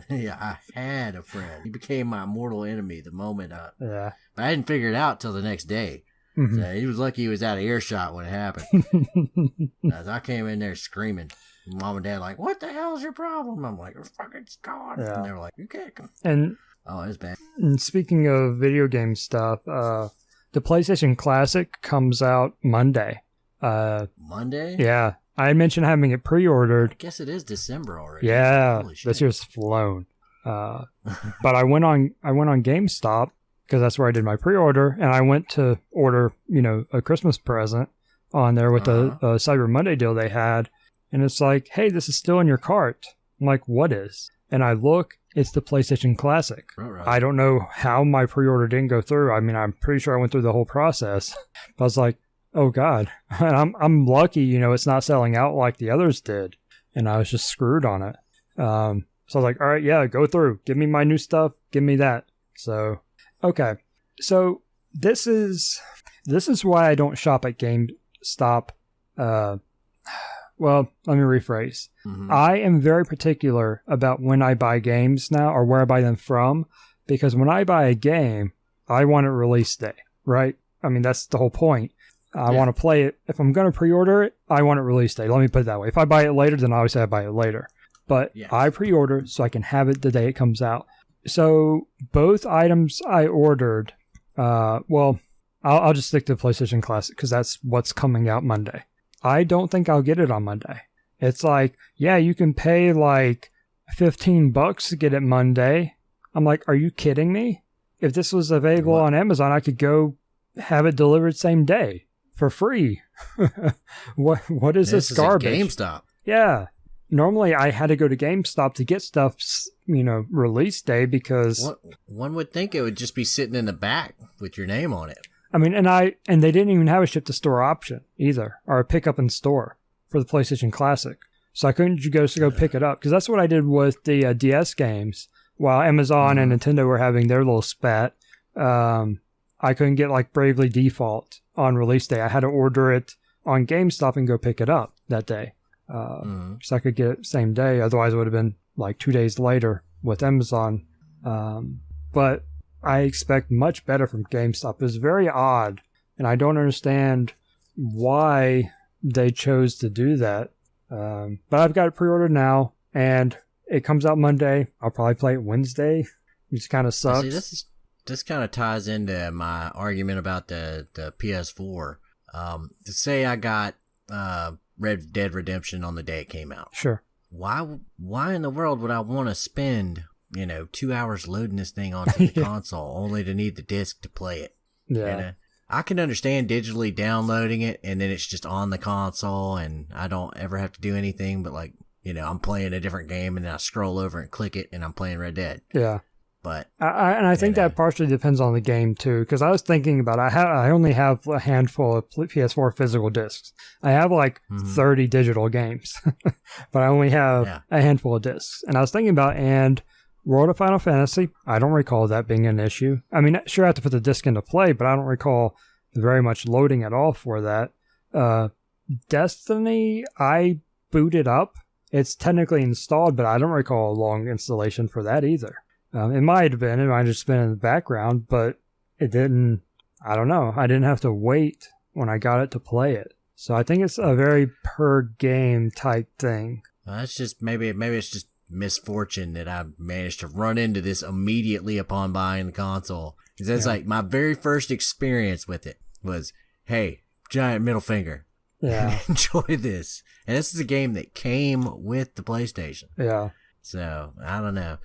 Yeah, I had a friend. He became my mortal enemy the moment Yeah. But I didn't figure it out till the next day. Mm-hmm. So he was lucky he was out of earshot when it happened. As I came in there screaming. Mom and Dad like, what the hell is your problem? I'm like, fucking God. Yeah. And they were like, you can't come. And oh, it was bad. And speaking of video game stuff, the PlayStation Classic comes out Monday. Monday? Yeah. I had mentioned having it pre-ordered. I guess it is December already. Yeah. Holy shit. This year's flown. But I went on GameStop because that's where I did my pre-order, and I went to order, a Christmas present on there with the Cyber Monday deal they had. And it's like, hey, this is still in your cart. I'm like, what is? And I look, it's the PlayStation Classic. Right. I don't know how my pre-order didn't go through. I mean, I'm pretty sure I went through the whole process. But I was like, oh God. And I'm lucky, it's not selling out like the others did. And I was just screwed on it. So I was like, all right, yeah, go through. Give me my new stuff. Give me that. So, okay. So this is why I don't shop at GameStop. Well, let me rephrase. Mm-hmm. I am very particular about when I buy games now or where I buy them from, because when I buy a game, I want it release day, right? I mean, that's the whole point. I want to play it. If I'm going to pre-order it, I want it release day. Let me put it that way. If I buy it later, then obviously I buy it later. But I pre-order so I can have it the day it comes out. So both items I ordered, I'll just stick to PlayStation Classic because that's what's coming out Monday. I don't think I'll get it on Monday. It's like, yeah, you can pay like $15 to get it Monday. I'm like, are you kidding me? If this was available on Amazon, I could go have it delivered same day for free. What is this garbage? Is GameStop. Yeah. Normally I had to go to GameStop to get stuff, release day because one would think it would just be sitting in the back with your name on it. I mean, and they didn't even have a ship to store option either, or a pick up in store for the PlayStation Classic. So I couldn't go pick it up because that's what I did with the DS games. While Amazon and Nintendo were having their little spat, I couldn't get like Bravely Default on release day. I had to order it on GameStop and go pick it up that day. So I could get it same day. Otherwise, it would have been like 2 days later with Amazon. But I expect much better from GameStop. It's very odd, and I don't understand why they chose to do that. But I've got it pre-ordered now, and it comes out Monday. I'll probably play it Wednesday, which kind of sucks. See, this kind of ties into my argument about the PS4. To say I got Red Dead Redemption on the day it came out. Sure. Why in the world would I want to spend 2 hours loading this thing onto the console only to need the disc to play it? Yeah. I can understand digitally downloading it and then it's just on the console and I don't ever have to do anything but like, I'm playing a different game and then I scroll over and click it and I'm playing Red Dead. Yeah. But I think that partially depends on the game too, because I was thinking about I only have a handful of PS4 physical discs. I have like 30 digital games, but I only have a handful of discs. And I was thinking about World of Final Fantasy. I don't recall that being an issue. I mean, sure, I have to put the disc into play, but I don't recall very much loading at all for that. Destiny, I booted up. It's technically installed, but I don't recall a long installation for that either. It might have just been in the background, but it didn't, I don't know. I didn't have to wait when I got it to play it. So I think it's a very per game type thing. That's just, maybe it's just misfortune that I managed to run into this immediately upon buying the console. Because that's like my very first experience with it was, hey, giant middle finger. Yeah. Enjoy this. And this is a game that came with the PlayStation. Yeah. So, I don't know.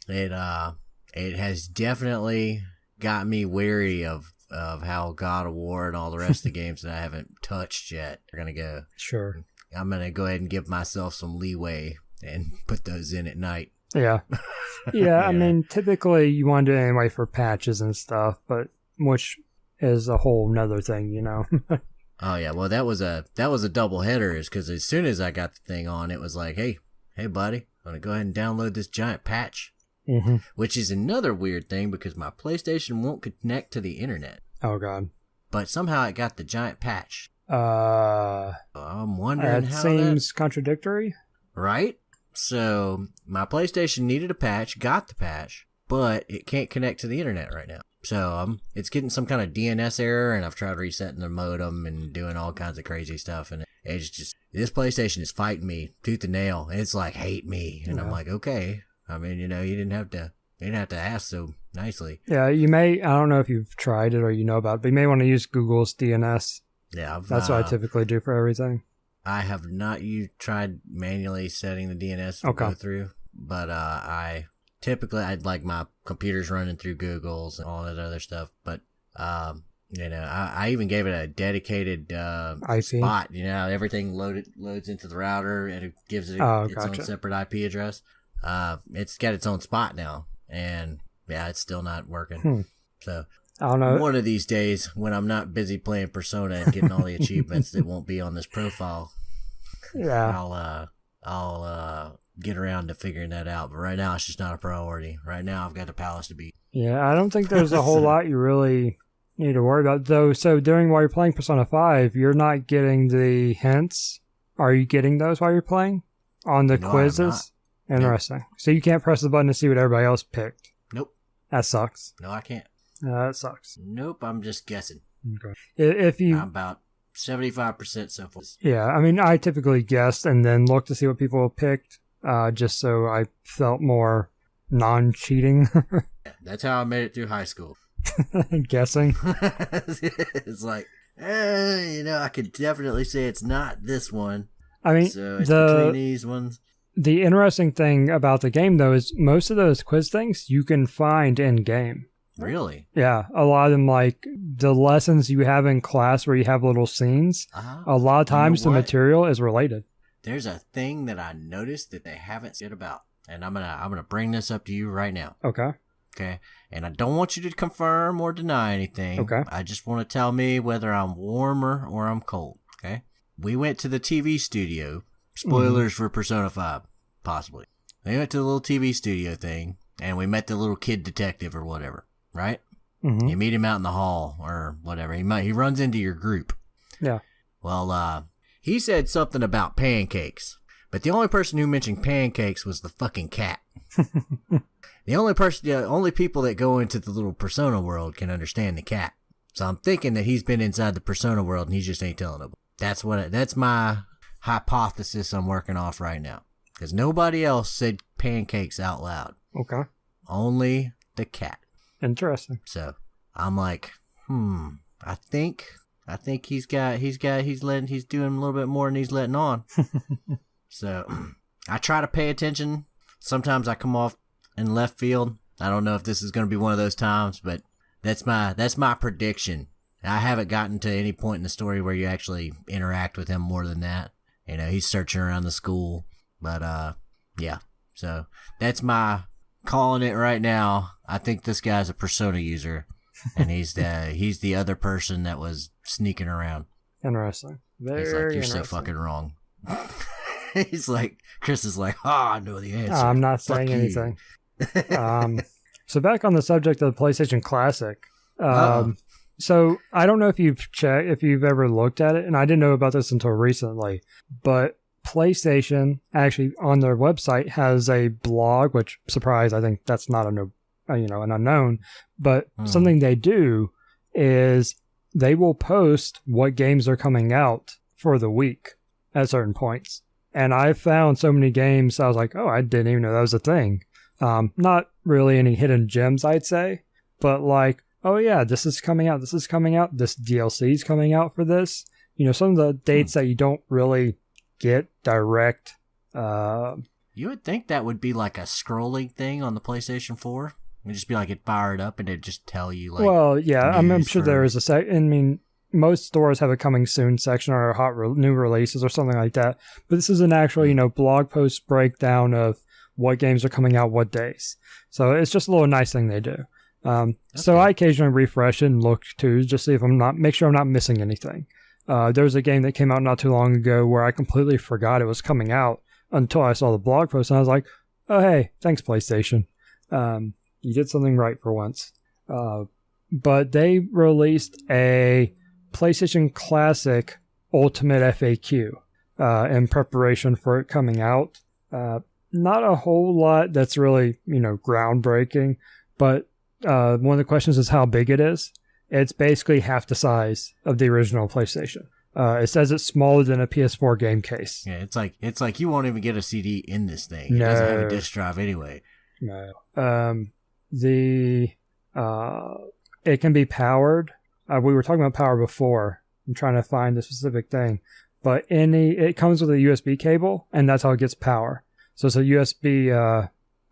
It has definitely got me wary of how God of War and all the rest of the games that I haven't touched yet are gonna go. Sure. I'm gonna go ahead and give myself some leeway and put those in at night. Yeah. Yeah, I mean, typically you want to do it anyway for patches and stuff, but which is a whole nother thing, Oh yeah, well that was a double header, is because as soon as I got the thing on, it was like, hey buddy, I'm gonna go ahead and download this giant patch. Mm-hmm. Which is another weird thing because my PlayStation won't connect to the internet. Oh god! But somehow it got the giant patch. I'm wondering how that seems contradictory, right? So my PlayStation needed a patch, got the patch, but it can't connect to the internet right now. So it's getting some kind of DNS error, and I've tried resetting the modem and doing all kinds of crazy stuff, and it's just this PlayStation is fighting me tooth and nail. It's like hate me, and I'm like, okay. I mean, you didn't have to ask so nicely. Yeah, you may. I don't know if you've tried it or about it, but you may want to use Google's DNS. Yeah, that's what I typically do for everything. I have not tried manually setting the DNS to go through, but I typically I'd like my computer's running through Google's and all that other stuff. But I even gave it a dedicated spot. Everything loads into the router and it gives it its own separate IP address. It's got its own spot now, and it's still not working. So I don't know. One of these days, when I'm not busy playing Persona and getting all the achievements that won't be on this profile, I'll get around to figuring that out. But right now, it's just not a priority. Right now, I've got the palace to beat. Yeah, I don't think there's a whole lot you really need to worry about, though. So while you're playing Persona 5, you're not getting the hints. Are you getting those while you're playing on the quizzes? Interesting. Nope. So you can't press the button to see what everybody else picked? Nope. That sucks. No, I can't. That sucks. Nope, I'm just guessing. Okay. I'm about 75% so far. Yeah, I mean, I typically guessed and then looked to see what people picked, just so I felt more non-cheating. That's how I made it through high school. Guessing. It's like, I could definitely say it's not this one. I mean, so it's between these ones. The interesting thing about the game, though, is most of those quiz things you can find in-game. Really? Yeah. A lot of them, like the lessons you have in class where you have little scenes, a lot of times the material is related. There's a thing that I noticed that they haven't said about, and I'm gonna bring this up to you right now. Okay. Okay. And I don't want you to confirm or deny anything. Okay. I just want to tell me whether I'm warmer or I'm cold. Okay. We went to the TV studio. Spoilers for Persona 5, possibly. We went to the little TV studio thing, and we met the little kid detective or whatever, right? Mm-hmm. You meet him out in the hall or whatever. He runs into your group. Yeah. Well, he said something about pancakes, but the only person who mentioned pancakes was the fucking cat. The only people that go into the little Persona world can understand the cat. So I'm thinking that he's been inside the Persona world and he just ain't telling them. That's my hypothesis I'm working off right now. Because nobody else said pancakes out loud. Okay. Only the cat. Interesting. So I'm like, I think he's doing a little bit more than he's letting on. So I try to pay attention. Sometimes I come off in left field. I don't know if this is going to be one of those times, but that's my prediction. I haven't gotten to any point in the story where you actually interact with him more than that. You know, he's searching around the school, but yeah. So that's my calling it right now. I think this guy's a Persona user, and he's the other person that was sneaking around. Interesting. He's like, you're so fucking wrong. He's like, Chris is like, I know the answer. I'm not saying anything. So back on the subject of the PlayStation Classic. So I don't know if you've ever looked at it, and I didn't know about this until recently, but PlayStation actually on their website has a blog, which surprise, I think that's not an unknown, but something they do is they will post what games are coming out for the week at certain points. And I found so many games, I was like, oh, I didn't even know that was a thing. Not really any hidden gems, I'd say, but like, oh yeah, this is coming out, this DLC is coming out for this. You know, some of the dates that you don't really get direct. You would think that would be like a scrolling thing on the PlayStation 4. It'd just be like it fired up and it'd just tell you like. Well, yeah, I'm sure there is I mean, most stores have a coming soon section or new releases or something like that. But this is an actual, blog post breakdown of what games are coming out what days. So it's just a little nice thing they do. So I occasionally refresh it and look too, just see if make sure I'm not missing anything. There was a game that came out not too long ago where I completely forgot it was coming out until I saw the blog post and I was like, oh, hey, thanks PlayStation. You did something right for once. But they released a PlayStation Classic Ultimate FAQ in preparation for it coming out. Not a whole lot that's really, groundbreaking, but one of the questions is how big it is. It's basically half the size of the original PlayStation. It says it's smaller than a PS4 game case. Yeah, it's like you won't even get a CD in this thing. No. It doesn't have a disc drive anyway. No. It can be powered. We were talking about power before. I'm trying to find the specific thing, but it comes with a USB cable, and that's how it gets power. So it's a USB.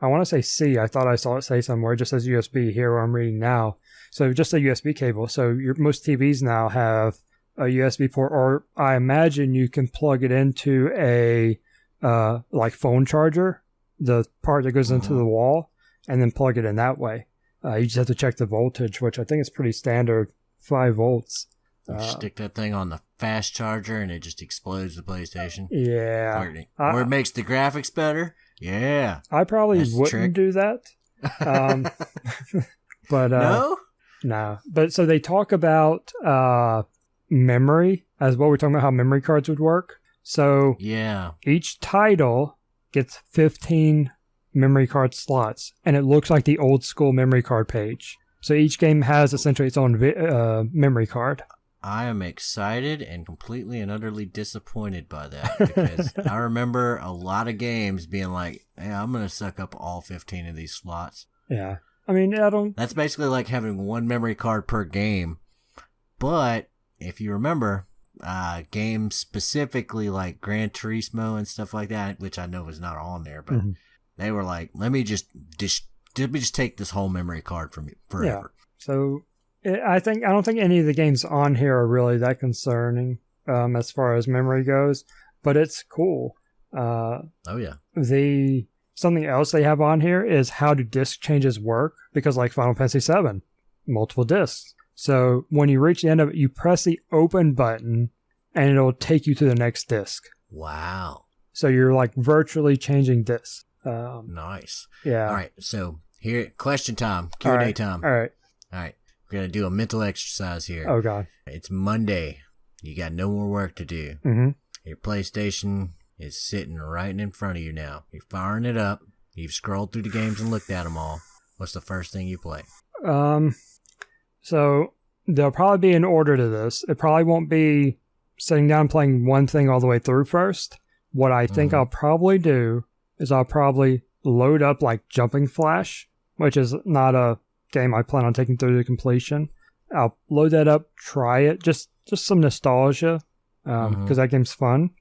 I want to say C. I thought I saw it say somewhere. It just says USB here where I'm reading now. So just a USB cable. So most TVs now have a USB port, or I imagine you can plug it into a like phone charger, the part that goes into the wall, and then plug it in that way. You just have to check the voltage, which I think is pretty standard, 5 volts. You stick that thing on the fast charger and it just explodes the PlayStation. Yeah. Or it makes the graphics better. Yeah. I probably wouldn't do that. But no. But so they talk about memory as well. We're talking about how memory cards would work. So yeah, each title gets 15 memory card slots, and it looks like the old school memory card page. So each game has essentially its own memory card. I am excited and completely and utterly disappointed by that because I remember a lot of games being like, hey, I'm going to suck up all 15 of these slots. Yeah. I mean, That's basically like having one memory card per game. But if you remember, games specifically like Gran Turismo and stuff like that, which I know was not on there, but they were like, let me just take this whole memory card from you forever. Yeah. So I don't think any of the games on here are really that concerning as far as memory goes, but it's cool. Oh yeah. Something else they have on here is how do disc changes work, because like Final Fantasy VII, multiple discs. So when you reach the end of it, you press the open button and it'll take you to the next disc. Wow. So you're like virtually changing discs. Nice. Yeah. All right. So here, question time, Q&A time. All right. We're going to do a mental exercise here. Oh, God. It's Monday. You got no more work to do. Mm-hmm. Your PlayStation is sitting right in front of you now. You're firing it up. You've scrolled through the games and looked at them all. What's the first thing you play? So there'll probably be an order to this. It probably won't be sitting down playing one thing all the way through first. What I think I'll probably do is I'll probably load up like Jumping Flash, which is not a game I plan on taking through to completion. I'll load that up, try it, just some nostalgia, because that game's fun.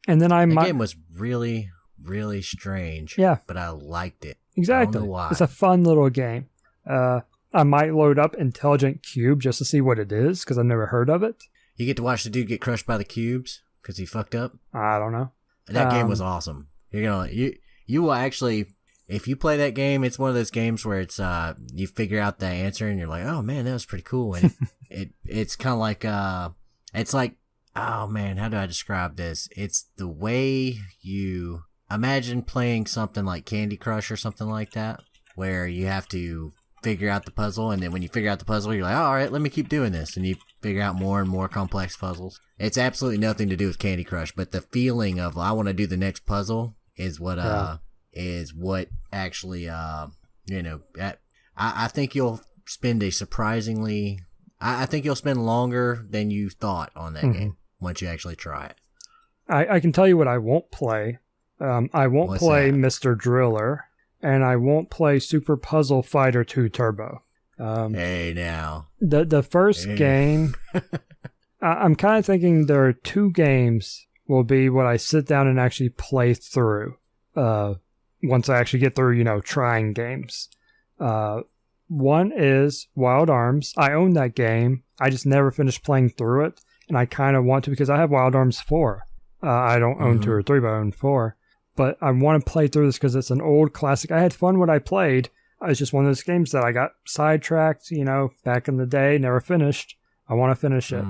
And then that game was really, really strange. Yeah, but I liked it. Exactly. I don't know why. It's a fun little game. I might load up Intelligent Cube just to see what it is, because I've never heard of it. You get to watch the dude get crushed by the cubes because he fucked up. I don't know. That game was awesome. You will actually, if you play that game, it's one of those games where it's you figure out the answer and you're like, oh man, that was pretty cool. And it's kind of like it's like, oh man, how do I describe this? It's the way you imagine playing something like Candy Crush or something like that, where you have to figure out the puzzle, and then when you figure out the puzzle, you're like, oh, all right, let me keep doing this, and you figure out more and more complex puzzles. It's absolutely nothing to do with Candy Crush, but the feeling of I want to do the next puzzle is what actually I think you'll spend I think you'll spend longer than you thought on that game once you actually try it. I can tell you what I won't play. I won't play Mr. Driller, and I won't play Super Puzzle Fighter 2 Turbo. Hey, now. The first game, I'm kind of thinking there are two games will be what I sit down and actually play through once I actually get through, trying games. One is Wild Arms. I own that game. I just never finished playing through it, and I kind of want to because I have Wild Arms 4. I don't own 2 or 3, but I own 4. But I want to play through this because it's an old classic. I had fun when I played. It's just one of those games that I got sidetracked, back in the day, never finished. I want to finish it.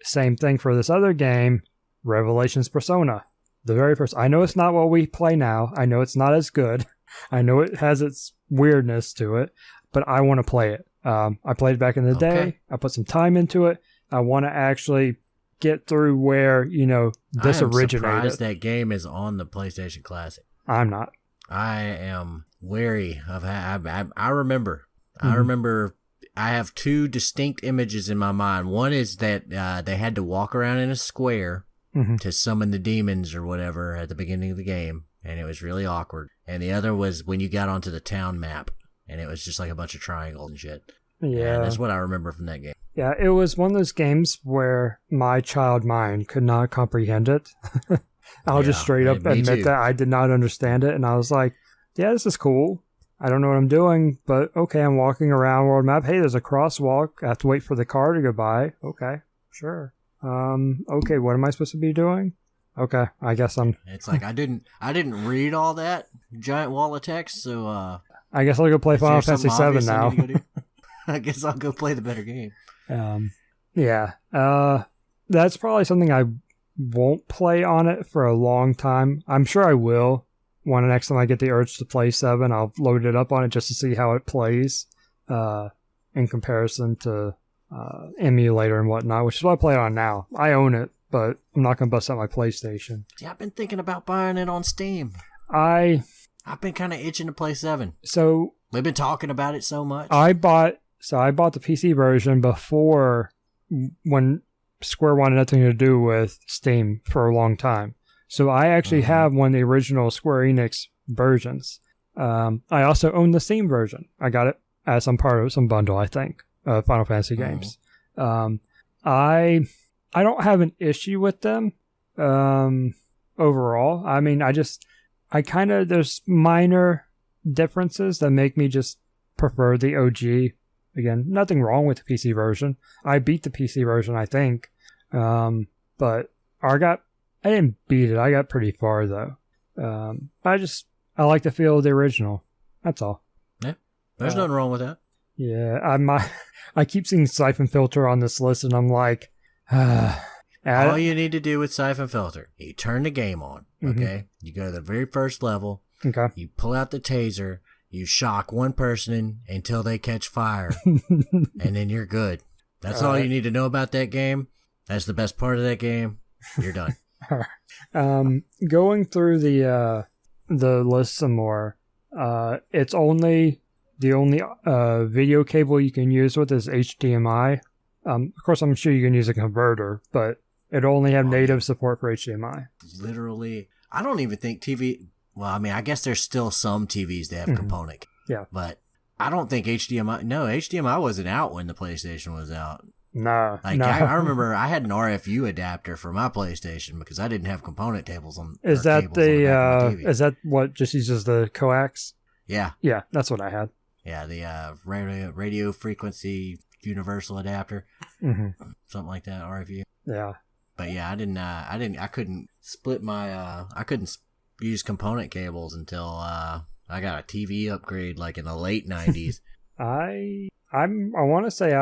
Same thing for this other game, Revelations Persona. The very first. I know it's not what we play now. I know it's not as good. I know it has its weirdness to it, but I want to play it. I played it back in the day. I put some time into it. I want to actually get through where, this originated. I'm surprised that game is on the PlayStation Classic. I'm not. I am wary of I remember. I remember I have 2 distinct images in my mind. One is that they had to walk around in a square to summon the demons or whatever at the beginning of the game, and it was really awkward. And the other was when you got onto the town map, and it was just like a bunch of triangles and shit. Yeah. And that's what I remember from that game. Yeah, it was one of those games where my child mind could not comprehend it. I'll just straight up admit that I did not understand it, and I was like, yeah, this is cool. I don't know what I'm doing, but okay, I'm walking around world map. Hey, there's a crosswalk. I have to wait for the car to go by. Okay, sure. Okay, what am I supposed to be doing? Okay, I guess I'm... It's like, I didn't read all that giant wall of text, so, I guess I'll go play Final Fantasy VII now. I guess I'll go play the better game. Yeah. That's probably something I won't play on it for a long time. I'm sure I will. When next time I get the urge to play 7, I'll load it up on it just to see how it plays in comparison to emulator and whatnot, which is what I play on now. I own it, but I'm not going to bust out my PlayStation. Yeah, I've been thinking about buying it on Steam. I've been kind of itching to play 7. So we've been talking about it so much. I bought the PC version before when Square wanted nothing to do with Steam for a long time. So I actually have one of the original Square Enix versions. I also own the Steam version. I got it as some part of some bundle, I think, of Final Fantasy games. I don't have an issue with them overall. I mean, there's minor differences that make me just prefer the OG. Again, nothing wrong with the PC version. I beat the PC version, I think. But I didn't beat it. I got pretty far, though. I like the feel of the original. That's all. Yeah, there's nothing wrong with that. Yeah, I keep seeing Siphon Filter on this list, and I'm like... all you need to do with Siphon Filter, you turn the game on, okay? You go to the very first level. Okay. You pull out the taser. You shock one person until they catch fire, and then you're good. That's all you need to know about that game. That's the best part of that game. You're done. Going through the list some more, it's the only video cable you can use with is HDMI. Of course, I'm sure you can use a converter, but it only have native support for HDMI. Literally, I don't even think TV. Well, I mean, I guess there's still some TVs that have component. Yeah. But I don't think HDMI. No, HDMI wasn't out when the PlayStation was out. No. I remember I had an RFU adapter for my PlayStation because I didn't have component tables on. Is that is that what just uses the coax? Yeah. Yeah, that's what I had. Yeah, the radio frequency universal adapter, something like that. RFU. Yeah. But yeah, I couldn't split my. I couldn't use component cables until I got a TV upgrade like in the late 90s. I want to say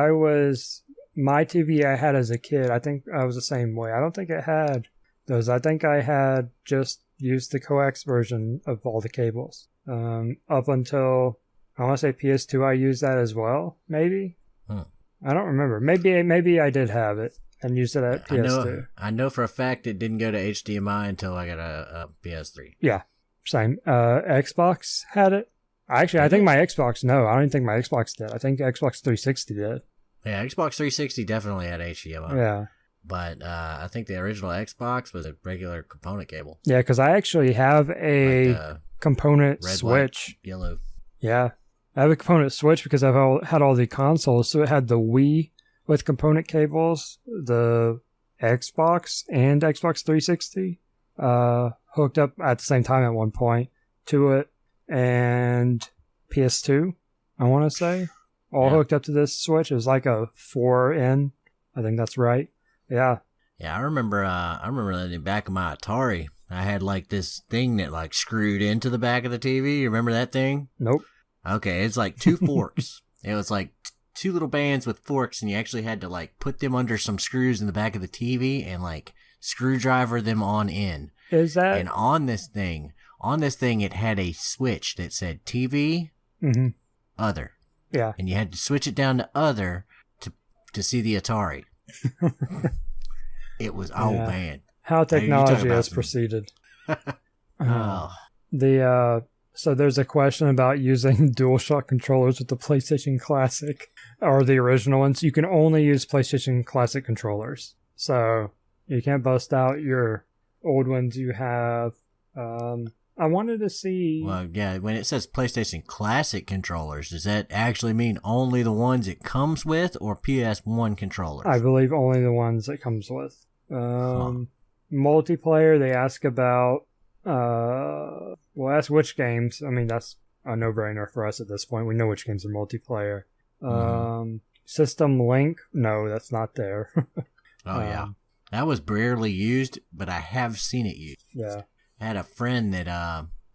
my TV I had as a kid, I think I was the same way. I don't think it had those. I think I had just used the coax version of all the cables. Up until, I want to say PS2, I used that as well, maybe? I don't remember. Maybe I did have it and used it at PS2. I know for a fact it didn't go to HDMI until I got a PS3. Yeah, same. Xbox had it. Actually, I think my Xbox, no, I don't even think my Xbox did. I think Xbox 360 did. Yeah, Xbox 360 definitely had HDMI. Yeah. But I think the original Xbox was a regular component cable. Yeah, because I actually have a component red, switch. White, yellow. Yeah. I have a component switch because I've had all the consoles. So it had the Wii with component cables, the Xbox and Xbox 360 hooked up at the same time at one point to it, and PS2, I want to say. All hooked up to this switch. It was like a 4N. I think that's right. Yeah. Yeah, I remember in the back of my Atari, I had like this thing that like screwed into the back of the TV. You remember that thing? Nope. Okay, it's like two forks. It was like two little bands with forks, and you actually had to like put them under some screws in the back of the TV and like screwdriver them on in. Is that? And on this thing, it had a switch that said TV, other. Yeah. And you had to switch it down to other to see the Atari. It was, man. How technology has proceeded. So there's a question about using DualShock controllers with the PlayStation Classic or the original ones. You can only use PlayStation Classic controllers. So you can't bust out your old ones you have. I wanted to see... Well, yeah, when it says PlayStation Classic controllers, does that actually mean only the ones it comes with or PS1 controllers? I believe only the ones it comes with. Multiplayer, they ask about... ask which games. I mean, that's a no-brainer for us at this point. We know which games are multiplayer. System Link? No, that's not there. Yeah. That was rarely used, but I have seen it used. Yeah. I had a friend that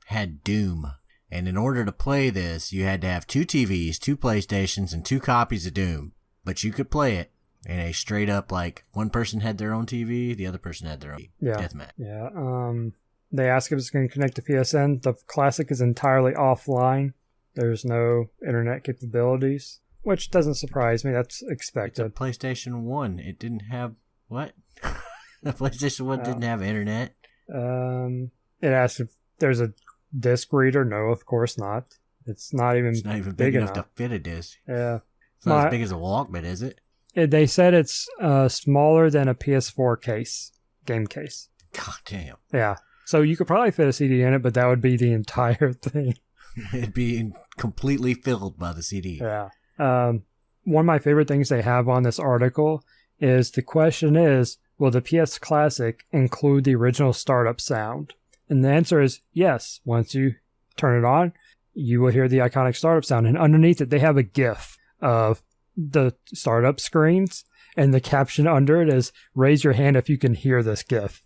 had Doom, and in order to play this, you had to have 2 TVs, 2 PlayStations, and 2 copies of Doom. But you could play it in a straight up, like, one person had their own TV, the other person had their own deathmatch. Yeah. They ask if it's going to connect to PSN. The Classic is entirely offline. There's no internet capabilities, which doesn't surprise me. That's expected. It's a PlayStation 1. It didn't have... What? The PlayStation 1 didn't have internet? It asks if there's a disc reader. No, of course not. It's not even big enough to fit a disc. Yeah. It's not as big as a Walkman, is it? They said it's smaller than a PS4 case, game case. God damn. Yeah. So you could probably fit a CD in it, but that would be the entire thing. It'd be completely filled by the CD. Yeah. One of my favorite things they have on this article is the question is, will the PS Classic include the original startup sound? And the answer is yes. Once you turn it on, you will hear the iconic startup sound. And underneath it, they have a GIF of the startup screens. And the caption under it is, raise your hand if you can hear this GIF.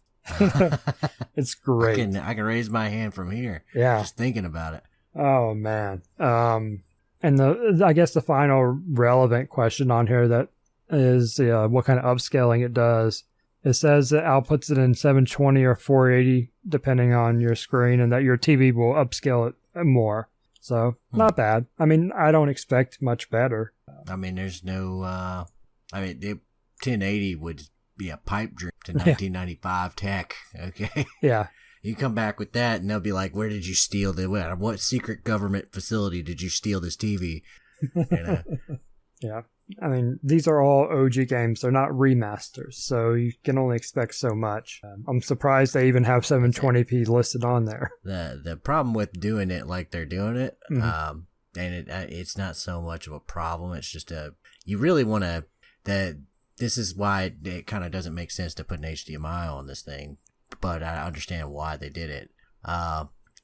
It's great. I can raise my hand from here. Yeah. Just thinking about it. Oh, man. And I guess the final relevant question on here that is what kind of upscaling it does. It says it outputs it in 720 or 480 depending on your screen, and that your TV will upscale it more. So not bad. I mean, I don't expect much better. I mean, there's no. I mean, 1080 would be a pipe dream to 1995 tech. Okay. Yeah. You come back with that, and they'll be like, "Where did you steal what secret government facility did you steal this TV?" You know? Yeah. I mean, these are all OG games. They're not remasters, so you can only expect so much. I'm surprised they even have 720p listed on there. The problem with doing it like they're doing it, Mhm. and it's not so much of a problem. It's just you really want to that. This is why it kind of doesn't make sense to put an HDMI on this thing, but I understand why they did it.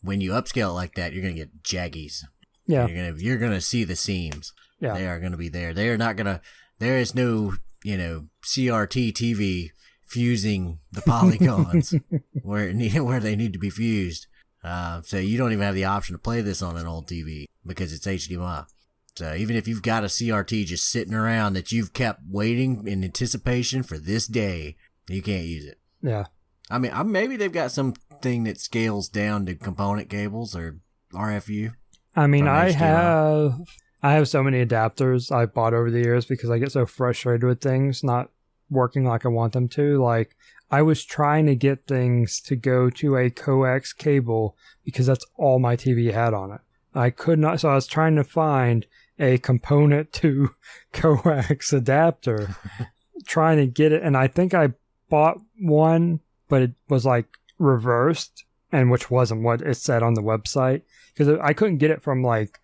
When you upscale it like that, you're gonna get jaggies. Yeah. You're gonna see the seams. Yeah. They are gonna be there. They are not gonna. There is no CRT TV fusing the polygons where they need to be fused. So you don't even have the option to play this on an old TV because it's HDMI. So even if you've got a CRT just sitting around that you've kept waiting in anticipation for this day, you can't use it. Yeah. I mean, maybe they've got something that scales down to component cables or RFU. I mean, from HDMI. I have so many adapters I bought over the years because I get so frustrated with things not working like I want them to. Like, I was trying to get things to go to a coax cable because that's all my TV had on it. I could not, so I was trying to find a component to coax adapter, trying to get it, and I think I bought one, but it was like reversed, and which wasn't what it said on the website, because I couldn't get it from like,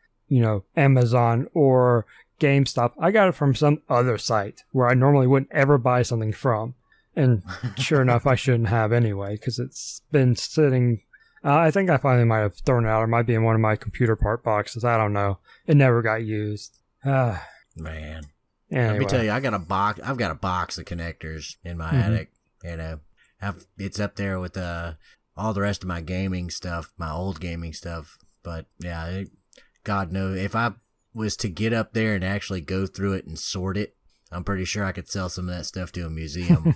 Amazon or GameStop. I got it from some other site where I normally wouldn't ever buy something from, and sure enough, I shouldn't have anyway, because it's been sitting. I think I finally might have thrown it out. It might be in one of my computer part boxes. I don't know. It never got used. Man, anyway. Let me tell you, I've got a box of connectors in my attic. It's up there with all the rest of my gaming stuff, my old gaming stuff. But yeah, God knows if I was to get up there and actually go through it and sort it, I'm pretty sure I could sell some of that stuff to a museum.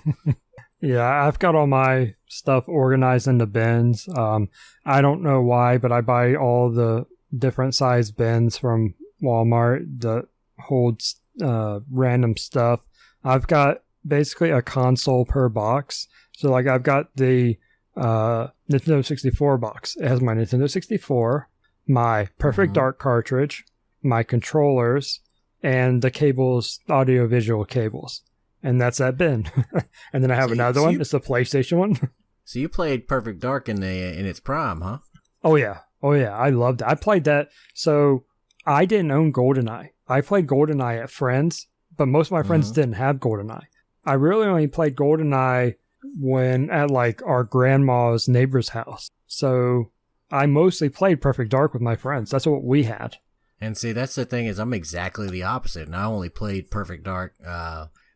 Yeah, I've got all my stuff organized into bins. I don't know why, but I buy all the different size bins from Walmart that holds random stuff. I've got basically a console per box. So like I've got the Nintendo 64 box. It has my Nintendo 64, my Perfect Dark cartridge, my controllers, and the cables, audio-visual cables. And that's that bin. And then I have another one. It's the PlayStation one. So you played Perfect Dark in its prime, huh? Oh yeah. I loved it. I played that. So I didn't own GoldenEye. I played GoldenEye at friends, but most of my friends didn't have GoldenEye. I really only played GoldenEye when at like our grandma's neighbor's house. So I mostly played Perfect Dark with my friends. That's what we had. And see, that's the thing is I'm exactly the opposite. And I only played Perfect Dark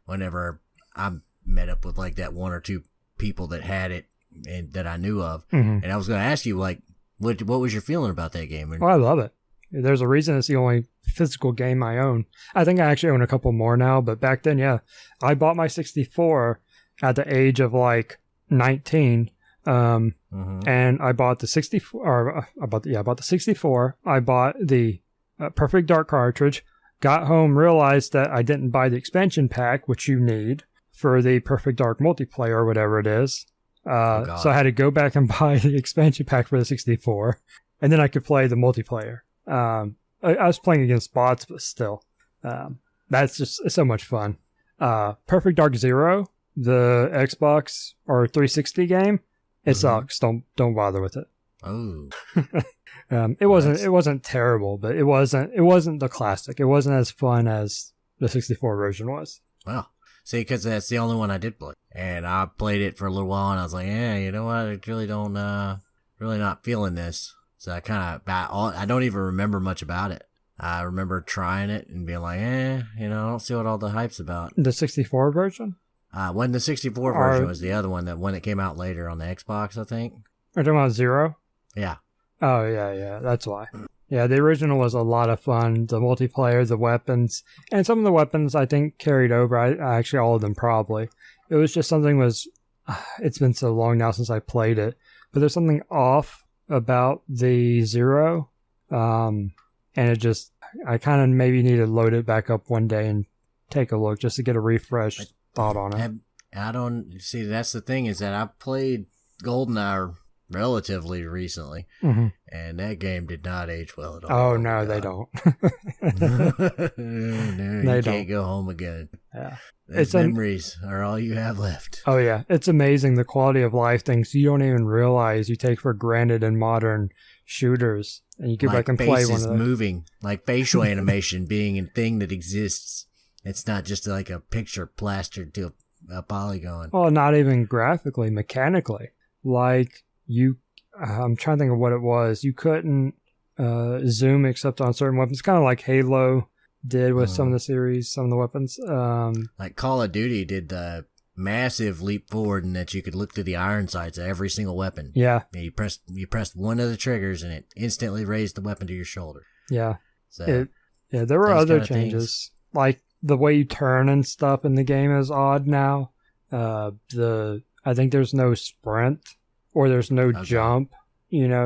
whenever I met up with like that one or two people that had it and that I knew of. And I was going to ask you, like, what was your feeling about that game? Oh, I love it. There's a reason it's the only physical game I own. I think I actually own a couple more now, but back then, yeah, I bought my 64 at the age of like 19. And I bought the 64, or I bought the 64. I bought the Perfect Dark cartridge. Got home, realized that I didn't buy the expansion pack, which you need for the Perfect Dark multiplayer or whatever it is. So I had to go back and buy the expansion pack for the 64, and then I could play the multiplayer. I was playing against bots, but still, that's just it's so much fun. Perfect Dark Zero, the Xbox or 360 game, it sucks. Don't bother with it. Oh. It wasn't terrible, but it wasn't the classic. It wasn't as fun as the 64 version was. Well, see, because that's the only one I did play, and I played it for a little while, and I was like, yeah, you know what? I really don't, really not feeling this. So I don't even remember much about it. I remember trying it and being like, I don't see what all the hype's about. The 64 version? When the 64 version was the other one, that one that came out later on the Xbox, I think. Are you talking about Zero? Yeah. Oh, yeah, that's why. Yeah, the original was a lot of fun. The multiplayer, the weapons, and some of the weapons I think carried over. Actually, all of them probably. It was just it's been so long now since I played it, but there's something off about the Zero, and I kind of maybe need to load it back up one day and take a look just to get a refresh thought on it. I don't see. That's the thing is that I played GoldenEye relatively recently, Mm-hmm. and that game did not age well at all. Oh, no, they don't. No, They you don't. can't go home again. Yeah. Those memories are all you have left. Oh, yeah. It's amazing the quality of life things you don't even realize you take for granted in modern shooters. And you go back and play one of those. Moving, like facial animation being a thing that exists. It's not just like a picture plastered to a polygon. Well, not even graphically, mechanically. Like, I'm trying to think of what it was. You couldn't zoom except on certain weapons. Kind of like Halo did with some of the series, some of the weapons. Like Call of Duty did the massive leap forward in that you could look through the iron sights of every single weapon. Yeah. And you pressed one of the triggers and it instantly raised the weapon to your shoulder. Yeah. So there were other changes. Like the way you turn and stuff in the game is odd now. I think there's no sprint or there's no jump,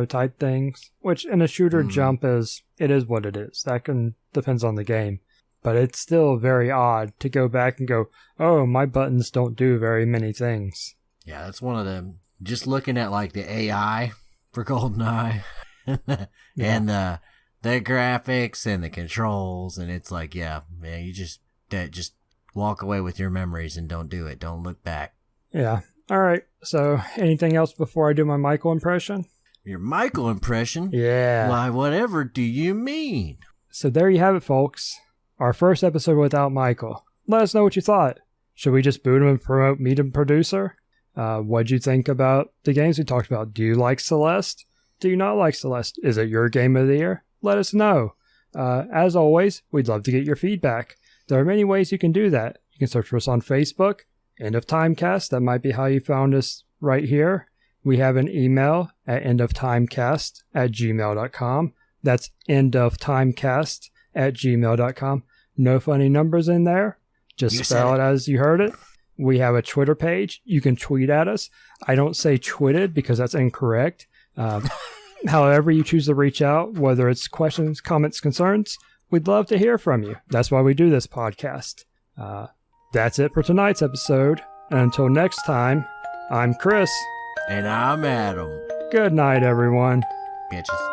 type things. Which in a shooter jump is what it is. That depends on the game. But it's still very odd to go back and go, oh, my buttons don't do very many things. Yeah, that's one of them. Just looking at like the AI for GoldenEye and the graphics and the controls, and it's like, yeah, man, you just walk away with your memories and don't do it. Don't look back. Yeah. All right. So anything else before I do my Michael impression? Your Michael impression? Yeah. Why, whatever do you mean? So there you have it, folks. Our first episode without Michael. Let us know what you thought. Should we just boot him and promote Meet Him Producer? What'd you think about the games we talked about? Do you like Celeste? Do you not like Celeste? Is it your game of the year? Let us know. As always, we'd love to get your feedback. There are many ways you can do that. You can search for us on Facebook, End of Timecast. That might be how you found us right here. We have an email at endoftimecast@gmail.com. That's endoftimecast@gmail.com. No funny numbers in there. Just spell it as you heard it. We have a Twitter page. You can tweet at us. I don't say twitted because that's incorrect. However you choose to reach out, whether it's questions, comments, concerns, we'd love to hear from you. That's why we do this podcast. That's it for tonight's episode. And until next time, I'm Chris. And I'm Adam. Good night, everyone. Bitches.